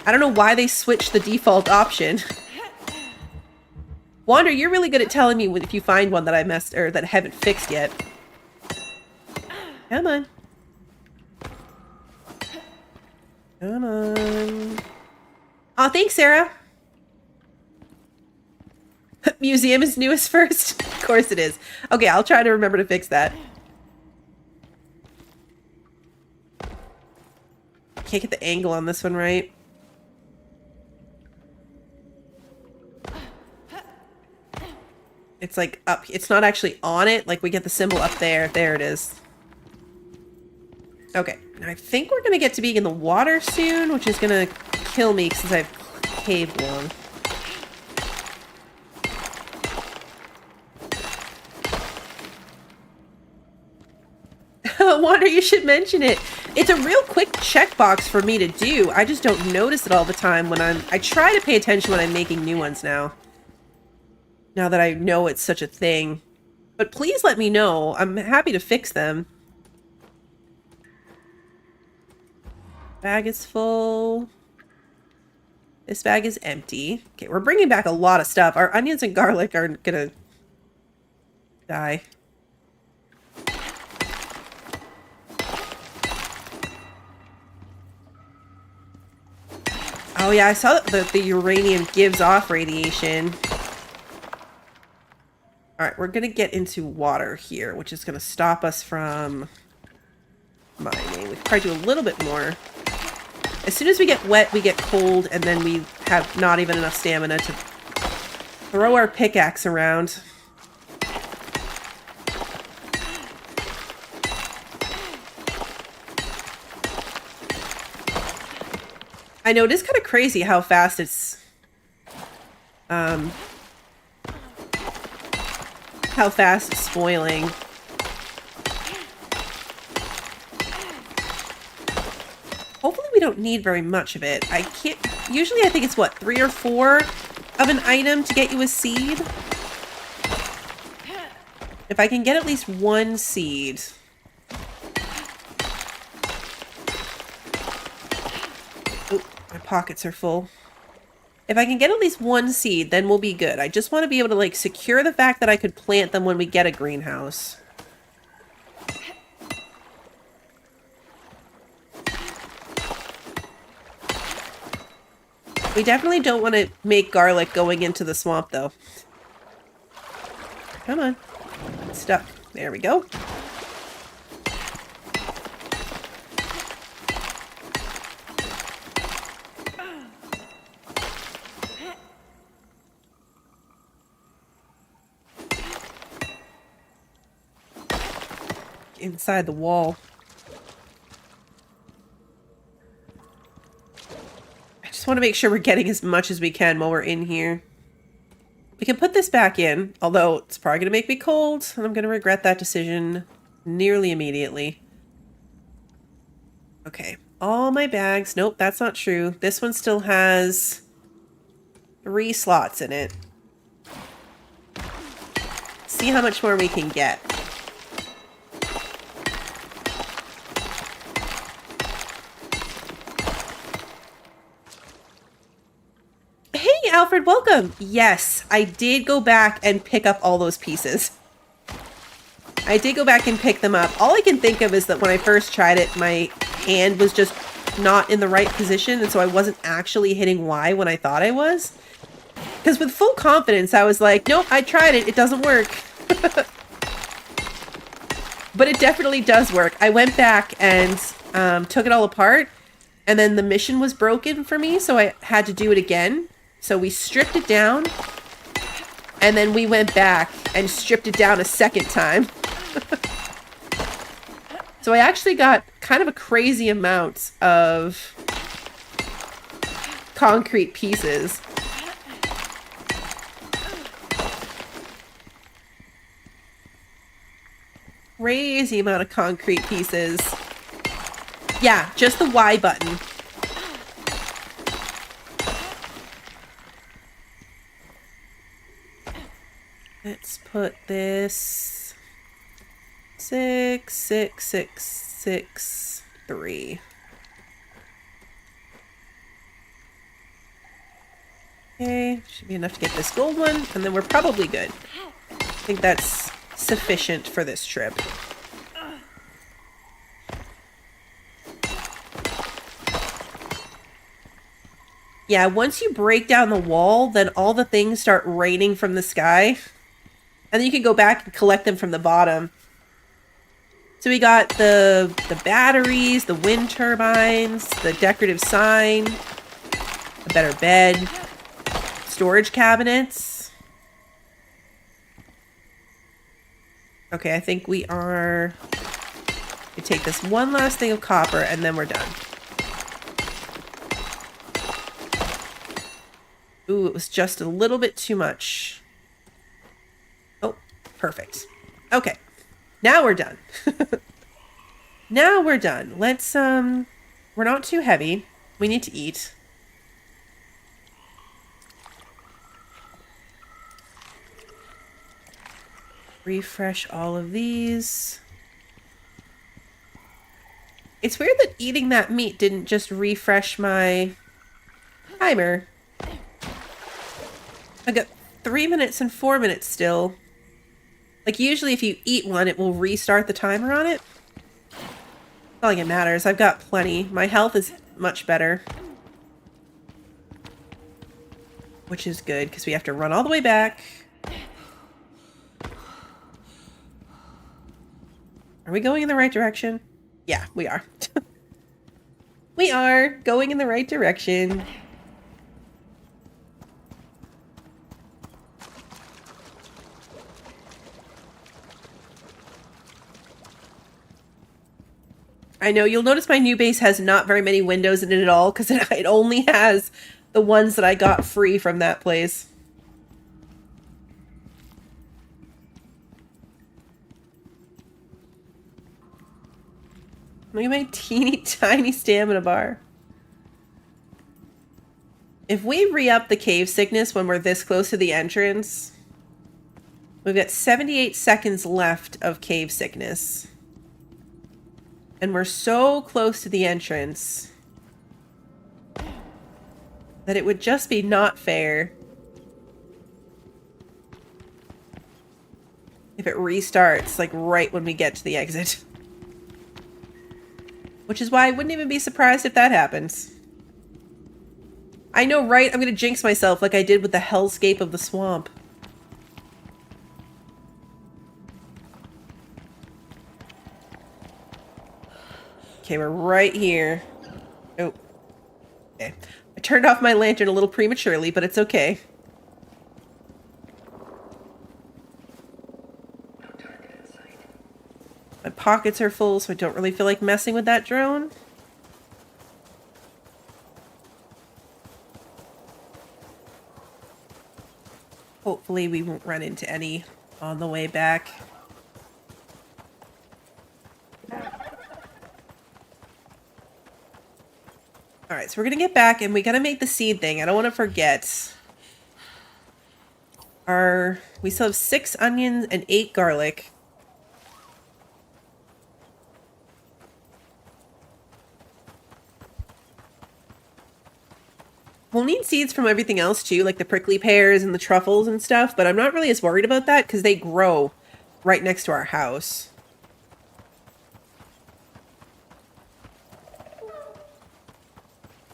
I don't know why they switched the default option. Wander, you're really good at telling me if you find one that I messed, or that I haven't fixed yet. Come on. Come on. Oh, thanks, Sarah. Museum is newest first? Of course it is. Okay, I'll try to remember to fix that. Can't get the angle on this one right. It's like up. It's not actually on it. Like we get the symbol up there. There it is. Okay. I think we're going to get to being in the water soon, which is going to kill me since I've caved long. Wonder you should mention it. It's a real quick checkbox for me to do. I just don't notice it all the time when I try to pay attention when I'm making new ones now. Now that I know it's such a thing. But please let me know. I'm happy to fix them. Bag is full. This bag is empty. Okay, we're bringing back a lot of stuff. Our onions and garlic are gonna die. Oh yeah, I saw that the uranium gives off radiation. Alright, we're gonna get into water here, which is gonna stop us from mining. We can probably do a little bit more. As soon as we get wet, we get cold, and then we have not even enough stamina to throw our pickaxe around. I know, it is kind of crazy how fast it's... how fast it's spoiling. Hopefully we don't need very much of it. I can't... Usually I think it's, what, 3 or 4 of an item to get you a seed? If I can get at least 1 seed... My pockets are full. If I can get at least 1 seed, then we'll be good. I just want to be able to, like, secure the fact that I could plant them when we get a greenhouse. We definitely don't want to make garlic going into the swamp, though. Come on. It's stuck. There we go. Inside the wall. I just want to make sure we're getting as much as we can while we're in here. We can put this back in, although it's probably going to make me cold, and I'm going to regret that decision nearly immediately. Okay, all my bags. Nope, that's not true. This one still has 3 slots in it. See how much more we can get. Alfred, welcome. Yes, I did go back and pick up all those pieces. I did go back and pick them up. All I can think of is that when I first tried it, my hand was just not in the right position, and so I wasn't actually hitting Y when I thought I was. Because with full confidence, I was like, nope, I tried it. It doesn't work. But it definitely does work. I went back and took it all apart, and then the mission was broken for me, so I had to do it again. So we stripped it down, and then we went back and stripped it down a second time. So I actually got kind of a crazy amount of concrete pieces. Crazy amount of concrete pieces. Yeah, just the Y button. Let's put this 6, 6, 6, 6, 3. Okay, should be enough to get this gold one, and then we're probably good. I think that's sufficient for this trip. Yeah, once you break down the wall, then all the things start raining from the sky. And then you can go back and collect them from the bottom. So we got the batteries, the wind turbines, the decorative sign, a better bed, storage cabinets. Okay, I think we are... We take this one last thing of copper and then we're done. Ooh, it was just a little bit too much. Oh, perfect. Okay. Now we're done. Now we're done. Let's, we're not too heavy. We need to eat. Refresh all of these. It's weird that eating that meat didn't just refresh my timer. I got 3 minutes and 4 minutes still. Like, usually if you eat one, it will restart the timer on it. Not like it matters. I've got plenty. My health is much better. Which is good, because we have to run all the way back. Are we going in the right direction? Yeah, we are. We are going in the right direction. I know, you'll notice my new base has not very many windows in it at all, because it only has the ones that I got free from that place. Look at my teeny tiny stamina bar. If we re-up the cave sickness when we're this close to the entrance, we've got 78 seconds left of cave sickness. And we're so close to the entrance that it would just be not fair if it restarts, like, right when we get to the exit. Which is why I wouldn't even be surprised if that happens. I know, right? I'm gonna jinx myself like I did with the hellscape of the swamp. Okay, we're right here. Oh. Okay. I turned off my lantern a little prematurely, but it's okay. My pockets are full, so I don't really feel like messing with that drone. Hopefully we won't run into any on the way back. Alright, so we're gonna get back and we gotta make the seed thing. I don't want to forget. We still have 6 onions and 8 garlic. We'll need seeds from everything else too, like the prickly pears and the truffles and stuff, but I'm not really as worried about that because they grow right next to our house.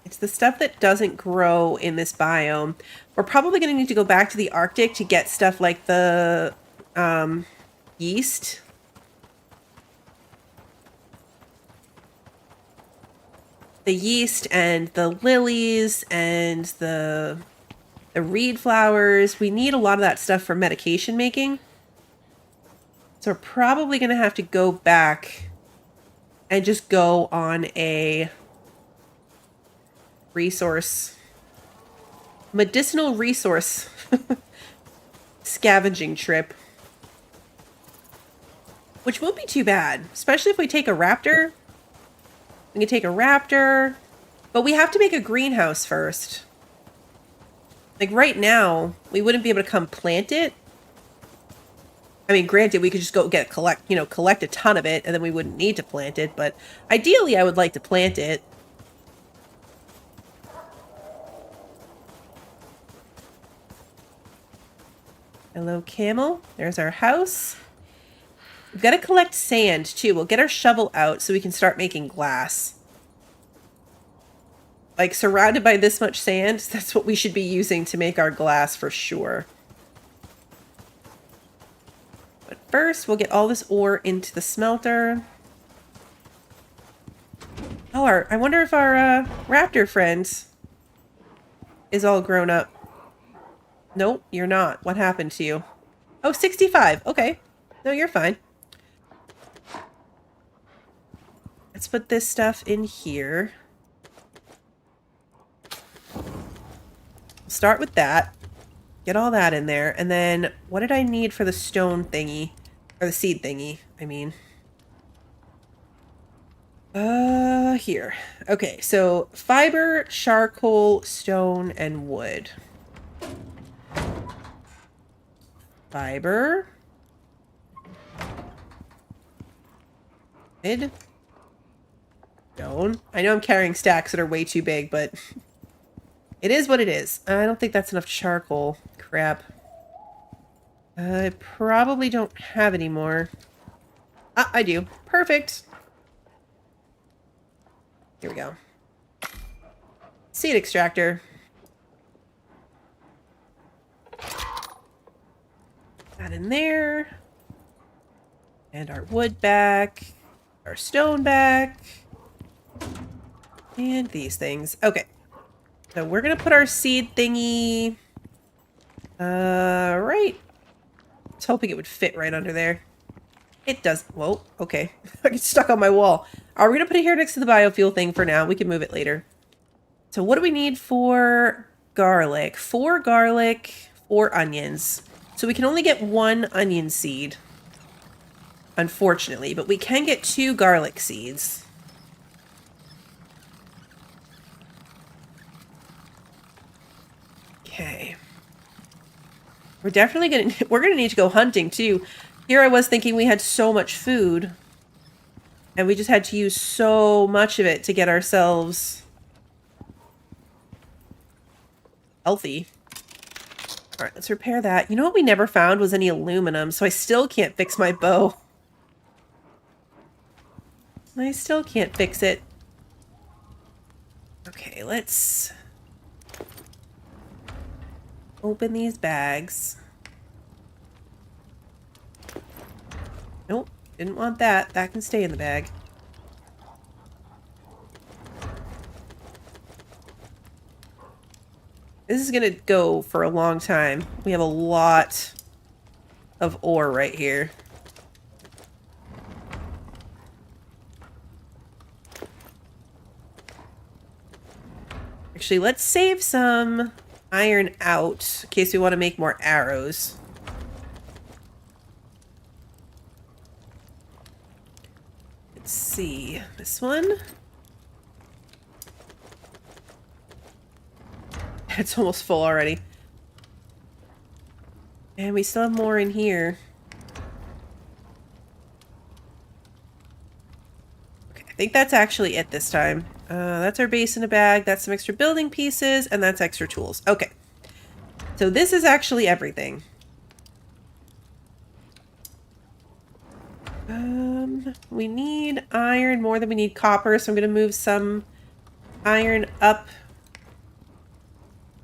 It's the stuff that doesn't grow in this biome. We're probably going to need to go back to the Arctic to get stuff like the yeast. The yeast and the lilies and the reed flowers. We need a lot of that stuff for medication making. So we're probably going to have to go back and just go on a medicinal resource scavenging trip. Which won't be too bad, especially if we take a raptor. We can take a raptor, but we have to make a greenhouse first. Like right now, we wouldn't be able to come plant it. I mean, granted, we could just go collect a ton of it, and then we wouldn't need to plant it, but ideally I would like to plant it. Hello, camel. There's our house. We've got to collect sand, too. We'll get our shovel out so we can start making glass. like surrounded by this much sand, that's what we should be using to make our glass for sure. But first, we'll get all this ore into the smelter. Oh, I wonder if our raptor friend is all grown up. Nope, you're not. What happened to you? Oh, 65. Okay. No, you're fine. Let's put this stuff in here. Start with that. Get all that in there. And then, what did I need for the stone thingy? Or the seed thingy, I mean. Here. Okay, so fiber, charcoal, stone, and wood. Fiber. Wood. Stone. I know I'm carrying stacks that are way too big, but it is what it is. I don't think that's enough charcoal. Crap. I probably don't have any more. Ah, I do. Perfect. Here we go. Seed extractor. That in there. And our wood back. Our stone back. And these things. Okay. So we're going to put our seed thingy... right. I was hoping it would fit right under there. It does. Whoa, okay. I get stuck on my wall. Are we going to put it here next to the biofuel thing for now? We can move it later. So what do we need for garlic? 4 garlic, 4 onions. So we can only get 1 onion seed. Unfortunately, but we can get 2 garlic seeds. Okay. We're definitely we're gonna need to go hunting too. Here I was thinking we had so much food. And we just had to use so much of it to get ourselves healthy. Alright, let's repair that. You know what we never found was any aluminum, so I still can't fix my bow. I still can't fix it. Okay, let's open these bags. Nope, didn't want that. That can stay in the bag. This is gonna go for a long time. We have a lot of ore right here. Actually, let's save some iron out in case we want to make more arrows. Let's see. This one. It's almost full already. And we still have more in here. Okay, I think that's actually it this time. That's our base in a bag. That's some extra building pieces. And that's extra tools. Okay. So this is actually everything. We need iron more than we need copper. So I'm going to move some iron up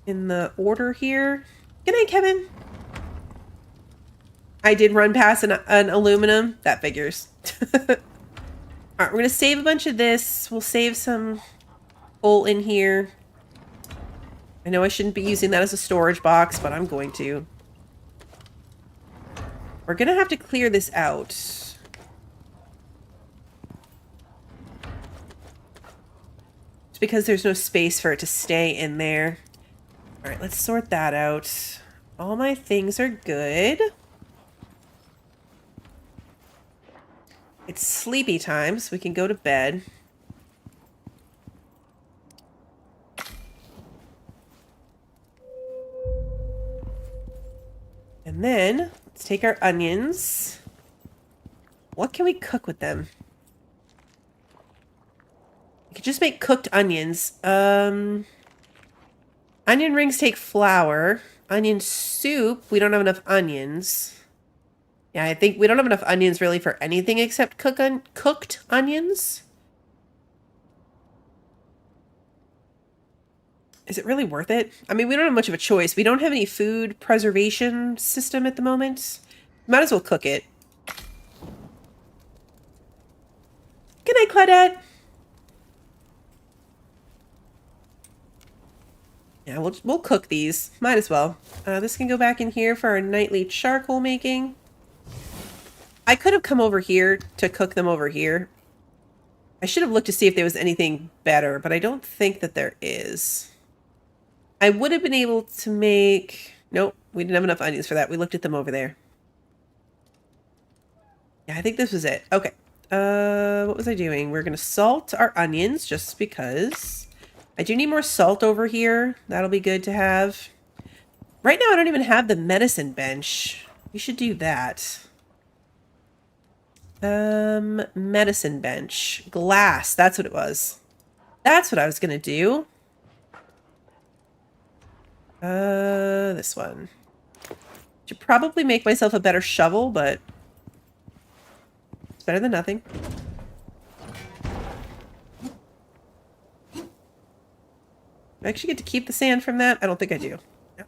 in the order here. Good night, Kevin. I did run past an aluminum. That figures. Alright, we're going to save a bunch of this. We'll save some coal in here. I know I shouldn't be using that as a storage box, but I'm going to. We're going to have to clear this out. It's because there's no space for it to stay in there. Alright, let's sort that out. All my things are good. It's sleepy time, so we can go to bed. And then, let's take our onions. What can we cook with them? We could just make cooked onions. Onion rings take flour. Onion soup, we don't have enough onions. Yeah, I think we don't have enough onions really for anything except cooked onions. Is it really worth it? I mean, we don't have much of a choice. We don't have any food preservation system at the moment. Might as well cook it. Good night, Claudette. Yeah, we'll cook these. Might as well. This can go back in here for our nightly charcoal making. I could have come over here to cook them over here. I should have looked to see if there was anything better, but I don't think that there is. I would have been able to make... Nope, we didn't have enough onions for that. We looked at them over there. Yeah, I think this was it. Okay. What was I doing? We're going to salt our onions just because. I do need more salt over here. That'll be good to have. Right now, I don't even have the medicine bench. We should do that. Medicine bench. Glass. That's what it was. That's what I was going to do. This one. Should probably make myself a better shovel, but it's better than nothing. Do I actually get to keep the sand from that? I don't think I do. No.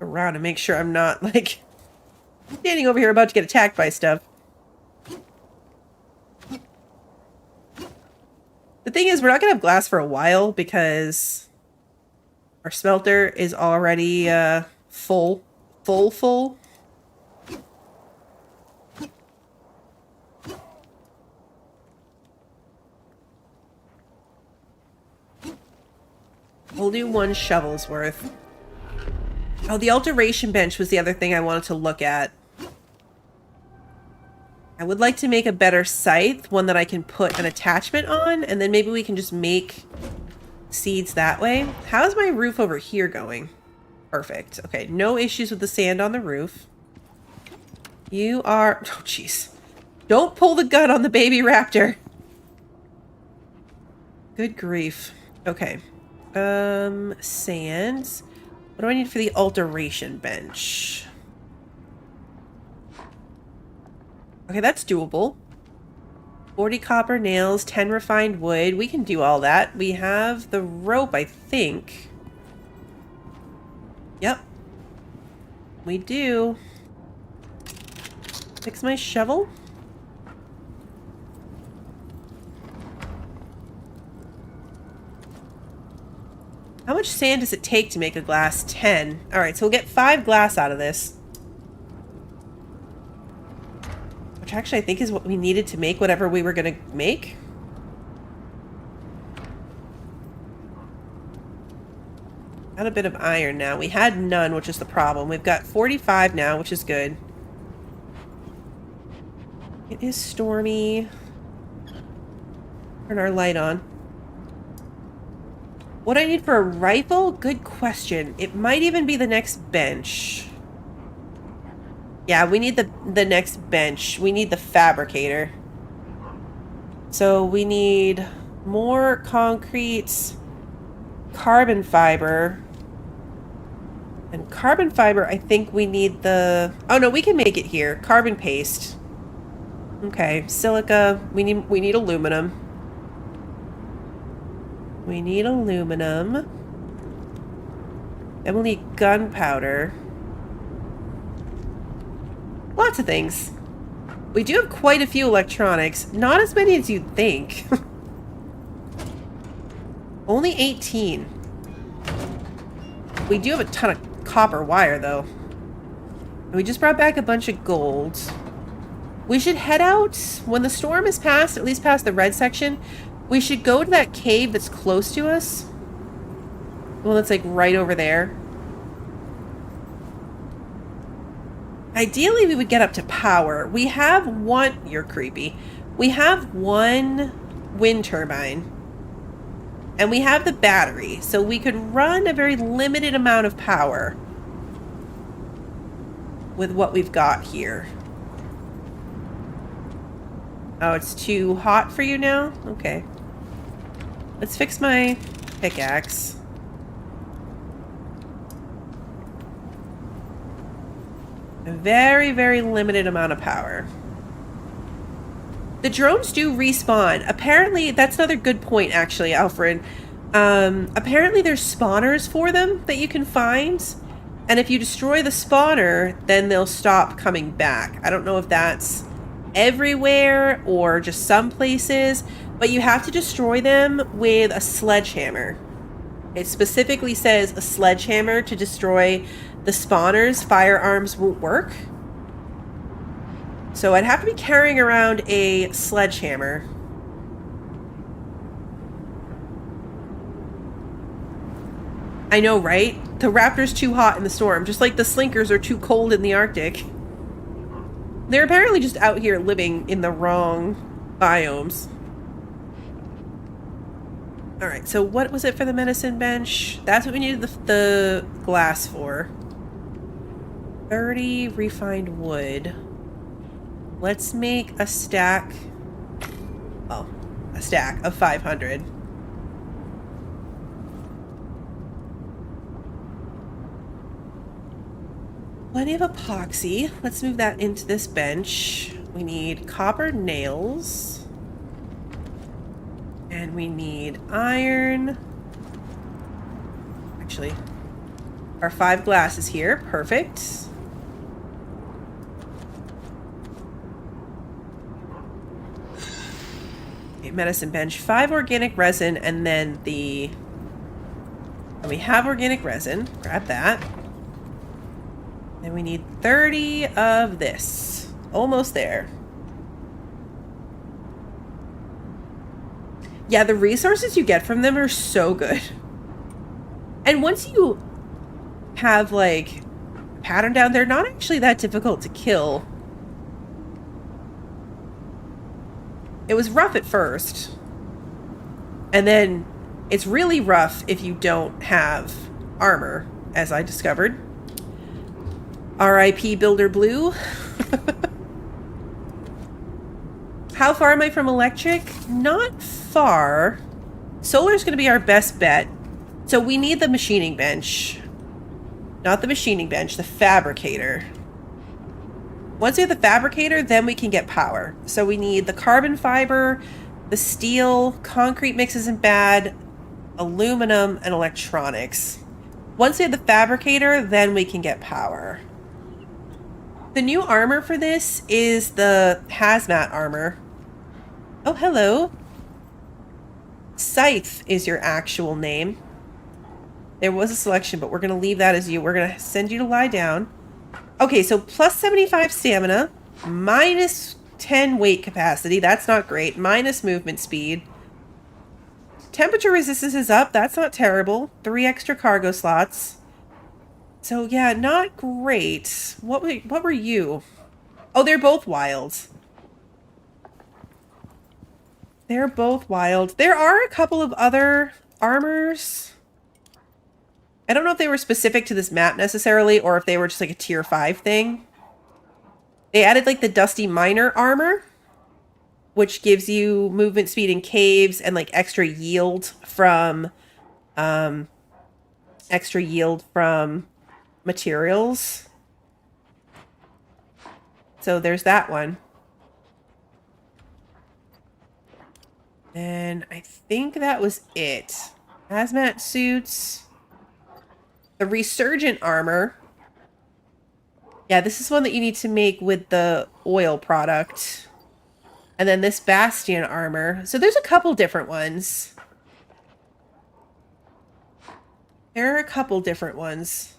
Around and make sure I'm not, like, standing over here about to get attacked by stuff. The thing is, we're not going to have glass for a while because our smelter is already full. Full. We'll do 1 shovel's worth. Oh, the alteration bench was the other thing I wanted to look at. I would like to make a better scythe, one that I can put an attachment on, and then maybe we can just make seeds that way. How's my roof over here going? Perfect. Okay, no issues with the sand on the roof. You are... Oh, jeez. Don't pull the gun on the baby raptor. Good grief. Okay. Sands. What do I need for the alteration bench? Okay, that's doable. 40 copper nails, 10 refined wood. We can do all that. We have the rope, I think. Yep. We do. Fix my shovel. How much sand does it take to make a glass? 10. Alright, so we'll get 5 glass out of this. Which actually I think is what we needed to make whatever we were going to make. Got a bit of iron now. We had none, which is the problem. We've got 45 now, which is good. It is stormy. Turn our light on. What I need for a rifle? Good question. It might even be the next bench. Yeah, we need the next bench. We need the fabricator. So we need more concrete, carbon fiber. And carbon fiber, I think we need the... Oh no, we can make it here. Carbon paste. Okay, silica. We need aluminum. We need aluminum. Then we'll need gunpowder. Lots of things. We do have quite a few electronics. Not as many as you'd think. Only 18. We do have a ton of copper wire, though. And we just brought back a bunch of gold. We should head out when the storm is past, at least past the red section. We should go to that cave that's close to us. The one that's like right over there. Ideally, we would get up to power. We have one... You're creepy. We have one wind turbine. And we have the battery. So we could run a very limited amount of power with what we've got here. Oh, it's too hot for you now? Okay. Let's fix my pickaxe. A very, very limited amount of power. The drones do respawn. Apparently, that's another good point, actually, Alfred. Apparently there's spawners for them that you can find. And if you destroy the spawner, then they'll stop coming back. I don't know if that's everywhere or just some places, but you have to destroy them with a sledgehammer. It specifically says a sledgehammer to destroy the spawners. Firearms won't work. So I'd have to be carrying around a sledgehammer. I know, right? The Raptor's too hot in the storm, just like the Slinkers are too cold in the Arctic. They're apparently just out here living in the wrong biomes. Alright, so what was it for the medicine bench? That's what we needed the glass for. 30 refined wood. Let's make a stack. Oh, a stack of 500. Plenty of epoxy. Let's move that into this bench. We need copper nails. And we need iron. Actually, our 5 glass is here. Perfect. Okay, medicine bench. 5 organic resin, and then the... And we have organic resin. Grab that. And we need 30 of this. Almost there. Yeah, the resources you get from them are so good. And once you have, like, a pattern down, they're not actually that difficult to kill. It was rough at first. And then it's really rough if you don't have armor, as I discovered. R.I.P. Builder Blue. How far am I from electric? Not far. Solar's going to be our best bet. So we need the machining bench. Not the machining bench, the fabricator. Once we have the fabricator, then we can get power. So we need the carbon fiber, the steel, concrete mix isn't bad, aluminum, and electronics. Once we have the fabricator, then we can get power. The new armor for this is the hazmat armor. Oh, hello. Scythe is your actual name. There was a selection, but we're going to leave that as you. We're going to send you to lie down. Okay, so plus 75 stamina, minus 10 weight capacity. That's not great. Minus movement speed. Temperature resistance is up. That's not terrible. 3 extra cargo slots. So, yeah, not great. What were you? Oh, they're both wild. They're both wild. There are a couple of other armors. I don't know if they were specific to this map necessarily, or if they were just like a tier 5 thing. They added like the Dusty Miner armor, which gives you movement speed in caves and like extra yield from materials. So there's that one. And I think that was it. Hazmat suits. The resurgent armor. Yeah, this is one that you need to make with the oil product. And then this bastion armor. So there's a couple different ones. There are a couple different ones.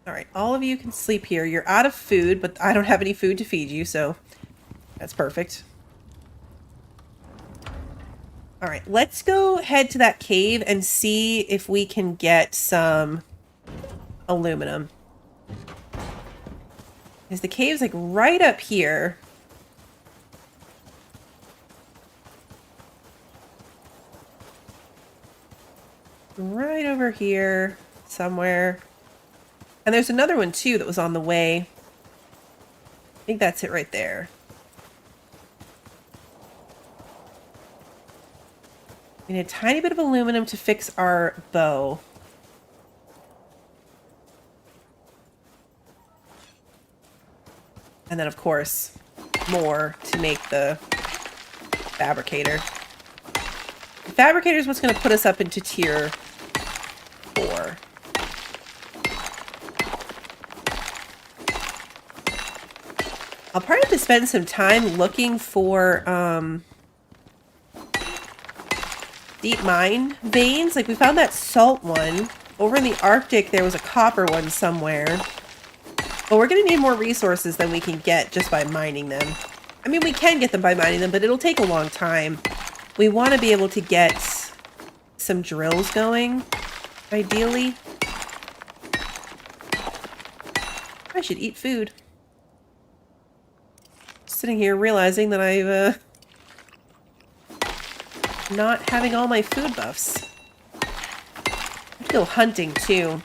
Alright, all of you can sleep here. You're out of food, but I don't have any food to feed you, so that's perfect. Alright, let's go head to that cave and see if we can get some aluminum. Because the cave's like right up here. Right over here somewhere. And there's another one too that was on the way. I think that's it right there. We need a tiny bit of aluminum to fix our bow. And then, of course, more to make the fabricator. The fabricator is what's going to put us up into tier 4. I'll probably have to spend some time looking for deep mine veins. Like, we found that salt one. Over in the Arctic, there was a copper one somewhere. But we're going to need more resources than we can get just by mining them. I mean, we can get them by mining them, but it'll take a long time. We want to be able to get some drills going, ideally. I should eat food. Sitting here realizing that I'm not having all my food buffs. I feel hunting too.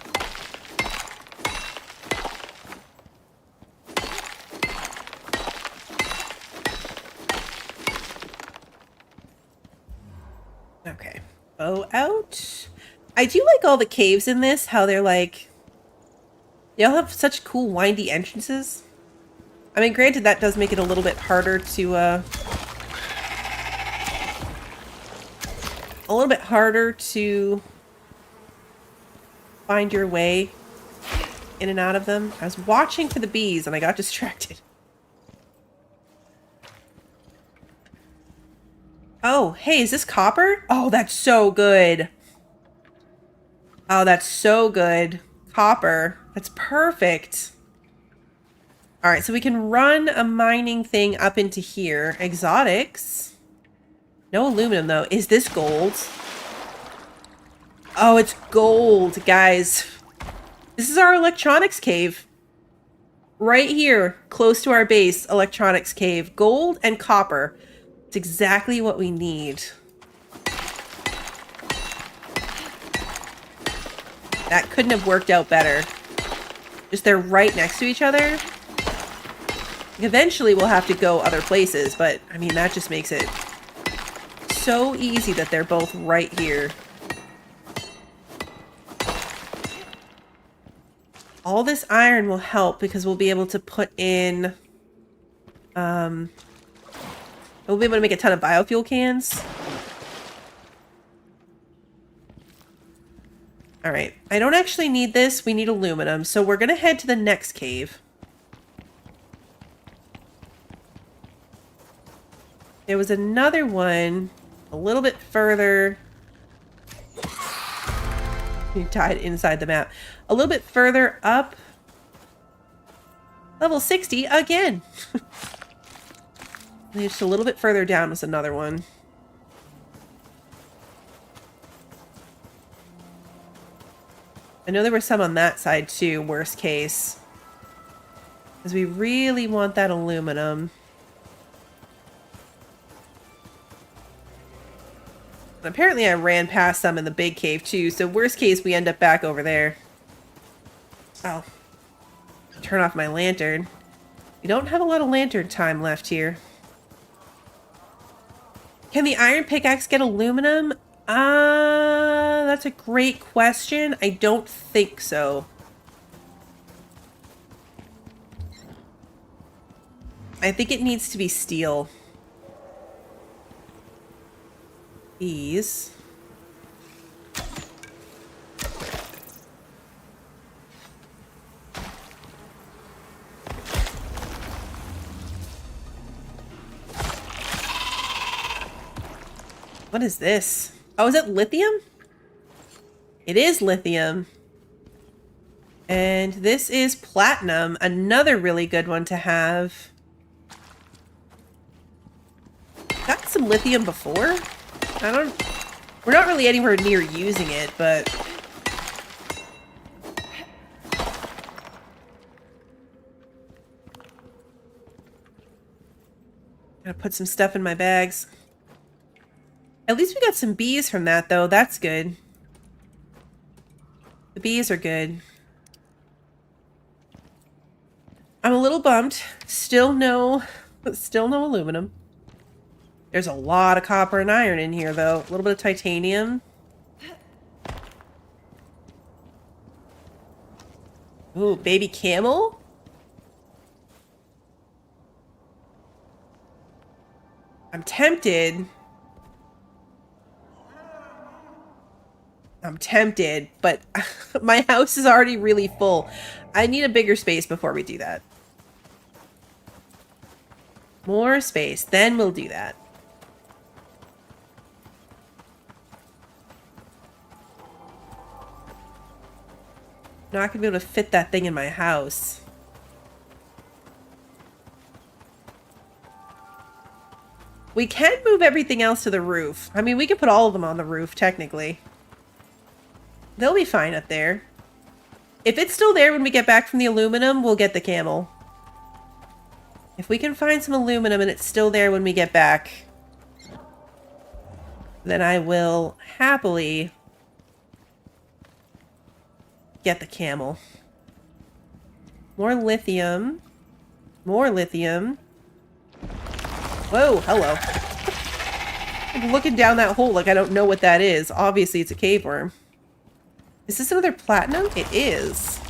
Okay. Bow out. I do like all the caves in this, how they're like... They all have such cool windy entrances. I mean, granted, that does make it a little bit harder to, a little bit harder to find your way in and out of them. I was watching for the bees and I got distracted. Oh, hey, is this copper? Oh, that's so good. Oh, that's so good. Copper. That's perfect. Alright, so we can run a mining thing up into here. Exotics. No aluminum, though. Is this gold? Oh, it's gold, guys. This is our electronics cave. Right here, close to our base, electronics cave. Gold and copper. It's exactly what we need. That couldn't have worked out better. Just they're right next to each other. Eventually we'll have to go other places, but I mean, that just makes it so easy that they're both right here. All this iron will help because we'll be able to put in, we'll be able to make a ton of biofuel cans. Alright, I don't actually need this. We need aluminum, so we're gonna head to the next cave. There was another one a little bit further. You tied inside the map. A little bit further up. Level 60 again. Just a little bit further down was another one. I know there were some on that side too, worst case. Because we really want that aluminum. And apparently I ran past some in the big cave too, so worst case we end up back over there. Oh. Turn off my lantern. We don't have a lot of lantern time left here. Can the iron pickaxe get aluminum? That's a great question. I don't think so. I think it needs to be steel. These. What is this? Oh, is it lithium? It is lithium. And this is platinum, another really good one to have. Got some lithium before? We're not really anywhere near using it, but... Gotta put some stuff in my bags. At least we got some bees from that, though. That's good. The bees are good. I'm a little bummed. Still no aluminum. There's a lot of copper and iron in here, though. A little bit of titanium. Ooh, baby camel? I'm tempted. But my house is already really full. I need a bigger space before we do that. More space, then we'll do that. Not gonna be able to fit that thing in my house. We can move everything else to the roof. I mean, we can put all of them on the roof, technically. They'll be fine up there. If it's still there when we get back from the aluminum, we'll get the camel. If we can find some aluminum and it's still there when we get back, then I will happily get the camel. More lithium. More lithium. Whoa, hello. I'm looking down that hole like I don't know what that is. Obviously, it's a cave worm. Is this another platinum? It is.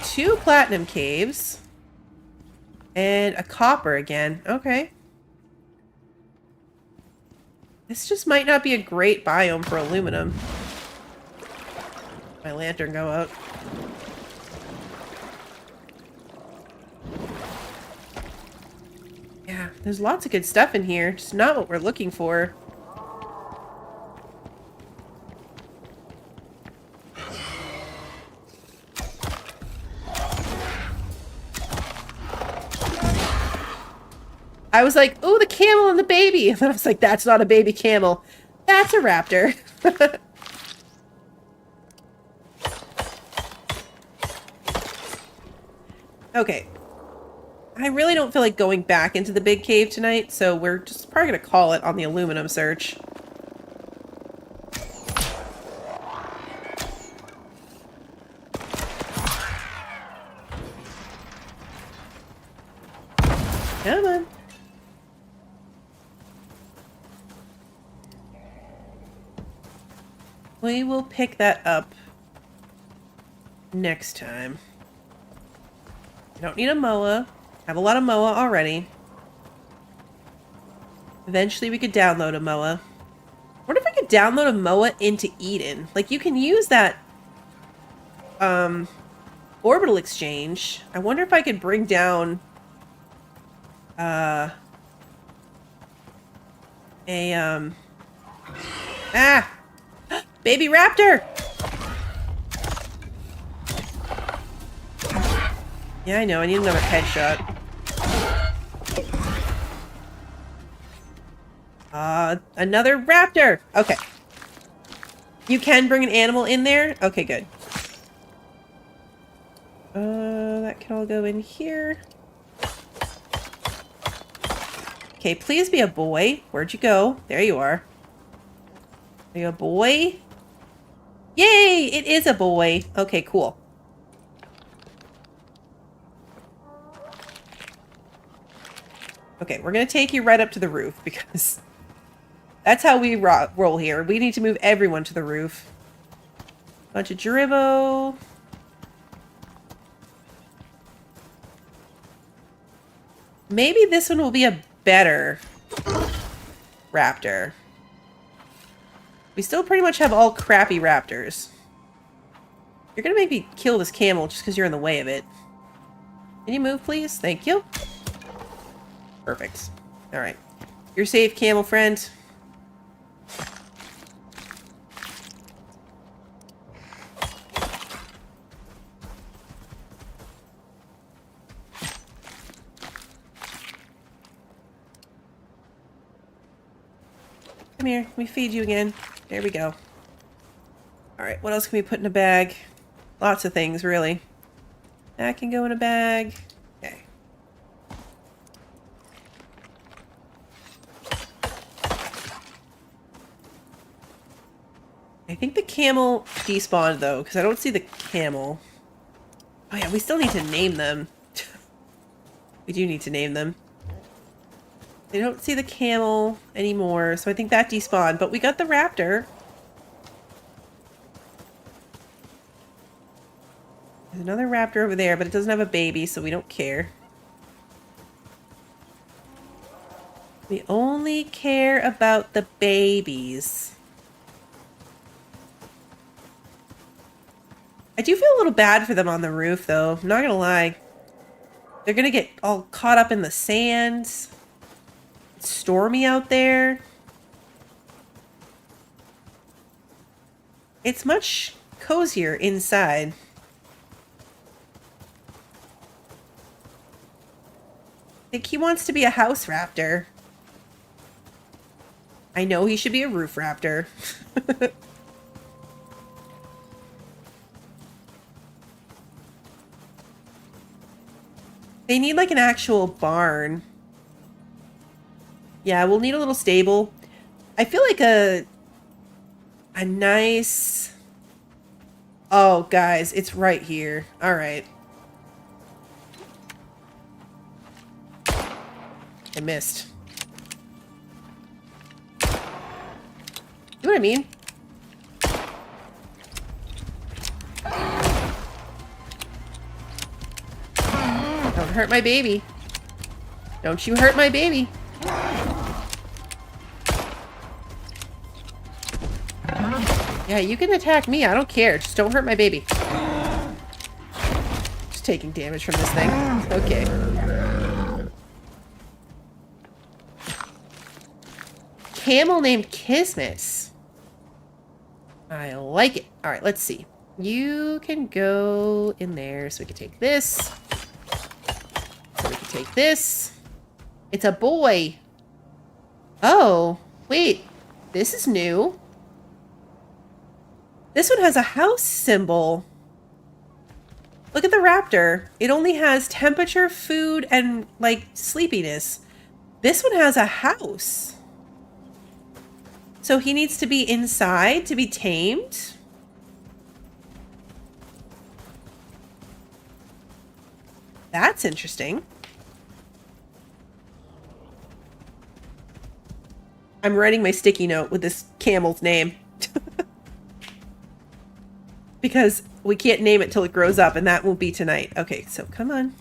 2 platinum caves. And a copper again. Okay. This just might not be a great biome for aluminum. My lantern go out. Yeah, there's lots of good stuff in here. Just not what we're looking for. I was like, ooh, the camel and the baby. And then I was like, that's not a baby camel. That's a raptor. Okay. I really don't feel like going back into the big cave tonight, so we're just probably going to call it on the aluminum search. Come on. We will pick that up next time. I don't need a MOA. I have a lot of MOA already. Eventually we could download a MOA. I wonder if I could download a MOA into Eden. Like, you can use that orbital exchange. I wonder if I could bring down baby raptor. Yeah, I know. I need another headshot. Another raptor. Okay. You can bring an animal in there? Okay, good. That can all go in here. Okay, please be a boy. Where'd you go? There you are. Are you a boy? Yay! It is a boy. Okay, cool. Okay, we're gonna take you right up to the roof because that's how we roll here. We need to move everyone to the roof. Bunch of Drivo. Maybe this one will be a better raptor. We still pretty much have all crappy raptors. You're gonna make me kill this camel just because you're in the way of it. Can you move, please? Thank you. Perfect. Alright. You're safe, camel friend. Come here. Let me feed you again. There we go. Alright, what else can we put in a bag? Lots of things, really. That can go in a bag. Okay. I think the camel despawned, though, because I don't see the camel. Oh, yeah, we still need to name them. We do need to name them. I don't see the camel anymore, so I think that despawned. But we got the raptor. There's another raptor over there, but it doesn't have a baby, so we don't care. We only care about the babies. I do feel a little bad for them on the roof, though. I'm not gonna lie. They're gonna get all caught up in the sand. It's stormy out there. It's much cozier inside. I think he wants to be a house raptor. I know he should be a roof raptor. They need like an actual barn. Yeah, we'll need a little stable. I feel like a nice... Oh, guys, it's right here. All right. I missed. You know what I mean? Don't hurt my baby. Don't you hurt my baby. Yeah, you can attack me. I don't care. Just don't hurt my baby. Just taking damage from this thing. Okay. Camel named Kismet. I like it. All right, let's see. You can go in there so we can take this. So we can take this. It's a boy. Oh, wait. This is new. This one has a house symbol. Look at the raptor. It only has temperature, food, and, like, sleepiness. This one has a house. So he needs to be inside to be tamed? That's interesting. I'm writing my sticky note with this camel's name. Because we can't name it till it grows up, and that won't be tonight. Okay, so come on.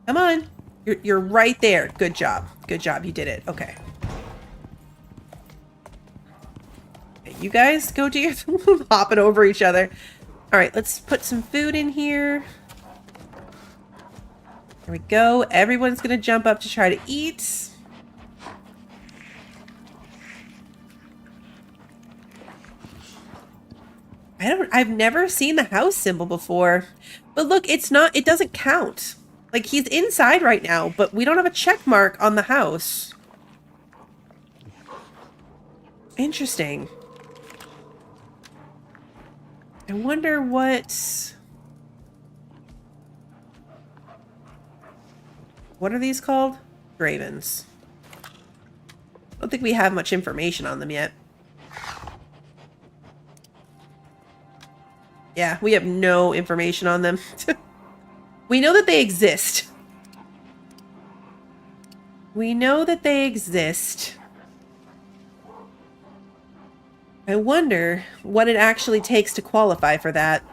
Come on. You're right there. Good job. Good job. You did it. Okay. You guys go do your hopping over each other. All right, let's put some food in here. There we go. Everyone's going to jump up to try to eat. I've never seen the house symbol before. But look, it doesn't count. Like, he's inside right now, but we don't have a check mark on the house. Interesting. I wonder what are these called? Ravens. I don't think we have much information on them yet. Yeah, we have no information on them. We know that they exist. We know that they exist. I wonder what it actually takes to qualify for that.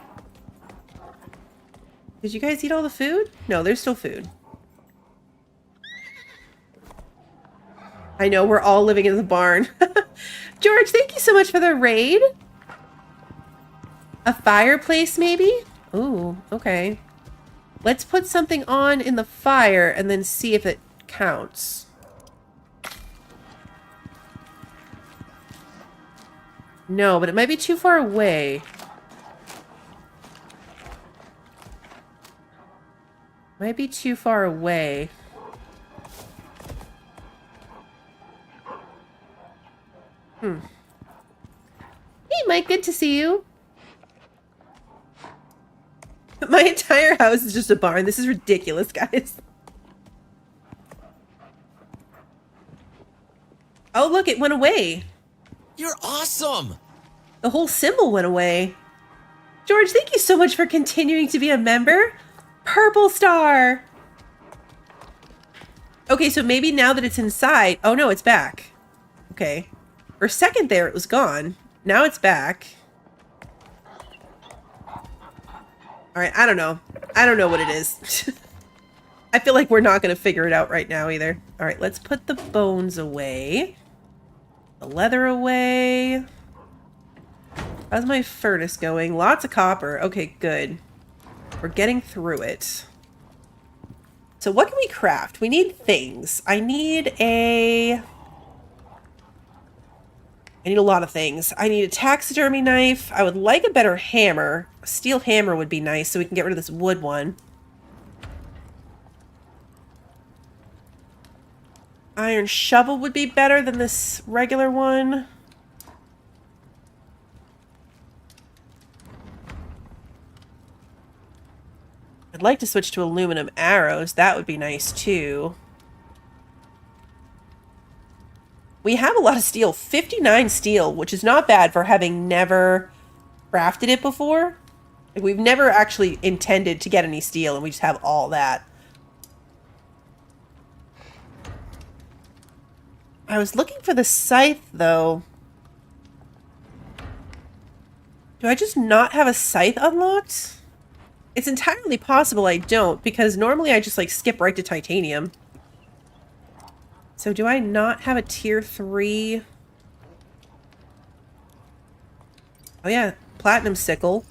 Did you guys eat all the food? No, there's still food. I know, we're all living in the barn. George, thank you so much for the raid. A fireplace, maybe? Ooh, okay. Let's put something on in the fire and then see if it counts. No, but it might be too far away. Might be too far away. Hey, Mike, good to see you. My entire house is just a barn. This is ridiculous, guys. Oh, look, it went away. You're awesome! The whole symbol went away. George, thank you so much for continuing to be a member. Purple star. Okay, so maybe now that it's inside... Oh, no, it's back. Okay. For a second there, it was gone. Now it's back. All right, I don't know. I don't know what it is. I feel like we're not going to figure it out right now either. All right, let's put the bones away. The leather away. How's my furnace going? Lots of copper. Okay, good. We're getting through it. So what can we craft? We need things. I need a lot of things. I need a taxidermy knife. I would like a better hammer. A steel hammer would be nice so we can get rid of this wood one. Iron shovel would be better than this regular one. I'd like to switch to aluminum arrows. That would be nice too. We have a lot of steel. 59 steel, which is not bad for having never crafted it before. Like, we've never actually intended to get any steel, and we just have all that. I was looking for the scythe, though. Do I just not have a scythe unlocked? It's entirely possible I don't, because normally I just, like, skip right to titanium. So do I not have a tier 3? Oh yeah, platinum sickle.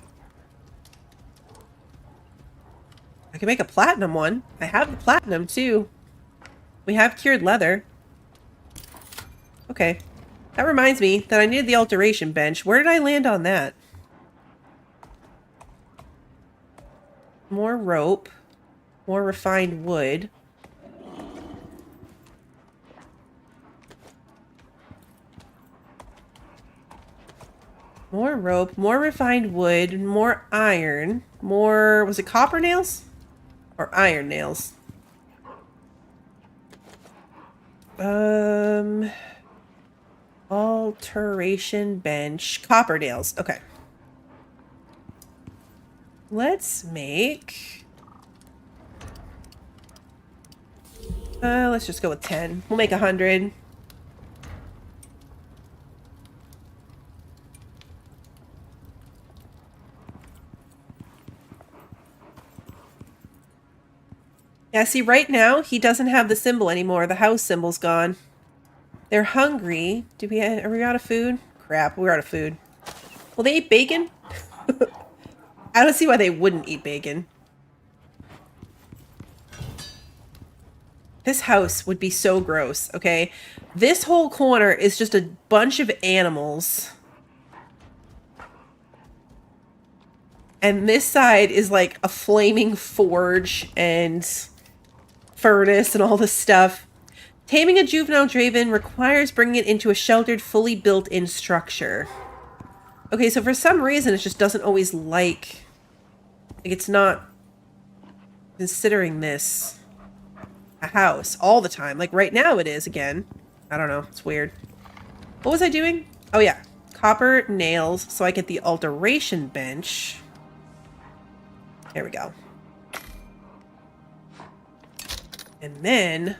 I can make a platinum one. I have the platinum, too. We have cured leather. Okay. That reminds me that I needed the alteration bench. Where did I land on that? More rope. More refined wood. More rope, more refined wood, more iron, more... Was it copper nails? Or iron nails? Alteration bench. Copper nails. Okay. Let's make... let's just go with 10. We'll make 100. Yeah, see, right now, he doesn't have the symbol anymore. The house symbol's gone. They're hungry. Are we out of food? Crap, we're out of food. Well, they eat bacon? I don't see why they wouldn't eat bacon. This house would be so gross, okay? This whole corner is just a bunch of animals. And this side is like a flaming forge and furnace and all this stuff. Taming a juvenile draven requires bringing it into a sheltered, fully built-in structure. Okay, so for some reason it just doesn't always like it's not considering this a house all the time. Like right now it is again. I don't know. It's weird. What was I doing? Oh yeah. Copper nails so I get the alteration bench. There we go. And then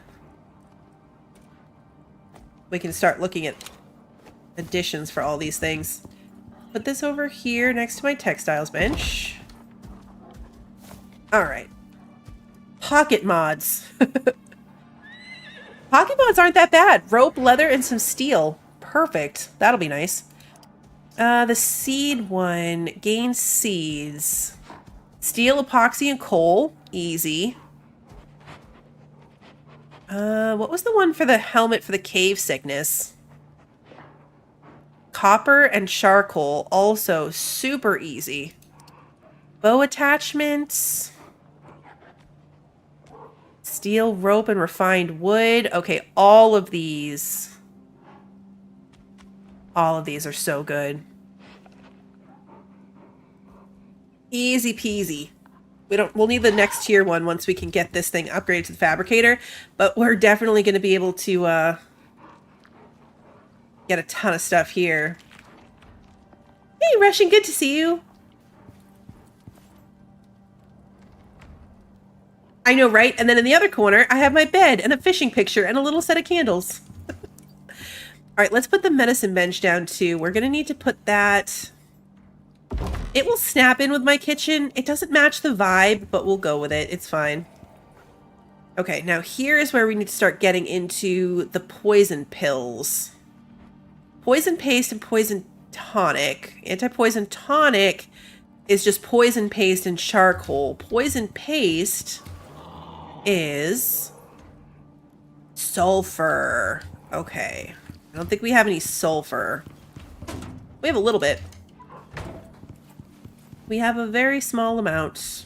we can start looking at additions for all these things. Put this over here next to my textiles bench. Alright. Pocket mods. Pocket mods aren't that bad. Rope, leather, and some steel. Perfect. That'll be nice. The seed one. Gains seeds. Steel, epoxy, and coal. Easy. What was the one for the helmet for the cave sickness? Copper and charcoal. Also super easy. Bow attachments. Steel, rope, and refined wood. Okay, all of these are so good. Easy peasy. We'll need the next tier one once we can get this thing upgraded to the fabricator, but we're definitely going to be able to get a ton of stuff here. Hey, Russian, good to see you. I know, right? And then in the other corner, I have my bed and a fishing picture and a little set of candles. All right, let's put the medicine bench down too. We're going to need to put that... It will snap in with my kitchen. It doesn't match the vibe, but we'll go with it. It's fine. Okay, now here is where we need to start getting into the poison pills. Poison paste and poison tonic. Anti-poison tonic is just poison paste and charcoal. Poison paste is sulfur. Okay. I don't think we have any sulfur. We have a little bit. We have a very small amount.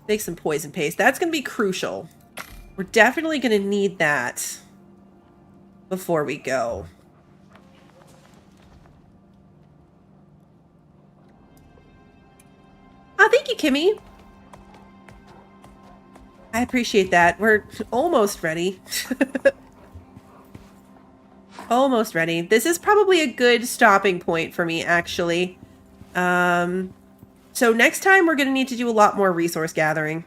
Make some poison paste. That's going to be crucial. We're definitely going to need that before we go. Oh, thank you, Kimmy. I appreciate that. We're almost ready. Almost ready. This is probably a good stopping point for me, actually. So next time we're going to need to do a lot more resource gathering.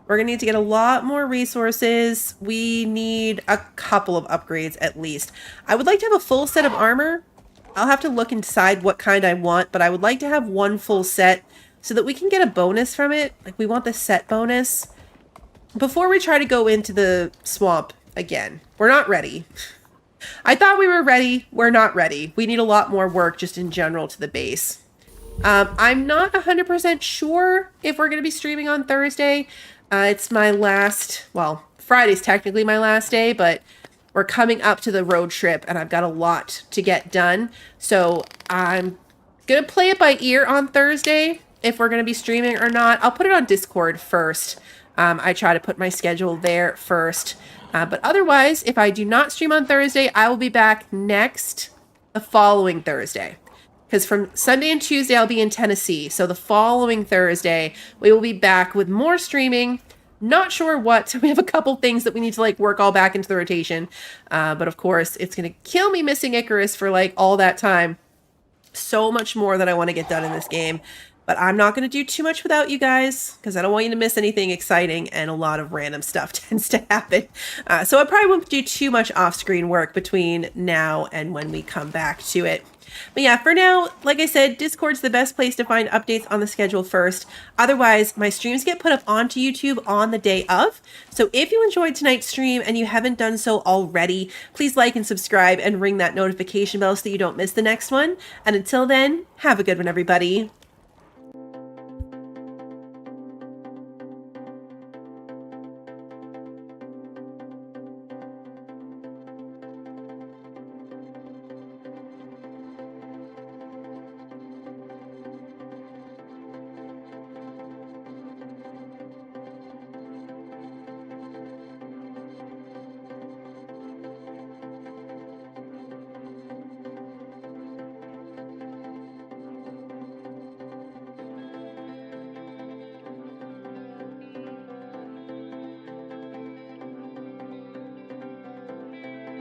We're going to need to get a lot more resources. We need a couple of upgrades at least. I would like to have a full set of armor. I'll have to look and decide what kind I want, but I would like to have one full set so that we can get a bonus from it. Like, we want the set bonus before we try to go into the swamp again. We're not ready. I thought we were ready. We're not ready. We need a lot more work just in general to the base. I'm not 100% sure if we're going to be streaming on Thursday. It's my last, well, Friday's technically my last day, but we're coming up to the road trip and I've got a lot to get done. So I'm going to play it by ear on Thursday if we're going to be streaming or not. I'll put it on Discord first. I try to put my schedule there first. But otherwise, if I do not stream on Thursday, I will be back the following Thursday. Because from Sunday and Tuesday, I'll be in Tennessee. So the following Thursday, we will be back with more streaming. Not sure what. We have a couple things that we need to like work all back into the rotation. But of course, it's going to kill me missing Icarus for like all that time. So much more that I want to get done in this game. But I'm not going to do too much without you guys because I don't want you to miss anything exciting, and a lot of random stuff tends to happen. So I probably won't do too much off-screen work between now and when we come back to it. But yeah, for now, like I said, Discord's the best place to find updates on the schedule first. Otherwise, my streams get put up onto YouTube on the day of. So if you enjoyed tonight's stream and you haven't done so already, please like and subscribe and ring that notification bell so that you don't miss the next one. And until then, have a good one, everybody.